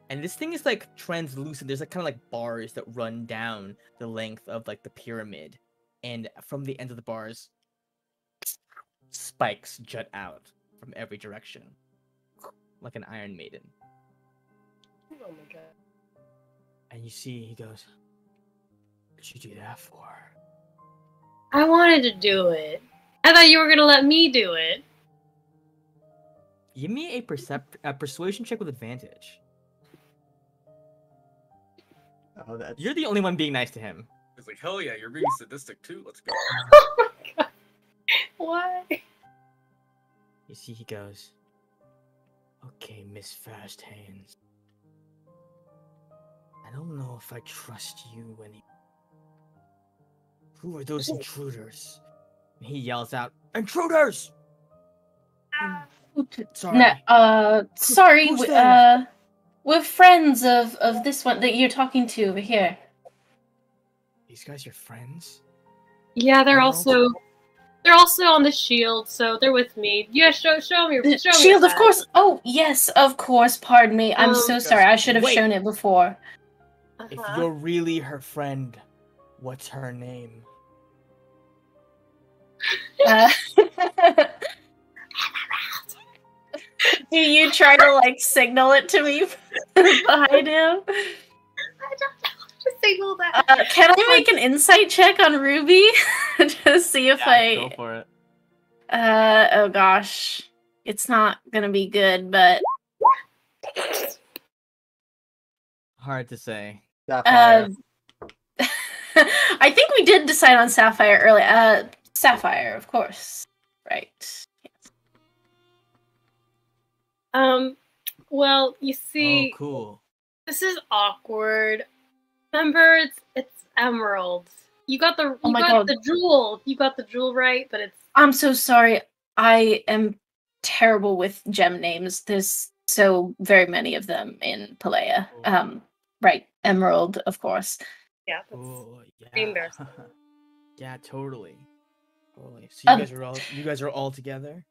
And this thing is like translucent. There's like kind of like bars that run down the length of like the pyramid, and from the end of the bars, spikes jut out from every direction, like an Iron Maiden. Oh my god. And you see, he goes, "What'd you do that for?" I wanted to do it. I thought you were gonna let me do it. Give me a persuasion check with advantage. Oh, that's... You're the only one being nice to him. He's like, hell yeah, you're being sadistic too. Let's go. Oh my god. Why? You see, he goes, "Okay, Miss Fast Hands. I don't know if I trust you anymore. Who are those intruders?" And he yells out, "Intruders!" Sorry. Sorry, Who's there? we're friends of this one that you're talking to over here. These guys are friends? Yeah, they're Emerald? also on the shield, so they're with me. Yeah, show me. The Show me shield, your of course. Oh, yes, of course. Pardon me. I'm so Um, sorry. I should have wait. shown it before. badge. If Uh-huh. you're really her friend, what's her name? Uh, do you try to like signal it to me behind him? I don't know how to signal that. Can I make an insight check on Ruby to see if Go for it. Oh gosh, it's not gonna be good, but Hard to say. Sapphire. I think we did decide on Sapphire earlier. Sapphire, of course. Right. Well, you see, Oh, cool. this is awkward. Remember, it's emeralds. You got the Oh my got God. the jewel. You got the jewel right, but it's I'm so sorry. I am terrible with gem names. There's so very many of them in Palea. Right. Emerald, of course. yeah. That's, Oh, Very yeah. embarrassing. Yeah, totally. Totally. So Um, you guys are all together?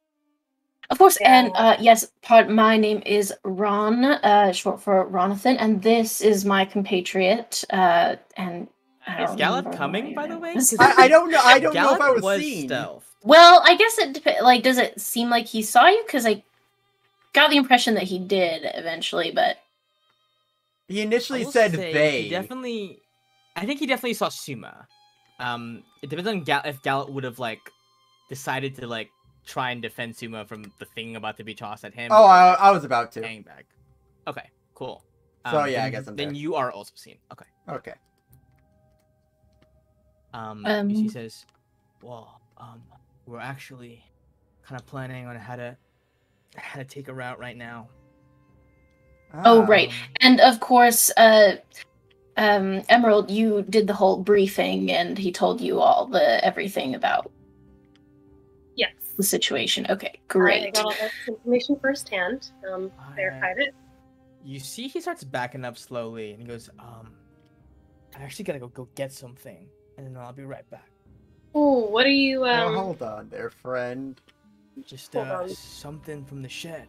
Of course, and Yeah. yes, my name is Ron, short for Ronathan, and this is my compatriot, and I Is don't Gallup remember coming, what by your the name way? is. 'Cause I don't know. I don't know Gallup if I was was seen. stealth. Well, I guess it depends. Like, does it seem like he saw you? Because I got the impression that he did eventually, but He I initially will said say they. I think he definitely saw Suma. It depends on if Gallup would have like decided to like try and defend Suma from the thing about to be tossed at him. Oh, or, I was about to. hang back. Okay, cool. So, yeah, I then- guess I'm then there. you are also seen. Okay. Okay. She says, "Well, we're actually kind of planning on how to take a route right now." Oh, right. Um, and of course, Emerald, you did the whole briefing, and he told you all the everything about yes. the situation. Okay, I great. got all that information firsthand. Verified it. You see, he starts backing up slowly, and he goes, "I actually gotta go get something, and then I'll be right back. Ooh, what are you? Well, hold on there, friend. Just Hold on. something from the shed."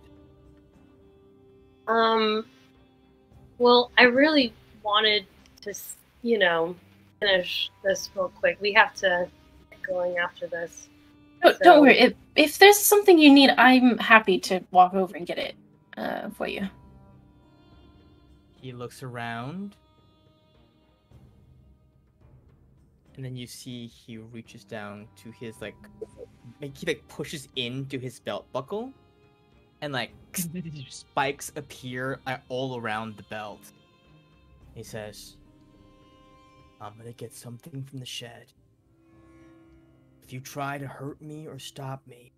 Well, I really wanted to, finish this real quick. We have to get going after this. Don't worry. If there's something you need, I'm happy to walk over and get it for you. He looks around, and then you see he reaches down to his he pushes into his belt buckle, and spikes appear all around the belt. He says, "I'm gonna get something from the shed. If you try to hurt me or stop me,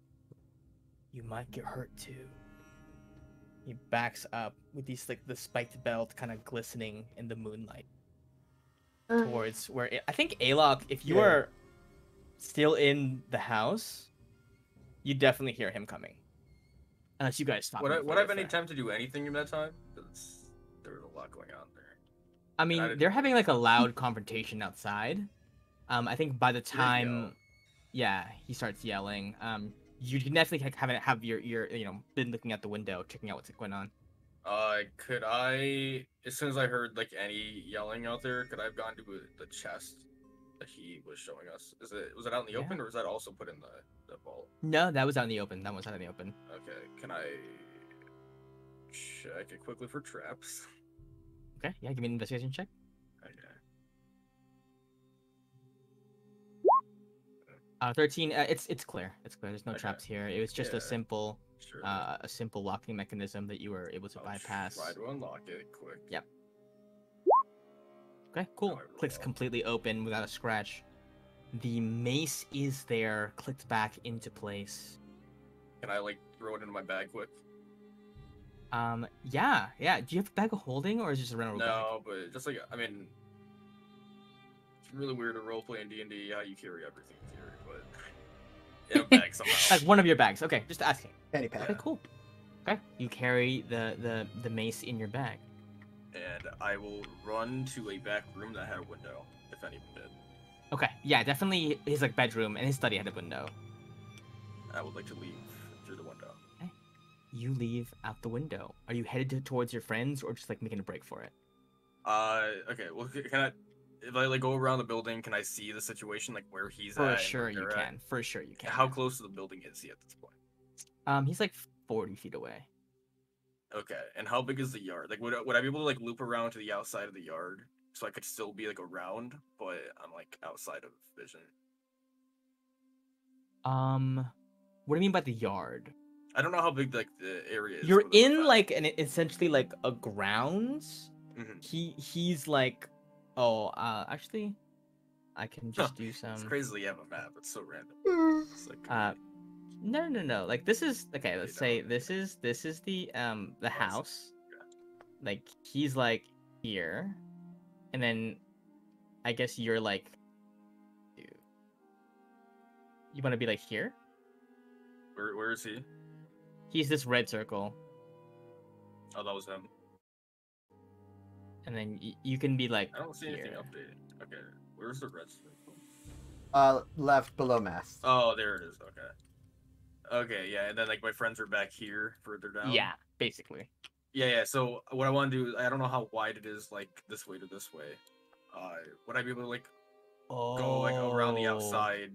you might get hurt too. He backs up with these like the spiked belt kind of glistening in the moonlight towards where I think Alok, if you are still in the house, you definitely hear him coming. Unless you guys stop. Would I have any time to do anything in that time? Because there was a lot going on there. I mean, they're having like a loud confrontation outside. I think by the time, he starts yelling. You can definitely have your been looking out the window, checking out what's going on. Could I, as soon as I heard like any yelling out there, could I have gone to the chest that he was showing us? Was it out in the open, or was that also put in the vault? No, that was out in the open. That was out in the open. Okay, can I check it quickly for traps? Okay, yeah, give me an investigation check. Okay. 13. It's clear. It's clear. There's no Okay. traps here. It was just a simple Sure. a simple locking mechanism that you were able to bypass. Try to unlock it quick. Yep. Okay, cool. Clicks completely open without a scratch. The mace is there, clicked back into place. Can I like throw it into my bag quick? Yeah. Do you have a bag of holding, or is it just a rental bag? No, but just like, I mean, it's really weird to roleplay in D&D how you carry everything here, but in a bag somehow. Like one of your bags. Okay, just asking. Fanny pack. Okay, cool. Okay, you carry the mace in your bag. And I will run to a back room that had a window, if anyone did. Okay, yeah, definitely his like bedroom and his study had a window. I would like to leave through the window. Okay. You leave out the window. Are you headed towards your friends, or just like making a break for it? Okay. Well, can I, if I like go around the building, can I see the situation, like where he's For at? sure and you where they're can. For sure you can. How close to the building is he at this point? He's like 40 feet away. Okay, and how big is the yard? Like, would I be able to like loop around to the outside of the yard so I could still be like around, but I'm like outside of vision? What do you mean by the yard? I don't know how big like the area is. You're within the in fence. like an essentially like a grounds. Mhm. He's like, actually, I can just do some. It's crazy that you have a map. It's so random. It's like, No. Like this is okay. Let's say this is the house. Like he's like here, and then I guess you're like, you want to be like here. where is he? He's this red circle, Oh, that was him. and then you can be like. I don't see anything here. updated. Okay, where's the red circle? Left below mast. Oh, there it is. Okay, yeah, and then like my friends are back here, further down. Yeah, basically. Yeah. So what I want to do, I don't know how wide it is, like this way to this way. Would I be able to like go like around the outside,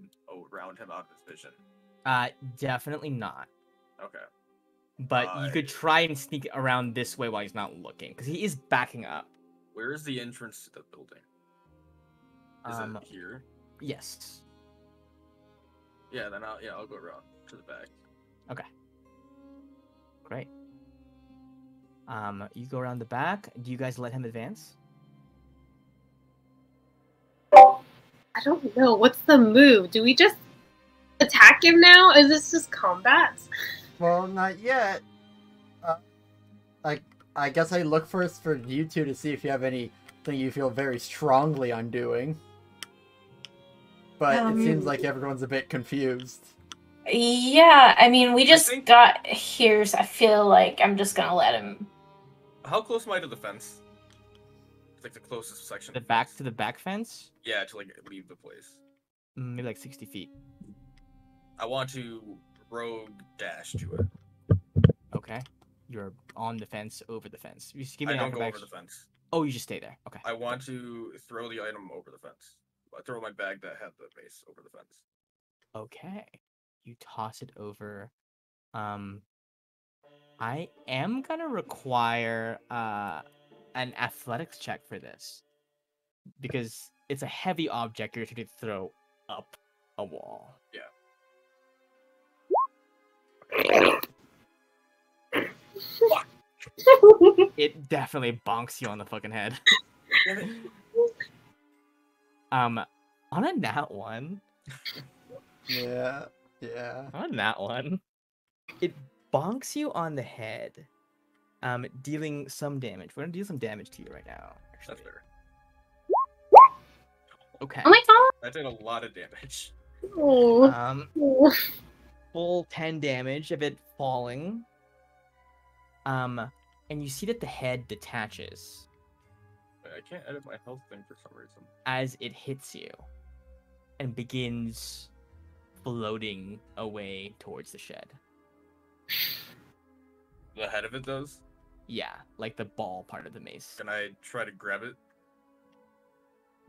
around him out of his vision? Definitely not. Okay. But you could try and sneak around this way while he's not looking, because he is backing up. Where is the entrance to the building? Is it here? Yes. Yeah. Then I'll go around to the back. Okay. Great. You go around the back. Do you guys let him advance? I don't know. What's the move? Do we just attack him now? Is this just combat? Well, not yet. I guess I look first for you two to see if you have anything you feel very strongly on doing. But it seems like everyone's a bit confused. Yeah, I mean, we just got here, so I feel like I'm just gonna let him. How close am I to the fence? It's like the closest section. The back to the back fence? Yeah, to like leave the place. Maybe like 60 feet. I want to rogue dash to it. Okay. You're on the fence, over the fence. You just give me I an don't go acrobatics. over the fence. Oh, you just stay there. Okay. I want to throw the item over the fence. I throw my bag that had the base over the fence. Okay. You toss it over. I am gonna require an athletics check for this, because it's a heavy object you're trying to throw up a wall. Yeah. It definitely bonks you on the fucking head. On a nat one, Yeah. Yeah. On that one, it bonks you on the head, dealing some damage. We're gonna deal some damage to you right now. That's Actually. fair. Okay. Oh my god! That did a lot of damage. Oh. Oh. Full 10 damage of it falling. And you see that the head detaches Wait, I can't edit my health thing for some reason. as it hits you and begins floating away towards the shed. The head of it does. Yeah, like the ball part of the mace. Can I try to grab it?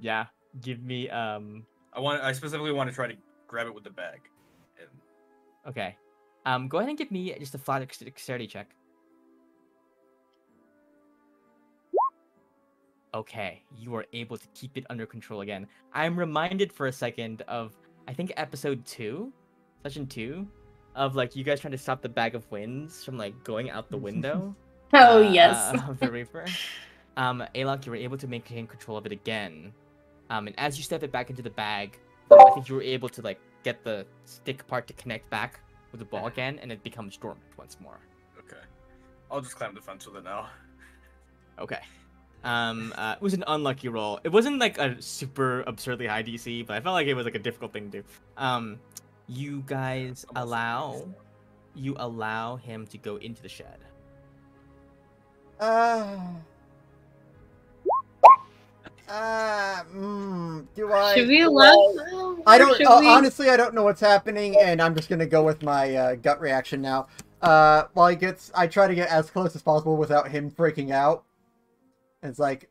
Yeah, give me I specifically want to try to grab it with the bag. And okay. Go ahead and give me just a flat dexterity check. Okay, you are able to keep it under control again. I'm reminded for a second of, I think, episode 2, session 2, of like you guys trying to stop the bag of winds from like going out the window. Oh yes. Of the Reaper. Alok, you were able to maintain control of it again. And as you step it back into the bag, I think you were able to like get the stick part to connect back with the ball again, and it becomes dormant once more. okay, I'll just climb the fence with it now. Okay. It was an unlucky roll. It wasn't like a super absurdly high DC, but I felt like it was like a difficult thing to do. You guys allow him to go into the shed. Do I? Should we allow? I don't. Should we... Honestly, I don't know what's happening, and I'm just gonna go with my gut reaction now. While he gets, I try to get as close as possible without him freaking out. It's like,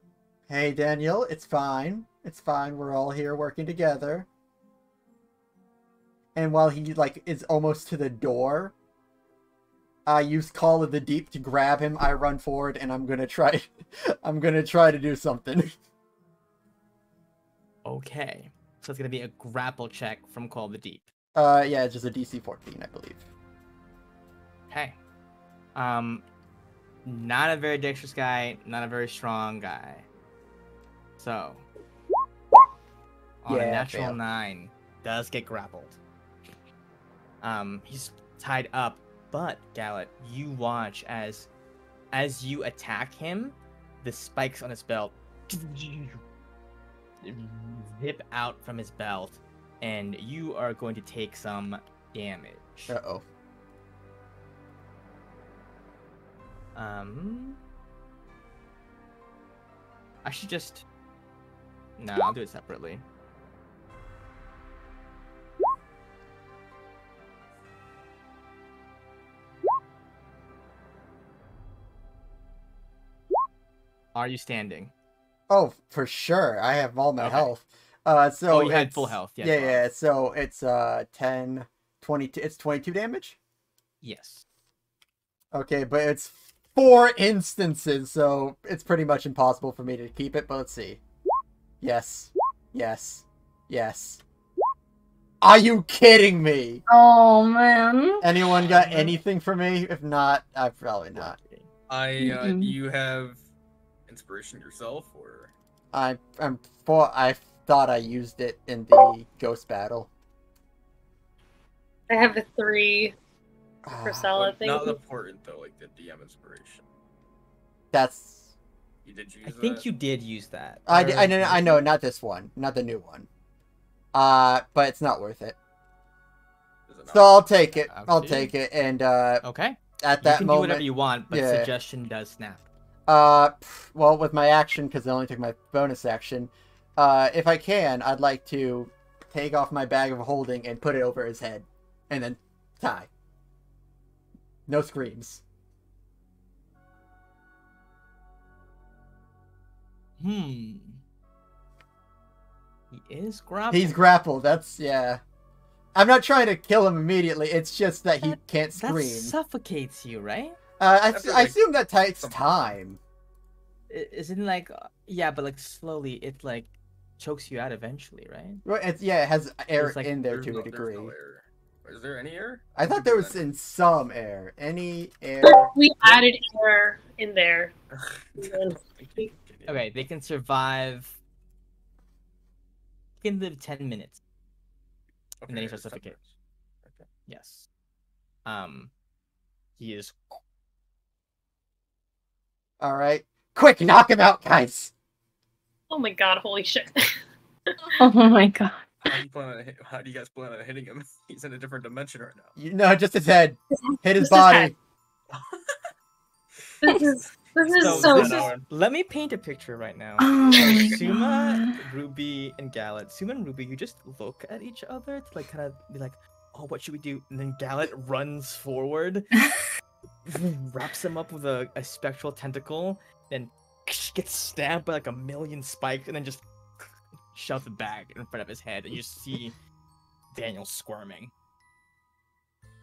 hey Daniel, it's fine. It's fine. We're all here working together. And while he like is almost to the door, I use Call of the Deep to grab him. I run forward, and I'm gonna try. I'm gonna try to do something. Okay. So it's gonna be a grapple check from Call of the Deep. Yeah, it's just a DC 14, I believe. Okay. Not a very dexterous guy, not a very strong guy. So, on a Yeah, natural fail. 9, does get grappled. He's tied up, but Gallet, you watch as you attack him, the spikes on his belt zip out from his belt, and you are going to take some damage. Uh-oh. I should just... No, I'll do it separately. Are you standing? Oh, for sure. I have all my Okay. health. So Oh, you had it's- full health. Yes, Yeah, well. yeah. So it's 10, 22. It's 22 damage. Yes. Okay, but it's 4 instances, so it's pretty much impossible for me to keep it. But let's see. Yes. Yes. Yes. Are you kidding me? Oh man. Anyone got anything for me? If not, I probably not. Mm-mm. Do you have inspiration yourself, or I thought I used it in the ghost battle. I have a 3 Ah, for Sala thing. not important though? Like the DM inspiration. That's You did use I that? think you did use that. I know, not this one, not the new one. But it's not worth it. Is it So not? I'll take it. Up I'll to you. take it, and Okay. at You that can do whatever moment, you want, but yeah. suggestion does snap. well, with my action, because I only took my bonus action, if I can, I'd like to take off my bag of holding and put it over his head, and then tie. No screams. He is grappled. He's grappled. That's yeah. I'm not trying to kill him immediately. It's just that he can't That scream. suffocates you, right? I feel I like assume that takes some- time. Isn't like yeah, but like slowly it like chokes you out eventually, right? Well, it has air It's like- in there There's to no- a degree. There's no air. Is there any air? I thought there was in. in some air. Any air? We added air in there. Okay, they can survive. They can live 10 minutes. And then he Okay, starts suffocate. Okay. Yes. He is. All right, quick, knock him out, guys. Oh my god, holy shit. Oh my god. How do you guys plan on hitting him? He's in a different dimension right now. You know, just his head. Hit his Just his body. head. This is So this so is. Let me paint a picture right now. Oh So my Suma, god. Ruby, and Gallet. Suma and Ruby, you just look at each other to like kind of be like, "Oh, what should we do?" And then Gallet runs forward, wraps him up with a spectral tentacle, then gets stabbed by like a million spikes, and then just shoves it back in front of his head, and you see Daniel squirming.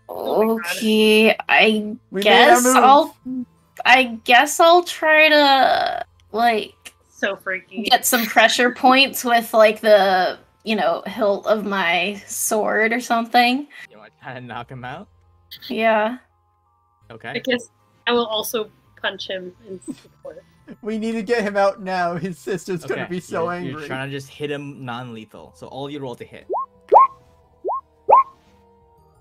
Oh my God. Okay, I We guess made our move. I'll try to like so freaky. get some pressure points with like the, hilt of my sword or something. You want to kind of knock him out? Yeah. I Okay. guess I will also punch him in support. We need to get him out now. His sister's gonna be so You're angry. trying to just hit him non-lethal. So all you roll to hit.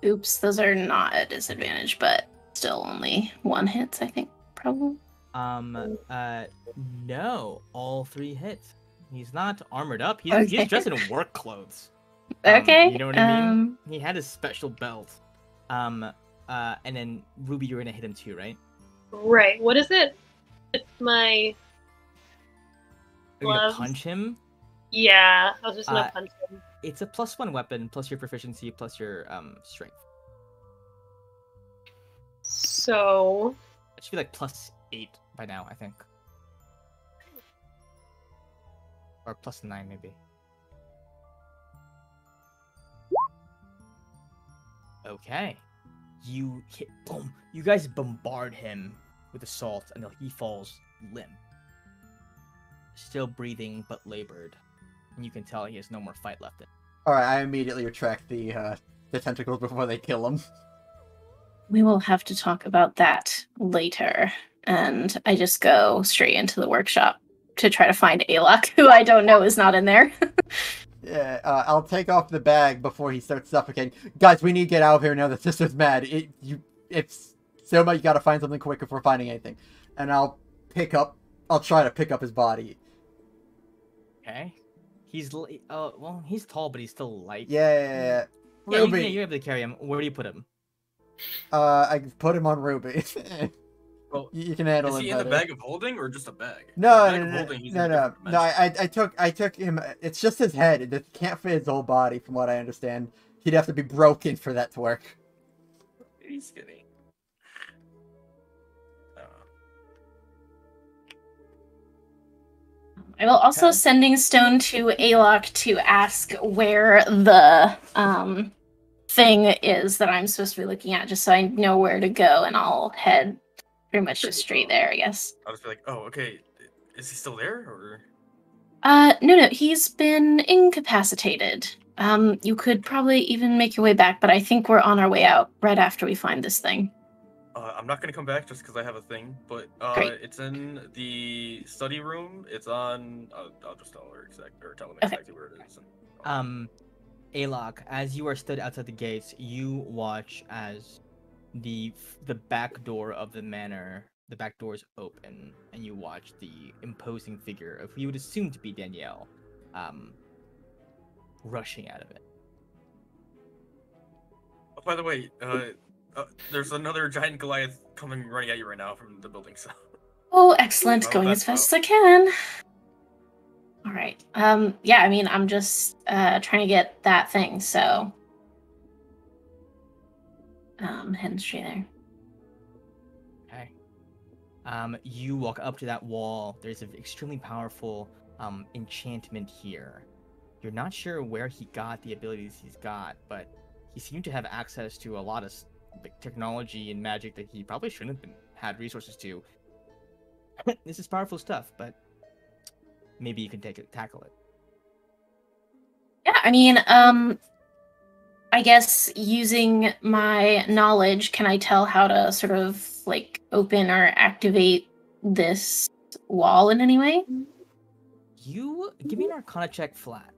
Oops, those are not a disadvantage, but still only one hits, I think, probably. No, all 3 hits. He's not armored up. He's Okay. dressed in work clothes. Okay. You know what I mean? He had his special belt. And then Ruby, you're gonna hit him too, right? Right. What is it? It's my. You're gonna Gloves. punch him. Yeah, I was just gonna punch him. It's a +1 weapon, plus your proficiency, plus your strength. So. It should be like +8 by now, I think. Or +9 maybe. Okay. You hit, boom. You guys bombard him with assault until he falls limp. Still breathing, but labored. And you can tell he has no more fight left in him. All right, I immediately retract the tentacles before they kill him. We will have to talk about that later. And I just go straight into the workshop to try to find Alok, who I don't know is not in there. Yeah, I'll take off the bag before he starts suffocating. Guys, we need to get out of here now. The sister's mad. It's Soma. You gotta find something quick before finding anything. And I'll try to pick up his body. Okay. He's he's tall, but he's still light. Yeah. Yeah, Ruby. you're able to carry him. Where do you put him? I put him on Ruby. Well, You can handle is him he in the better. bag of holding or just a bag? No, The bag of no. holding, he's in a different No. dimension. I took him. It's just his head. It can't fit his whole body, from what I understand. He'd have to be broken for that to work. He's skinny. I will also Okay. sending stone to Alok to ask where the thing is that I'm supposed to be looking at, just so I know where to go, and I'll head pretty much just straight there, I guess. I'll just be like, oh, okay. Is he still there? Or No, he's been incapacitated. You could probably even make your way back, but I think we're on our way out right after we find this thing. I'm not gonna come back just because I have a thing, but Great. it's in the study room. It's on. I'll just tell her tell him Okay. exactly where it is. Alok, as you are stood outside the gates, you watch as the back door of the manor, the back doors open, and you watch the imposing figure of who you would assume to be Danielle, rushing out of it. Oh, by the way, there's another giant Goliath running at you right now from the building. So Oh, excellent. Oh, Going that's as fast as I can. All right. Yeah, I mean, I'm just trying to get that thing, so heading straight there. Okay. You walk up to that wall. There's an extremely powerful enchantment here. You're not sure where he got the abilities he's got, but he seemed to have access to a lot of technology and magic that he probably shouldn't have had resources to. This is powerful stuff, but maybe you can tackle it. Yeah, I mean, I guess using my knowledge, can I tell how to sort of like open or activate this wall in any way? You give me an Arcana check flat.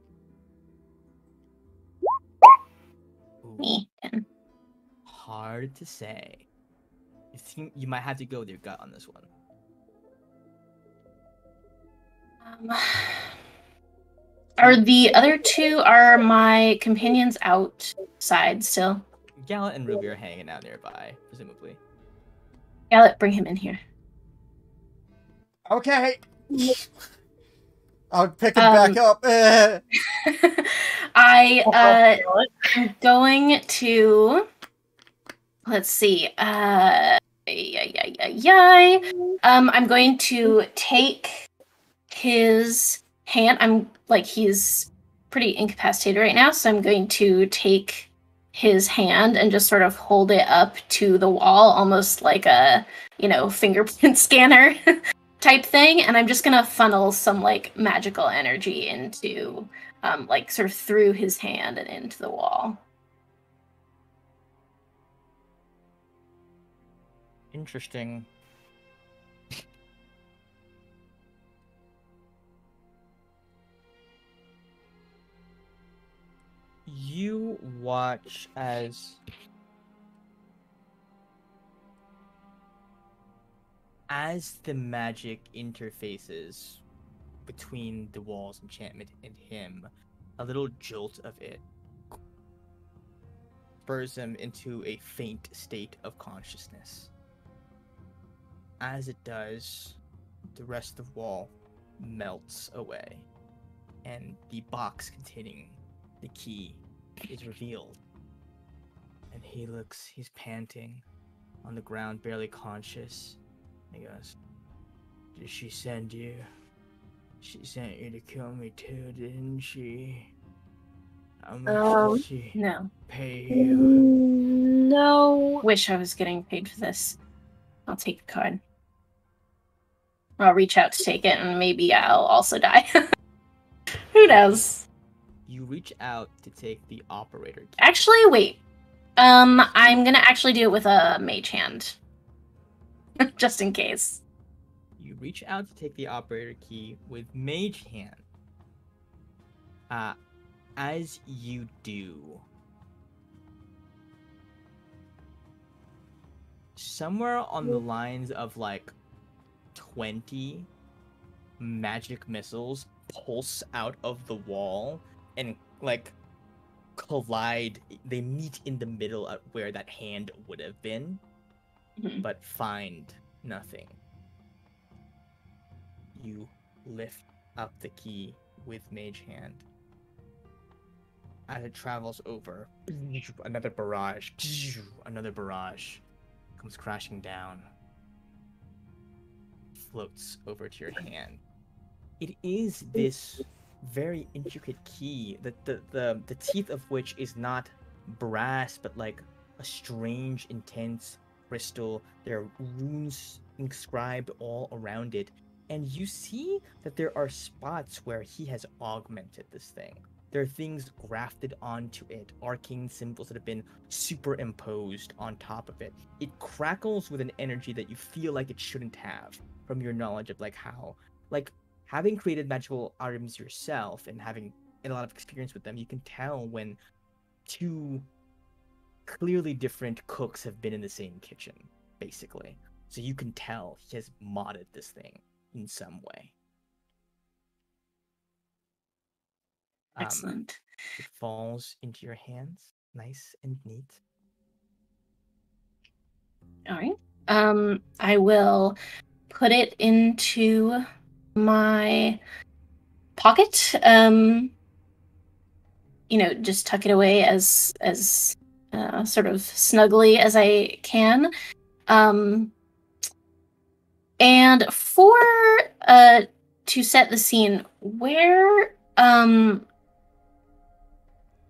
Ooh, me. And, hard to say. You might have to go with your gut on this one. are the other two, are my companions outside still? Gallant and Ruby are hanging out nearby, presumably. Gallet, bring him in here. Okay. I'll pick him back up. I am going to, let's see. I'm going to take his hand. I'm like, he's pretty incapacitated right now, so I'm going to take his hand and just sort of hold it up to the wall, almost like a, fingerprint scanner type thing, and I'm just gonna funnel some like magical energy into like sort of through his hand and into the wall. Interesting. You watch as the magic interfaces between the wall's enchantment and him, a little jolt of it spurs him into a faint state of consciousness. As it does, the rest of the wall melts away, and the box containing the key is revealed. And he's panting on the ground, barely conscious. He goes, "Did she send you? She sent you to kill me too, didn't she? How much did she No. pay you?" No. Wish I was getting paid for this. I'll take the card. I'll reach out to take it, and maybe I'll also die. Who knows? You reach out to take the operator key. Actually, wait. I'm gonna actually do it with a mage hand. Just in case. You reach out to take the operator key with mage hand. As you do, somewhere on the lines of like 20 magic missiles pulse out of the wall and like collide. They meet in the middle at where that hand would have been, but find nothing. You lift up the key with mage hand. As it travels over, another barrage comes crashing down, floats over to your hand. It is this very intricate key, the teeth of which is not brass, but like a strange, intense crystal. There are runes inscribed all around it, and you see that there are spots where he has augmented this thing. There are things grafted onto it, arcane symbols that have been superimposed on top of it. It crackles with an energy that you feel like it shouldn't have, from your knowledge of having created magical items yourself and having a lot of experience with them. You can tell when two clearly different cooks have been in the same kitchen, basically. So you can tell he has modded this thing in some way. Excellent. It falls into your hands, nice and neat. All right. I will put it into my pocket. Just tuck it away as sort of snugly as I can. And for to set the scene, where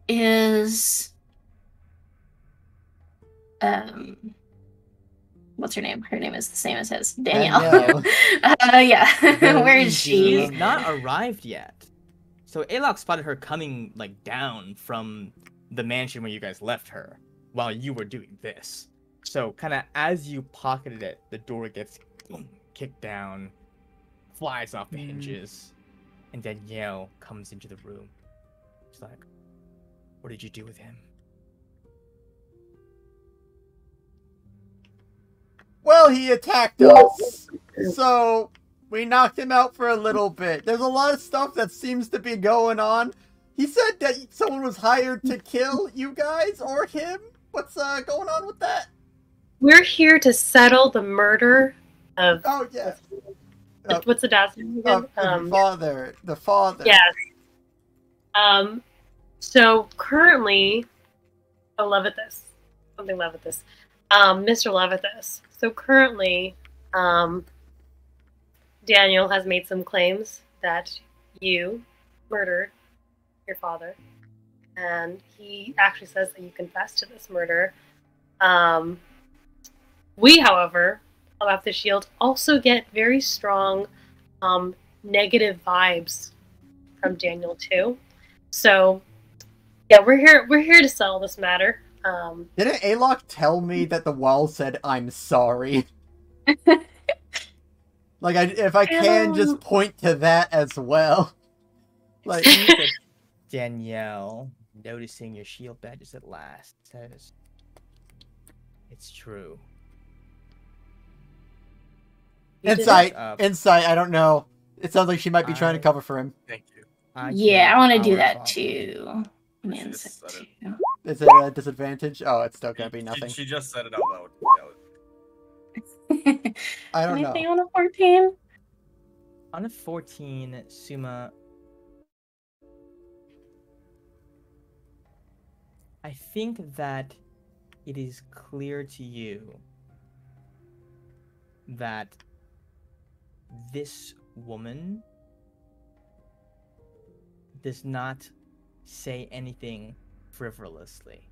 is what's her name? Her name is the same as his. Danielle. Yeah. Where is she? She's not arrived yet. So Alok spotted her coming down from the mansion where you guys left her while you were doing this. So kind of as you pocketed it, the door gets kicked down, flies off the hinges, and Danielle comes into the room. She's like, "What did you do with him?" well, he attacked us. So we knocked him out for a little bit. There's a lot of stuff that seems to be going on. He said that someone was hired to kill you guys or him. What's going on with that? We're here to settle the murder of. Oh yeah. What's the dad's name again? The father. Yes. So currently, Mr. Levithus. So currently, Daniel has made some claims that you murdered your father, and he actually says that you confessed to this murder. We, however, of the Shield, also get very strong negative vibes from Daniel too. So, yeah, we're here to settle this matter. Didn't Alok tell me that the wall said I'm sorry? Like, if I can just point to that as well. Like, Danielle, noticing your shield badges at last, says, "It's true." Insight. I don't know. It sounds like she might be trying to cover for him. Thank you. Yeah, I want to do that too. Just said it. Is it a disadvantage? Oh, it's still gonna be nothing. She just said it out loud. I don't Anything know. on a 14? On a 14, Suma, I think that it is clear to you that this woman does not say anything frivolously.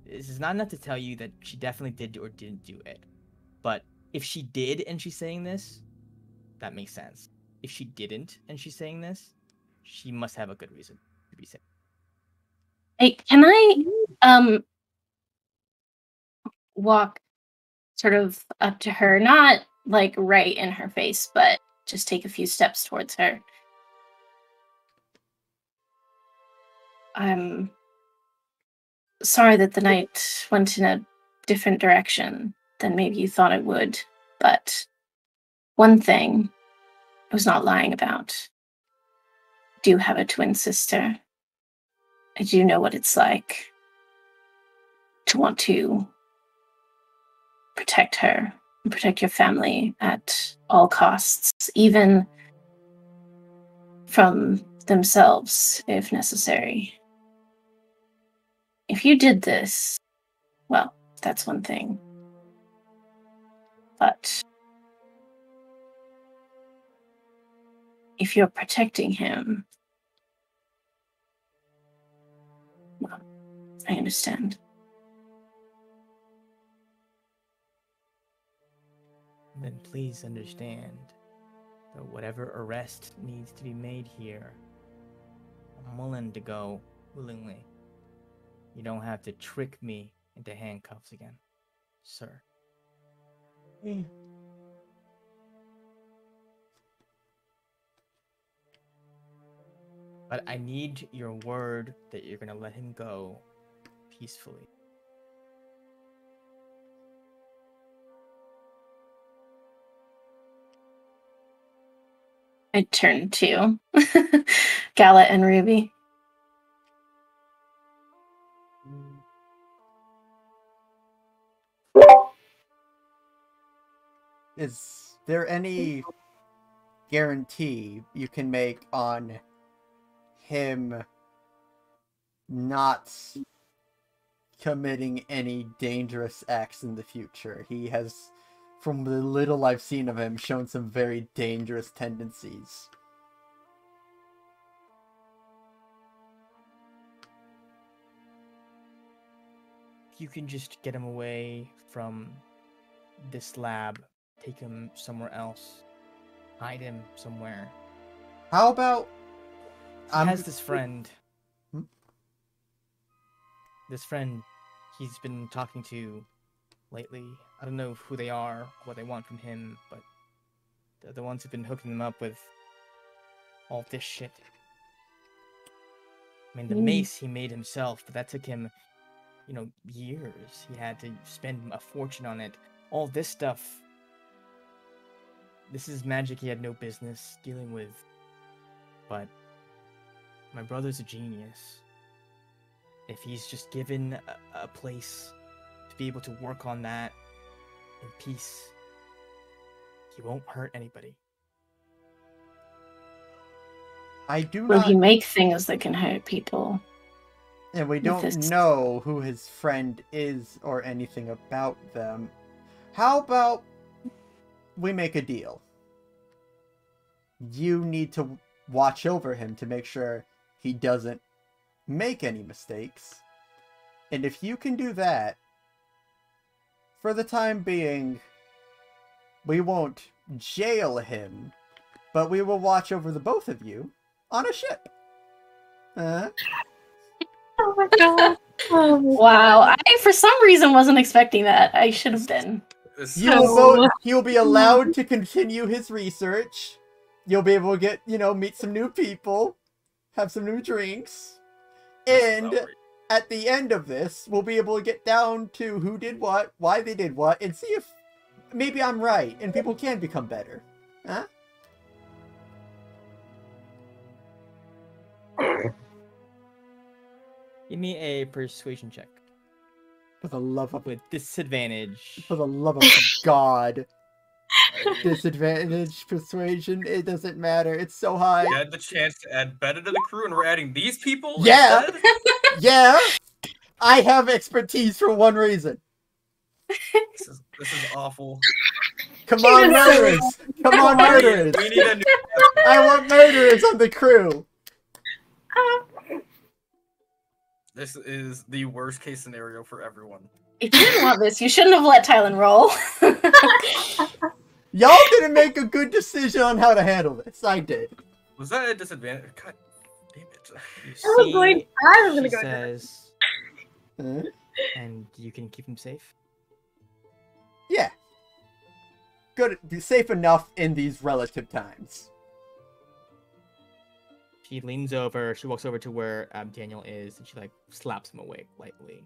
This is not enough to tell you that she definitely did or didn't do it. But if she did and she's saying this, that makes sense. If she didn't and she's saying this, she must have a good reason to be saying. Hey, can I walk sort of up to her, not like right in her face, but just take a few steps towards her? I'm sorry that the night went in a different direction than maybe you thought it would, but one thing I was not lying about. I do have a twin sister. I do know what it's like to want to protect her and protect your family at all costs, even from themselves if necessary. If you did this, well, that's one thing. But if you're protecting him, well, I understand. Then please understand that whatever arrest needs to be made here, I'm willing to go willingly. You don't have to trick me into handcuffs again, sir. But I need your word that you're gonna let him go peacefully. I turn to Gala and Ruby. Is there any guarantee you can make on him not committing any dangerous acts in the future? He has, from the little I've seen of him, shown some very dangerous tendencies. You can just get him away from this lab, take him somewhere else, hide him somewhere. How about... He has this friend. Hmm? This friend he's been talking to lately. I don't know who they are, what they want from him, but they're the ones who've been hooking him up with all this shit. I mean, the mace he made himself, but that took him years. He had to spend a fortune on it. All this stuff. This is magic he had no business dealing with. But my brother's a genius. If he's just given a place to be able to work on that in peace, he won't hurt anybody. I do Will not... he make things that can hurt people? And we don't know who his friend is or anything about them. How about we make a deal? You need to watch over him to make sure he doesn't make any mistakes. And if you can do that, for the time being, we won't jail him, but we will watch over the both of you on a ship. Oh my god. Wow, I for some reason wasn't expecting that. I should have been. He'll be allowed to continue his research. You'll be able to get, meet some new people, have some new drinks. And at the end of this, we'll be able to get down to who did what, why they did what, and see if maybe I'm right and people can become better. Huh? Give me a persuasion check. For the love of... With disadvantage. For the love of God. Disadvantage, persuasion, it doesn't matter. It's so high. You had the chance to add better to the crew, and we're adding these people? Yeah! Instead? Yeah! I have expertise for one reason. This is awful. Come on, murderers! Come on, murderers! We need a new... I want murderers on the crew! This is the worst case scenario for everyone. If you didn't want this, you shouldn't have let Tylen roll. Y'all didn't make a good decision on how to handle this. I did. Was that a disadvantage? God damn it. I was going to go says, and you can keep him safe? Yeah. Good. Be safe enough in these relative times. She leans over, she walks over to where Daniel is, and she slaps him awake lightly.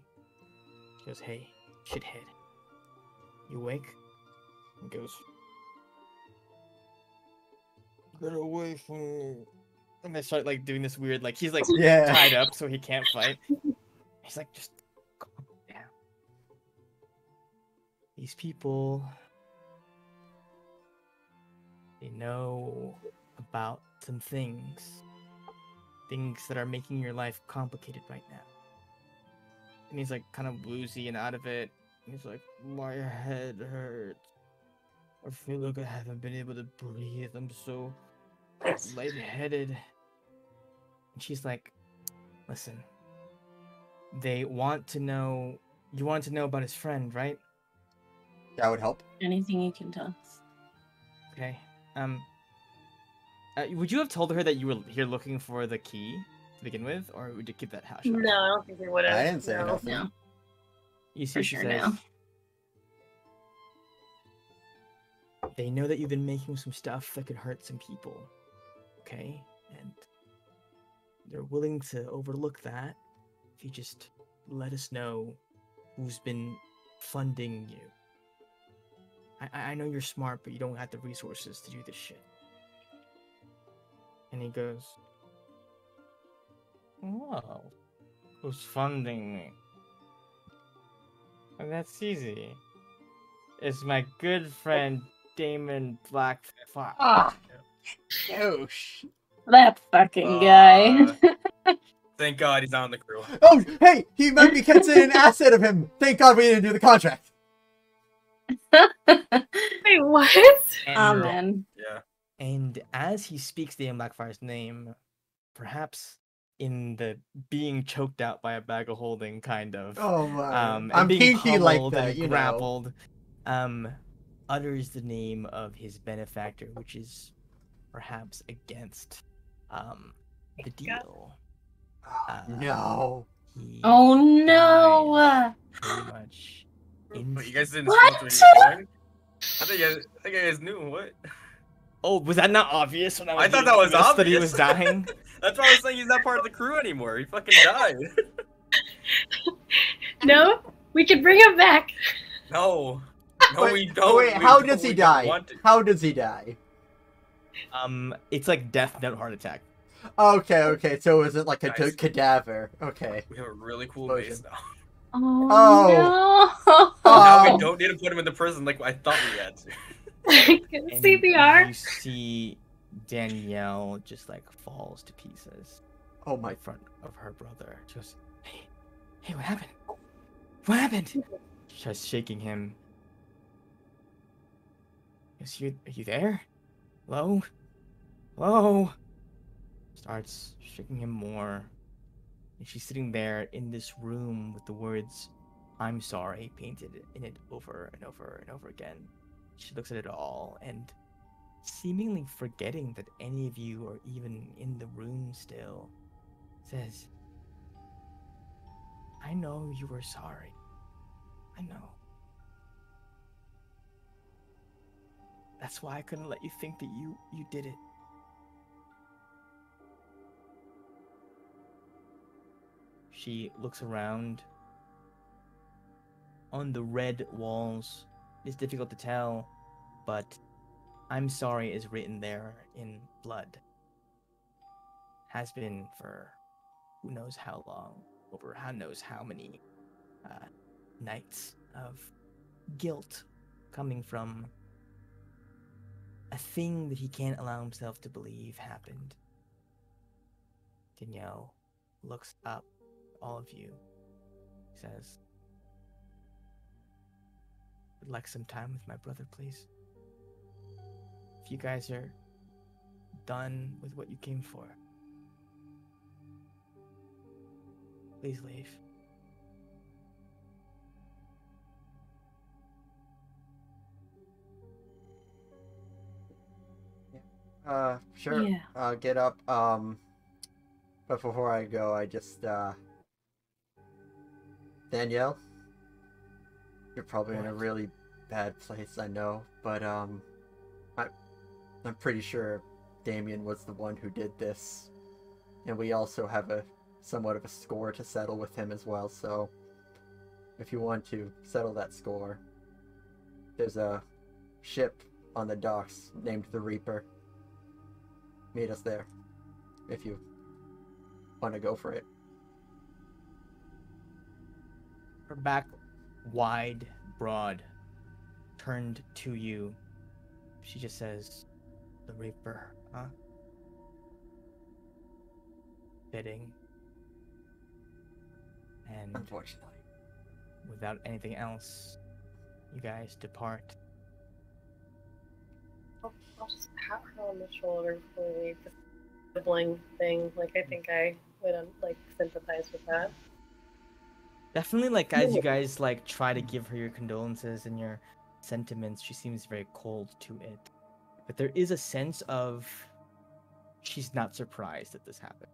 She goes, "Hey, shithead. You awake?" And goes, "Get away from me." And they start doing this weird, he's tied up so he can't fight. He's just calm down. These people, they know about some things that are making your life complicated right now. And he's kind of woozy and out of it. He's like, "My head hurts. I feel like I haven't been able to breathe. I'm so lightheaded." And she's like, "Listen, they want to know, you wanted to know about his friend, right? That would help. Anything you can tell us. Okay. Would you have told her that you were here looking for the key to begin with, or would you keep that hush? No, I don't think we would have. I didn't say nothing. No. You see, For she sure says, now. "They know that you've been making some stuff that could hurt some people, okay? And they're willing to overlook that if you just let us know who's been funding you. I know you're smart, but you don't have the resources to do this shit." And he goes, "Oh, who's funding me? And that's easy. It's my good friend Damon Blackfox." Ah! Douche. That fucking guy. Thank God he's not on the crew. Oh, hey! He might be considered an asset of him! Thank God we didn't do the contract! Wait, what? Amen. Yeah. And as he speaks Damon Blackfire's name, perhaps in the being choked out by a bag of holding, kind of. Oh my. And I'm being kinky like pummeled that, and you know. grappled, utters the name of his benefactor, which is perhaps against the deal. No. He Oh no! died pretty much. But you guys didn't What? see what he was doing? I think you guys knew. What? Oh, was that not obvious when I thought that was that he obvious. was dying? That's why I was saying he's not part of the crew anymore. He fucking died. No, we can bring him back. No. No, Wait, we don't. Wait, We how don't- does he we don't die? want to. How does he die? It's like death, note, heart attack. Okay, so is it like a Nice. cadaver? Okay. We have a really cool Explosion. base now. Oh, no. Now we Oh. don't need to put him in the prison like I thought we had to. And CPR. you see Danielle just like falls to pieces Oh my. in front of her brother. She goes, hey, what happened? What happened? She starts shaking him. Are you there? Hello? Hello? Starts shaking him more. And she's sitting there in this room with the words, I'm sorry, painted in it over and over and over again. She looks at it all and, seemingly forgetting that any of you are even in the room still, says, I know you were sorry. I know. That's why I couldn't let you think that you did it. She looks around. On the red walls, it's difficult to tell, but I'm sorry is written there in blood. Has been for who knows how long, over who knows how many nights of guilt coming from a thing that he can't allow himself to believe happened. Danielle looks up at all of you, says, would like some time with my brother, please. If you guys are done with what you came for, please leave. Sure. Yeah. I'll get up. But before I go, I just, Danielle? You're probably in a What? really bad place, I know, but, I'm pretty sure Damien was the one who did this. And we also have somewhat of a score to settle with him as well, so if you want to settle that score, there's a ship on the docks named the Reaper. Meet us there, if you want to go for it. Her back, wide, broad, turned to you. She just says, the Reaper, huh? Fitting. And Unfortunately. without anything else, you guys depart. I'll just pat her on the shoulder before we leave. The sibling thing, like I think I would like sympathize with that. Definitely, like, as you guys, like, try to give her your condolences and your sentiments, she seems very cold to it. But there is a sense of she's not surprised that this happened.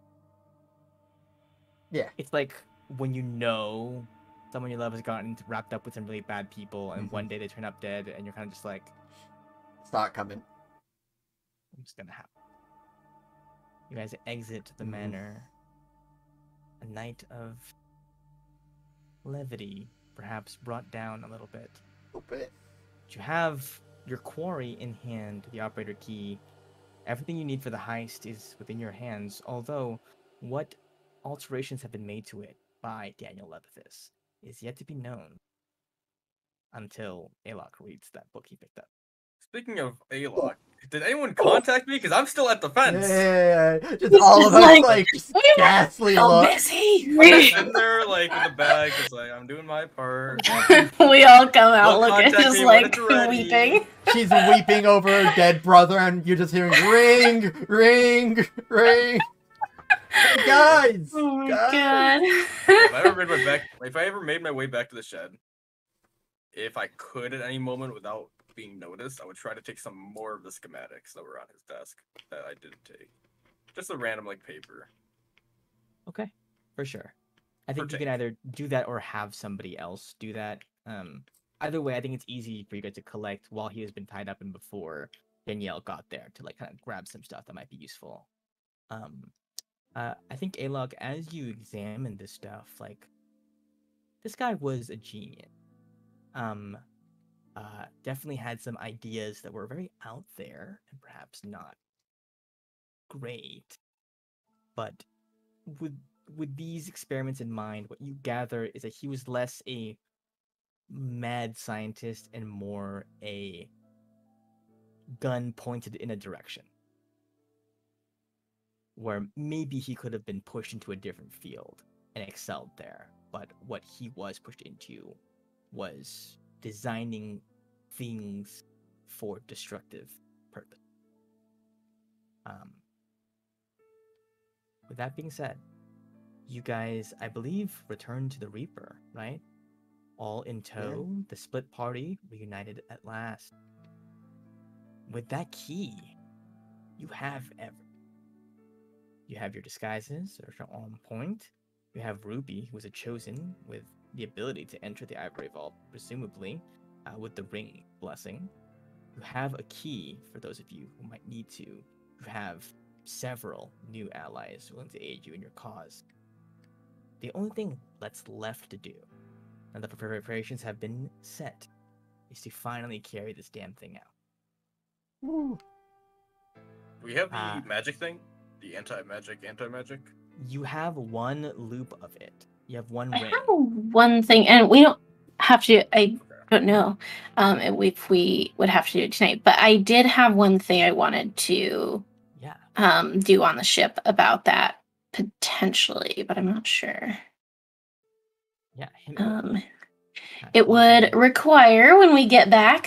Yeah. It's like when you know someone you love has gotten wrapped up with some really bad people, and one day they turn up dead, and you're kind of just like, It's not coming. what's gonna happen? You guys exit the manor. A night of levity, perhaps brought down a little bit. But You have your quarry in hand, the operator key. Everything you need for the heist is within your hands, although what alterations have been made to it by Daniel Levithis is yet to be known until Alok reads that book he picked up. Speaking of Alok, did anyone contact me? Because I'm still at the fence. yeah, just It's all of just us, like, just we were ghastly so look. busy. I'm just sitting there, like, with the bag, just like, I'm doing my part. We all come out Don't looking contact just me when like it's ready. weeping. She's weeping over her dead brother, and you're just hearing ring, ring, ring. Guys, Oh my guys. god. If I ever made my way back to the shed, if I could at any moment without being noticed, I would try to take some more of the schematics that were on his desk that I didn't take. Just a random, like, paper. Okay, for sure. I think you take. can either do that or have somebody else do that. Either way, I think it's easy for you guys to collect while he has been tied up and before Danielle got there to like kind of grab some stuff that might be useful. I think Alok, as you examine this stuff, like this guy was a genius. Um, Definitely had some ideas that were very out there and perhaps not great. But with with these experiments in mind, what you gather is that he was less a mad scientist and more a gun pointed in a direction. Where maybe he could have been pushed into a different field and excelled there. But what he was pushed into was designing things for destructive purpose. With that being said, you guys, I believe, returned to the Reaper, right? All in tow, the split party reunited at last. With that key, you have everything. You have your disguises, which are on point. You have Ruby, who was a chosen with the ability to enter the Ivory Vault, presumably with the ring blessing. You have a key for those of you who might need to. You have several new allies willing to aid you in your cause. The only thing that's left to do, now that the preparations have been set, is to finally carry this damn thing out. Woo. We have the magic thing? The anti-magic? You have one loop of it. You have one I ring. have one thing, and we don't have to. I don't know if we would have to do it tonight, but I did have one thing I wanted to do on the ship about that potentially, but I'm not sure. It would require, when we get back,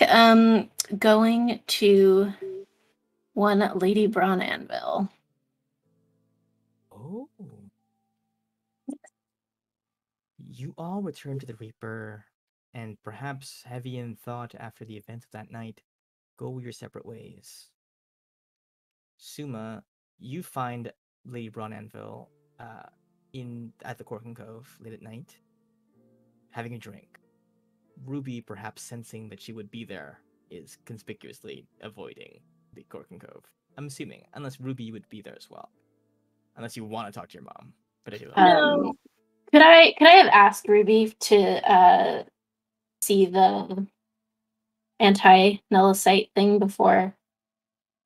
going to one Lady Braun Anvil. Oh. You all return to the Reaper, and perhaps heavy in thought after the events of that night, go your separate ways. Suma, you find Lady Braun Anvil at the Corkin Cove late at night, having a drink. Ruby, perhaps sensing that she would be there, is conspicuously avoiding the Corkin Cove. I'm assuming, unless Ruby would be there as well. Unless you want to talk to your mom. Particularly. Could I have asked Ruby to see the anti-nullicite thing before?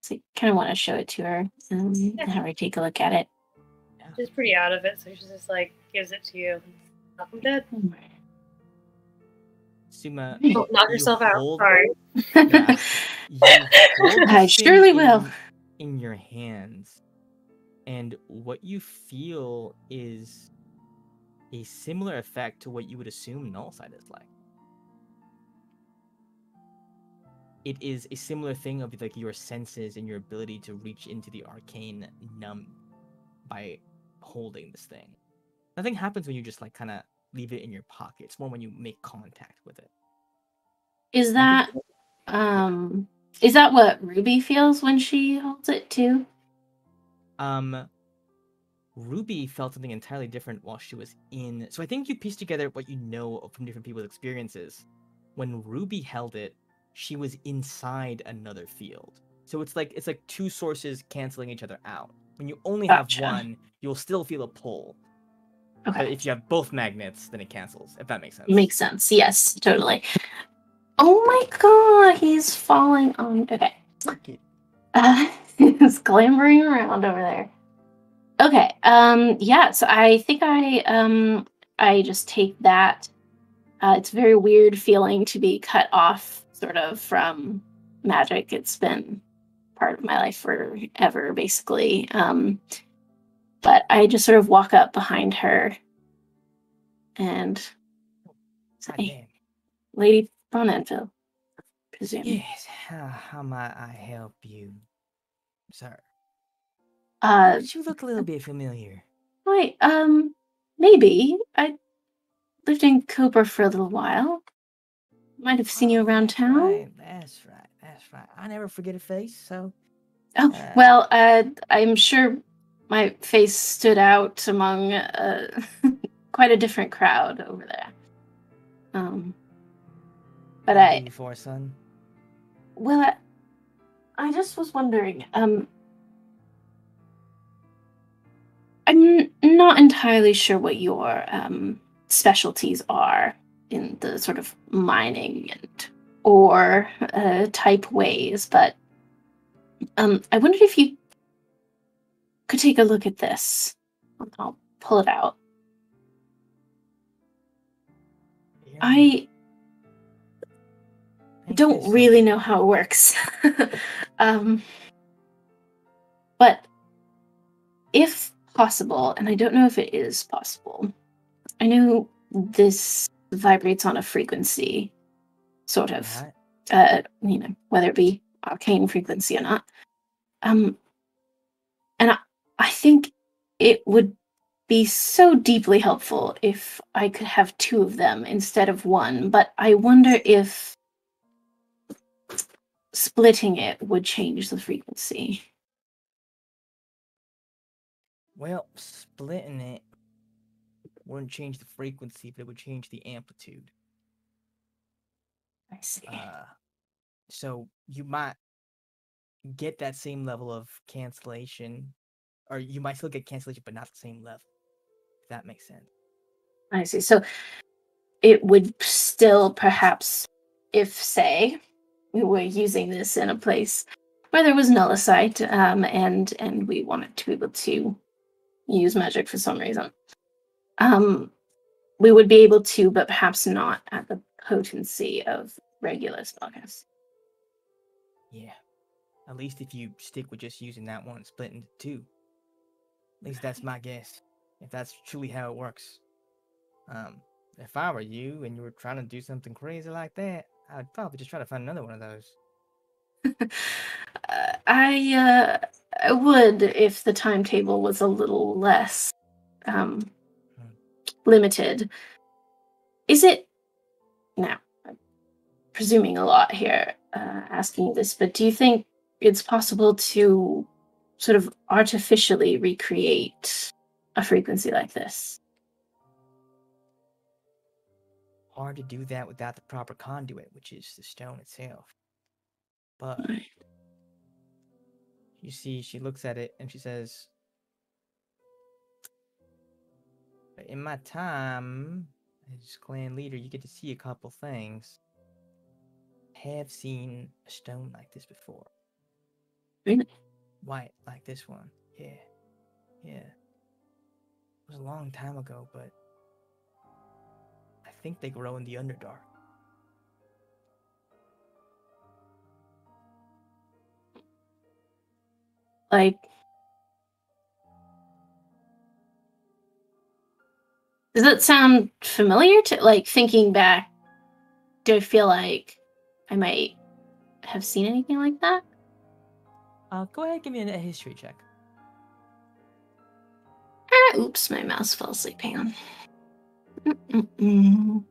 So I kind of want to show it to her and have her take a look at it. She's pretty out of it, so she just like gives it to you. I'm dead. Suma, don't knock yourself out. Sorry. I surely will. In your hands, and what you feel is a similar effect to what you would assume nullicite is like. It is a similar thing of like your senses and your ability to reach into the arcane numb by holding this thing. Nothing happens when you just like kind of leave it in your pocket. It's more when you make contact with it. Is that what Ruby feels when she holds it too? Ruby felt something entirely different while she was in. So I think you piece together what you know from different people's experiences. When Ruby held it, she was inside another field. So it's like two sources canceling each other out. When you only have one, you'll still feel a pull. Okay. But if you have both magnets, then it cancels, if that makes sense. Makes sense. Yes, totally. Oh my god, he's falling on. Okay. He's clambering around over there. Okay. Yeah, so I think I just take that. It's a very weird feeling to be cut off sort of from magic. It's been part of my life forever, basically. But I just sort of walk up behind her and say, Lady Braun Anvil, presume. Yes, how might I help you, sir? You look a little bit familiar. Wait, maybe. I lived in Cooper for a little while. Might have seen you around town. That's right. I never forget a face, so... Oh, well, I'm sure my face stood out among quite a different crowd over there. But before, son? Well, I just was wondering, I'm not entirely sure what your specialties are in the sort of mining and ore type ways, but I wondered if you could take a look at this. I'll pull it out. Yeah, I think don't there's really something. know how it works. But if possible, and I don't know if it is possible, I know this vibrates on a frequency, sort of, Right. whether it be arcane frequency or not. And I think it would be so deeply helpful if I could have two of them instead of one, but I wonder if splitting it would change the frequency. Well, splitting it wouldn't change the frequency, but it would change the amplitude. I see. So you might get that same level of cancellation, or you might still get cancellation, but not the same level. If that makes sense. I see. So it would still perhaps, if, say, we were using this in a place where there was nullicite, and we wanted to be able to use magic for some reason, we would be able to, but perhaps not at the potency of regular spellcast. Yeah. At least if you stick with just using that one and split into two. At least that's my guess. If that's truly how it works. If I were you and you were trying to do something crazy like that, I'd probably just try to find another one of those. I would if the timetable was a little less limited. Is it now? I'm presuming a lot here, asking this, but do you think it's possible to sort of artificially recreate a frequency like this? Hard to do that without the proper conduit, which is the stone itself. But you see, she looks at it and she says, in my time as clan leader, you get to see a couple things. Have seen a stone like this before. Really? White, like this one. Yeah. It was a long time ago, but I think they grow in the Underdark. Like, does it sound familiar to, like, thinking back, do I feel like I might have seen anything like that? Go ahead, give me a history check. Oops, my mouse fell asleep. Hang on. Mm-mm.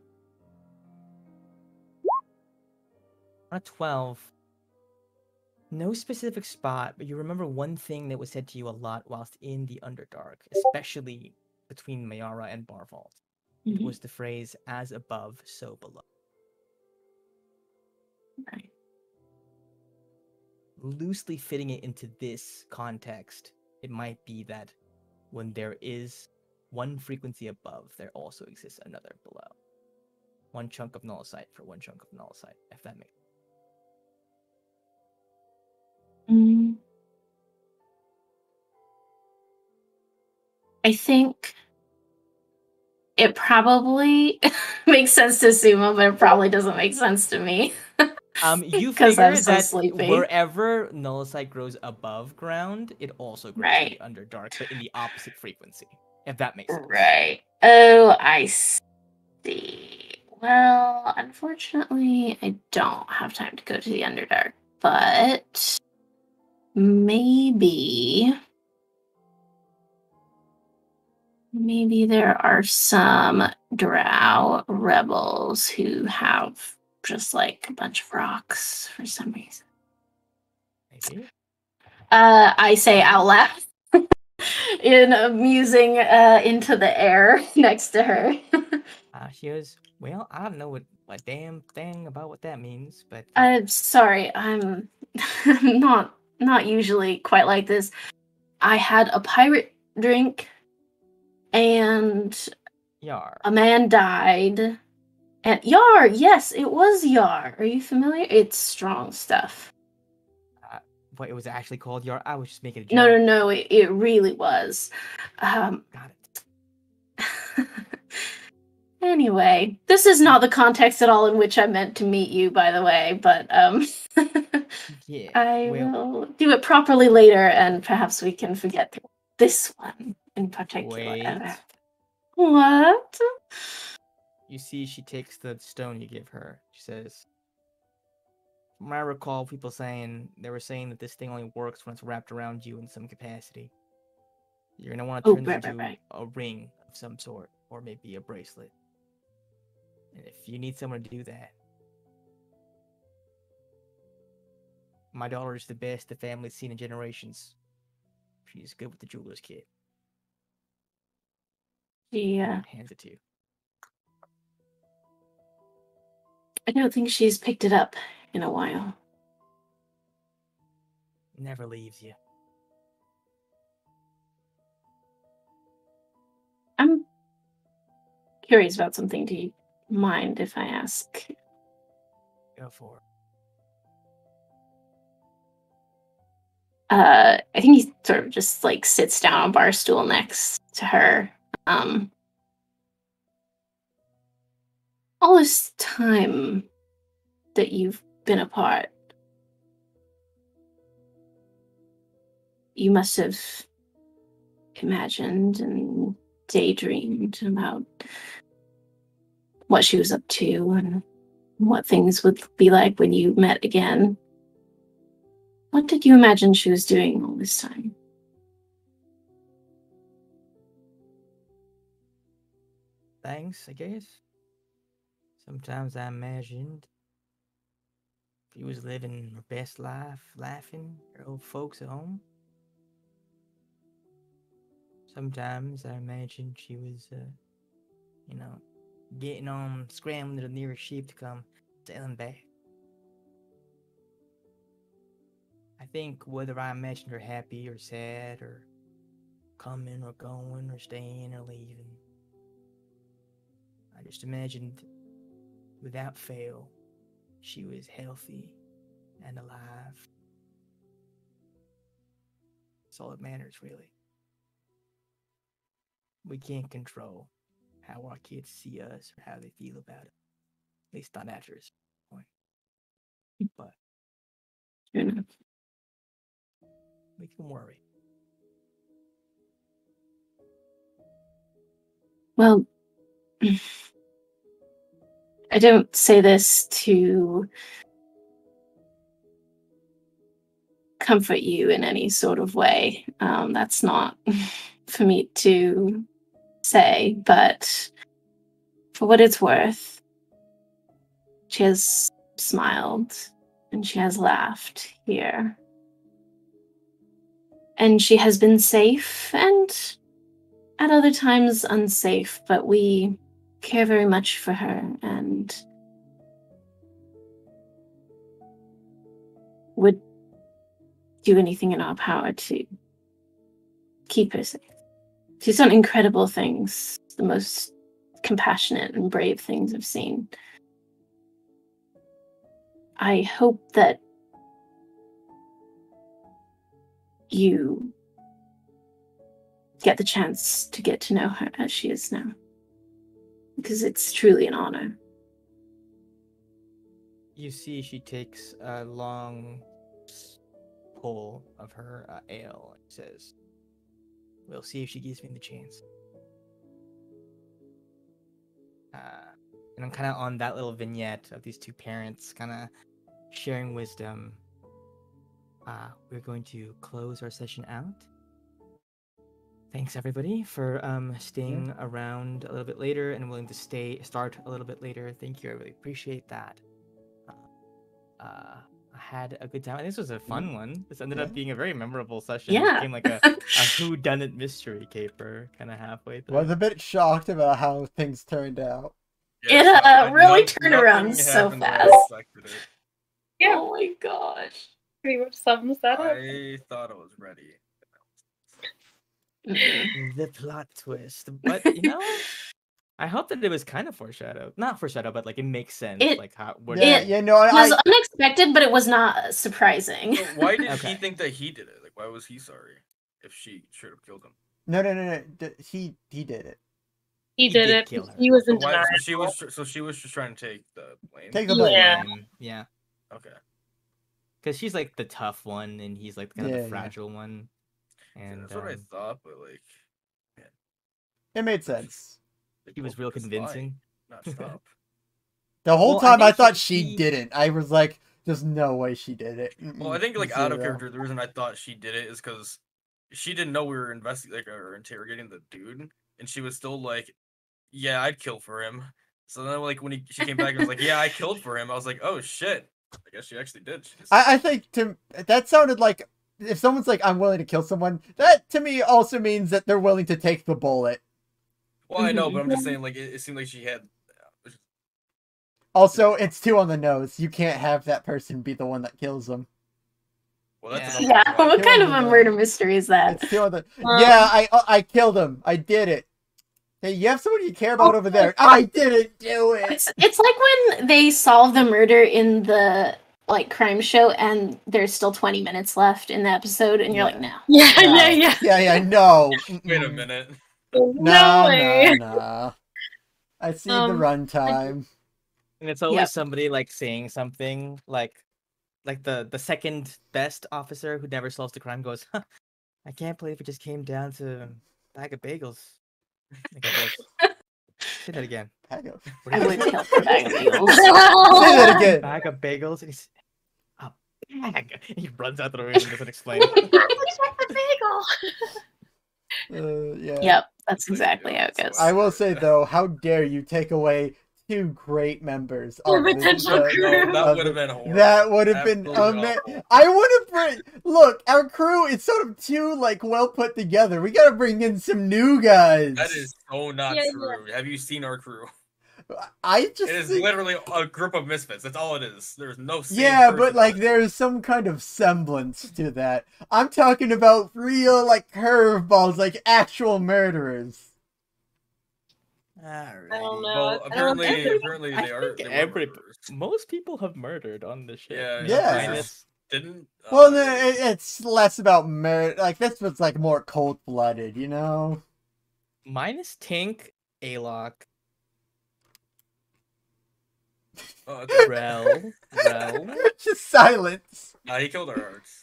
On a 12, no specific spot, but you remember one thing that was said to you a lot whilst in the Underdark, especially between Mayara and Barvault. It was the phrase, as above, so below. Right. Loosely fitting it into this context, it might be that when there is one frequency above, there also exists another below. One chunk of nullicite for one chunk of nullicite, if that makes sense. I think it probably makes sense to Sumo, but it probably doesn't make sense to me. You 'Cause I'm figure so that sleepy. wherever nullicite grows above ground, it also grows Right. in the Underdark, but in the opposite frequency, if that makes sense. Right. Oh, I see. Well, unfortunately, I don't have time to go to the Underdark, but maybe there are some drow rebels who have just like a bunch of rocks for some reason. Maybe. I say out loud in musing into the air next to her. She goes, well, I don't know what damn thing about what that means, but I'm sorry, I'm not usually quite like this. I had a pirate drink, and Yar. A man died. And Yar, yes, it was Yar. Are you familiar? It's strong stuff. What it was actually called Yar? I was just making a joke. No, it really was. Got it. Anyway, this is not the context at all in which I meant to meet you, by the way, but Yeah. I will do it properly later, and perhaps we can forget this one in particular. Wait. What? You see, she takes the stone you give her. She says, from what I recall, they were saying that this thing only works when it's wrapped around you in some capacity. You're gonna want to turn this into a ring of some sort, or maybe a bracelet. And if you need someone to do that, my daughter is the best the family's seen in generations. She's good with the jeweler's kit. Yeah. Hands it to you. I don't think she's picked it up in a while. Never leaves you. I'm curious about something. Do you mind if I ask? Go for it. I think he sort of just like sits down on a bar stool next to her. All this time that you've been apart, you must have imagined and daydreamed about what she was up to and what things would be like when you met again. What did you imagine she was doing all this time? Thanks, I guess. Sometimes I imagined she was living her best life, laughing, her old folks at home. Sometimes I imagined she was, getting on, scrambling to the nearest ship to come sailing back. I think whether I imagined her happy or sad or coming or going or staying or leaving, I just imagined without fail she was healthy and alive. That's all that matters, really. We can't control how our kids see us or how they feel about it. At least not after this point. But we can worry. Well, I don't say this to comfort you in any sort of way. That's not for me to say, but for what it's worth, she has smiled and she has laughed here. And she has been safe and at other times unsafe, but we care very much for her and would do anything in our power to keep her safe. She's done incredible things, the most compassionate and brave things I've seen. I hope that you get the chance to get to know her as she is now, because it's truly an honor. You see, she takes a long pull of her ale and says, "We'll see if she gives me the chance." And I'm kind of on that little vignette of these two parents kind of sharing wisdom. We're going to close our session out. Thanks everybody for staying around a little bit later and willing to start a little bit later. Thank you, I really appreciate that. I had a good time. This was a fun one. This ended up being a very memorable session. Yeah. It became like a whodunit mystery caper kind of halfway through. Was a bit shocked about how things turned out. It really turned around so fast. Yeah. Oh my gosh. Pretty much sums that up. I thought I was ready. The plot twist. But, I hope that it was kind of foreshadowed. Not foreshadowed, but like it makes sense. It- Like how where Yeah, It yeah, no, It was I unexpected, but it was not surprising. So why did Okay. he think that he did it? Like, why was he sorry if she should have killed him? no. He did it. He He did did it. kill her. He was in So why? denial. So she was just trying to take the blame. Take the blame. Yeah. Yeah. Okay. Because she's like the tough one, and he's like kind of Yeah, the yeah. fragile one. Yeah, And that's what I thought, but like, It made sense. they he was both real just lie, convincing. not stop. The whole Well, I time I think thought he- she didn't. I was like, there's no way she did it. Well, I think like out of Zero. character, the reason I thought she did it is because she didn't know we were investigating or interrogating the dude, and she was still like, "Yeah, I'd kill for him." So then, like when she came back and was like, "Yeah, I killed for him," I was like, "Oh shit, I guess she actually did." She just... I think that sounded like if someone's like, I'm willing to kill someone, that to me also means that they're willing to take the bullet. Well, I know, but I'm just saying, like it seemed like she had. Also, it's 2 on the nose. You can't have that person be the one that kills them. Well, that's Yeah. another Yeah, reason why- what kind of a murder mystery is that? It's 2 on the. Yeah, I killed him. I did it. Hey, you have someone you care about over there. I didn't do it. It's like when they solve the murder in the like crime show and there's still 20 minutes left in the episode and you're like, no. Yeah, No. yeah. Yeah, no. Wait a minute. No way. No. I see the Um, runtime. And it's always Yep. somebody like saying something like the second best officer who never solves the crime goes, huh, I can't believe it just came down to a bag of bagels. Like, say that again. Hang on. What I did would you say? kill for a bag of bagels. Say that again. Bag of bagels. And he's a bag. He runs out the room and doesn't explain. Check the bagel. Yeah. Yep, that's exactly how it goes. I will say though, how dare you take away 2 great members of the, Potential crew. No, that of would have the- been horrible. That would have been Absolutely awful. I would have look, our crew is sort of too like well put together. We gotta bring in some new guys. That is so not Yeah, true. Have you seen our crew? I just It is think, literally a group of misfits. That's all it is. There's no. Same yeah, person but like on it. there's some kind of semblance to that. I'm talking about real like curveballs, like actual murderers. I don't Alrighty. know. Well, I don't apparently, know. apparently I they are. think They were murderers. most people have murdered on the ship. Yeah, Yeah. Minus- Didn't. Well, no, it's less about murder. Like this was like more cold blooded, you know. minus Tink, Alok, Rel. Just silence. he killed our hearts.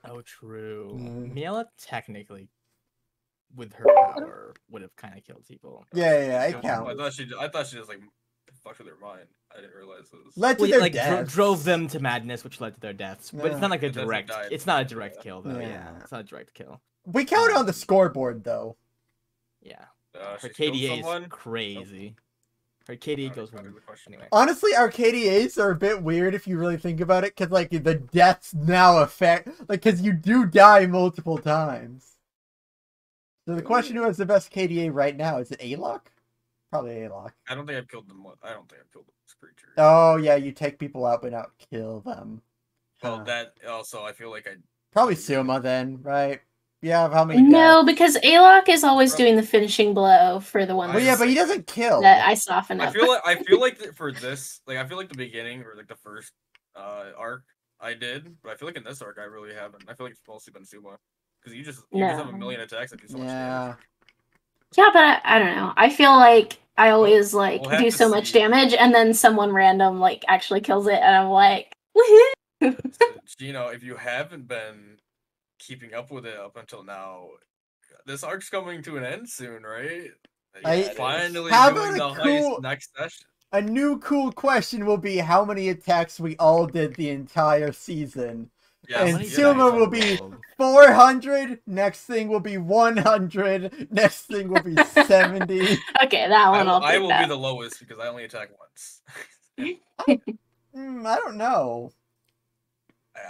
Oh, true. Mm. Miela technically, with her power, would have kind of killed people. Yeah, it I counts. thought she just like fucked with their mind. I didn't realize it was. Led to Well, their like deaths. drove them to madness, which led to their deaths. But it's Yeah. not like a But then they direct. died. It's not a direct kill though. Yeah. Yeah, it's not a direct kill. We count on the scoreboard though. Yeah, She her killed KDA someone? is crazy. Her KDA Alright, goes back to one. the question. Anyway, Honestly, our KDAs are a bit weird if you really think about it, because like the deaths now affect, like, because you do die multiple times. So the question: who has the best KDA right now? Is it Alok? Probably Alok. I don't think I've killed them. I don't think I've killed this creature. Oh yeah, you take people out but not kill them. Well, Huh. that also I feel like I. Probably Suma then, right? Yeah, how many? No, deaths? because Alok is always doing the finishing blow for the one Well, yeah, just but he think doesn't kill. that I soften I up. feel like for this, like I feel like the beginning or like the first arc I did, but I feel like in this arc I really haven't. I feel like it's mostly been Suma because you just have a No. million attacks that do so much Yeah. damage. Yeah, but I don't know. I feel like I always like we'll have do to so much see. damage, and then someone random like actually kills it, and I'm like, woohoo! So, Gino, if you haven't been keeping up with it up until now, this arc's coming to an end soon, right? I- You're finally How doing the about a cool- heist next session. A new cool question will be how many attacks we all did the entire season. Yeah, And many Suma attacks will on be Rogue? 400. Next thing will be 100. Next thing will be 70. Okay, that one I'll I take will that. be the lowest because I only attack once. I don't know.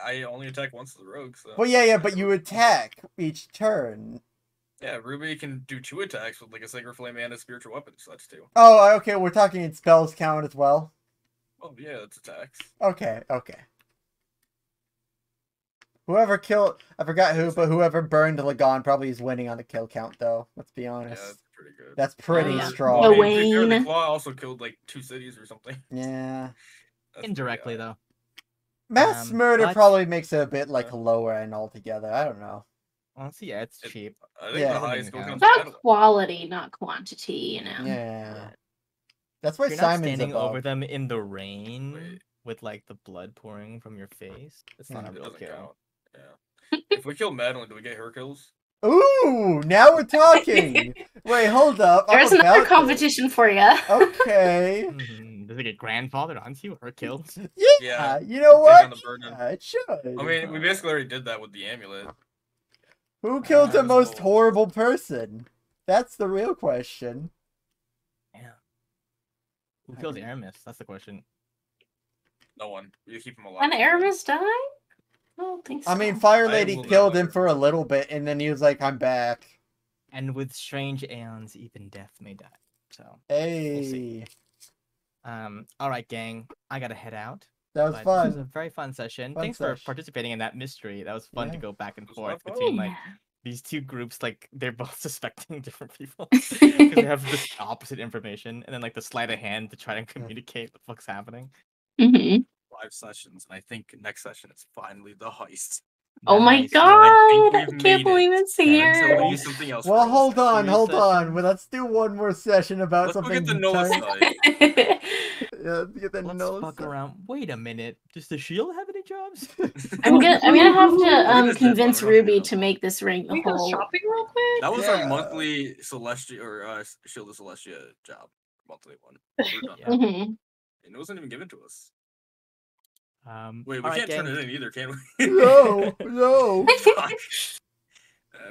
I only attack once as a rogue, so. Well, yeah, but you attack each turn. Yeah, Ruby can do 2 attacks with like a Sacred Flame and a Spiritual Weapon, so that's 2. Oh, okay, we're talking in spells count as well. Oh yeah, that's attacks. Okay. Whoever killed, I forgot who, but whoever burned Lagon probably is winning on the kill count, though. Let's be honest. pretty good. That's pretty yeah. strong. No I way. mean, to be fair, the Wayne. claw also killed like 2 cities or something. Yeah. That's pretty Indirectly, high. though. Mass murder But- probably makes it a bit like Yeah. lower end altogether. I don't know. Honestly, yeah, it's It- cheap. I think Yeah. the highest goes It's comes About meddling. quality, not quantity, you know. Yeah. That's why If you're not Simon's standing above. over them in the rain Wait. with like the blood pouring from your face, it's not Yeah. a It real doesn't kill. count. Yeah. If we kill Madeline, do we get her kills? Ooh, now we're talking. Wait, hold up. I'm There's another about to- competition for you. Okay. Does it get grandfathered onto her kills? Yeah. You know Take on what? the burden. Yeah, it should. I mean, we basically already did that with the amulet. Who killed the There's most no- horrible person? That's the real question. Yeah. Who kills Aramis? That's the question. No one. You keep him alive. An Aramis died? I don't think so. I mean, Fire I Lady will killed not him for a little bit, and then he was like, "I'm back." And with strange aeons, even death may die. So, Hey, see. All right, gang. I gotta head out. that was But this was a fun. very fun session. Fun Thanks sesh. for participating in that mystery. That was fun to Yeah. go back and It was a lot forth of fun. between like Yeah. these two groups. Like they're both suspecting different people because they have this opposite information, and then like the sleight of hand to try to communicate what the fuck's happening. hmm 5 sessions, and I think next session is finally the heist. Oh my Nice. god! I think I we've can't made believe it. it's Until here. we use something else. Well, for hold us. on, Three hold on. sessions. Well, let's do one more session about Let's go something. get the Noah tiny- side. Yeah, let's get the Let's Noah fuck side. around. Wait a minute. Does the shield have any jobs? I'm gonna have Look at to this convince deadline, we're not Ruby doing to make this ring Can a we go whole. shopping real quick? That was Yeah. our monthly Celestia or Shield of Celestia job. Monthly one. We're done. Yeah. Mhm. And it wasn't even given to us. Wait, Wait, we all right, can't turn gang. it in either, can we? No, no. Fuck.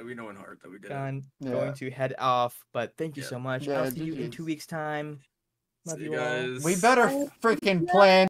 We know in heart that we did it. Going Yeah. to head off, but thank you Yeah. so much. Yeah, I'll see you in GGs. 2 weeks' time. Love See you you all. guys. We better freaking plan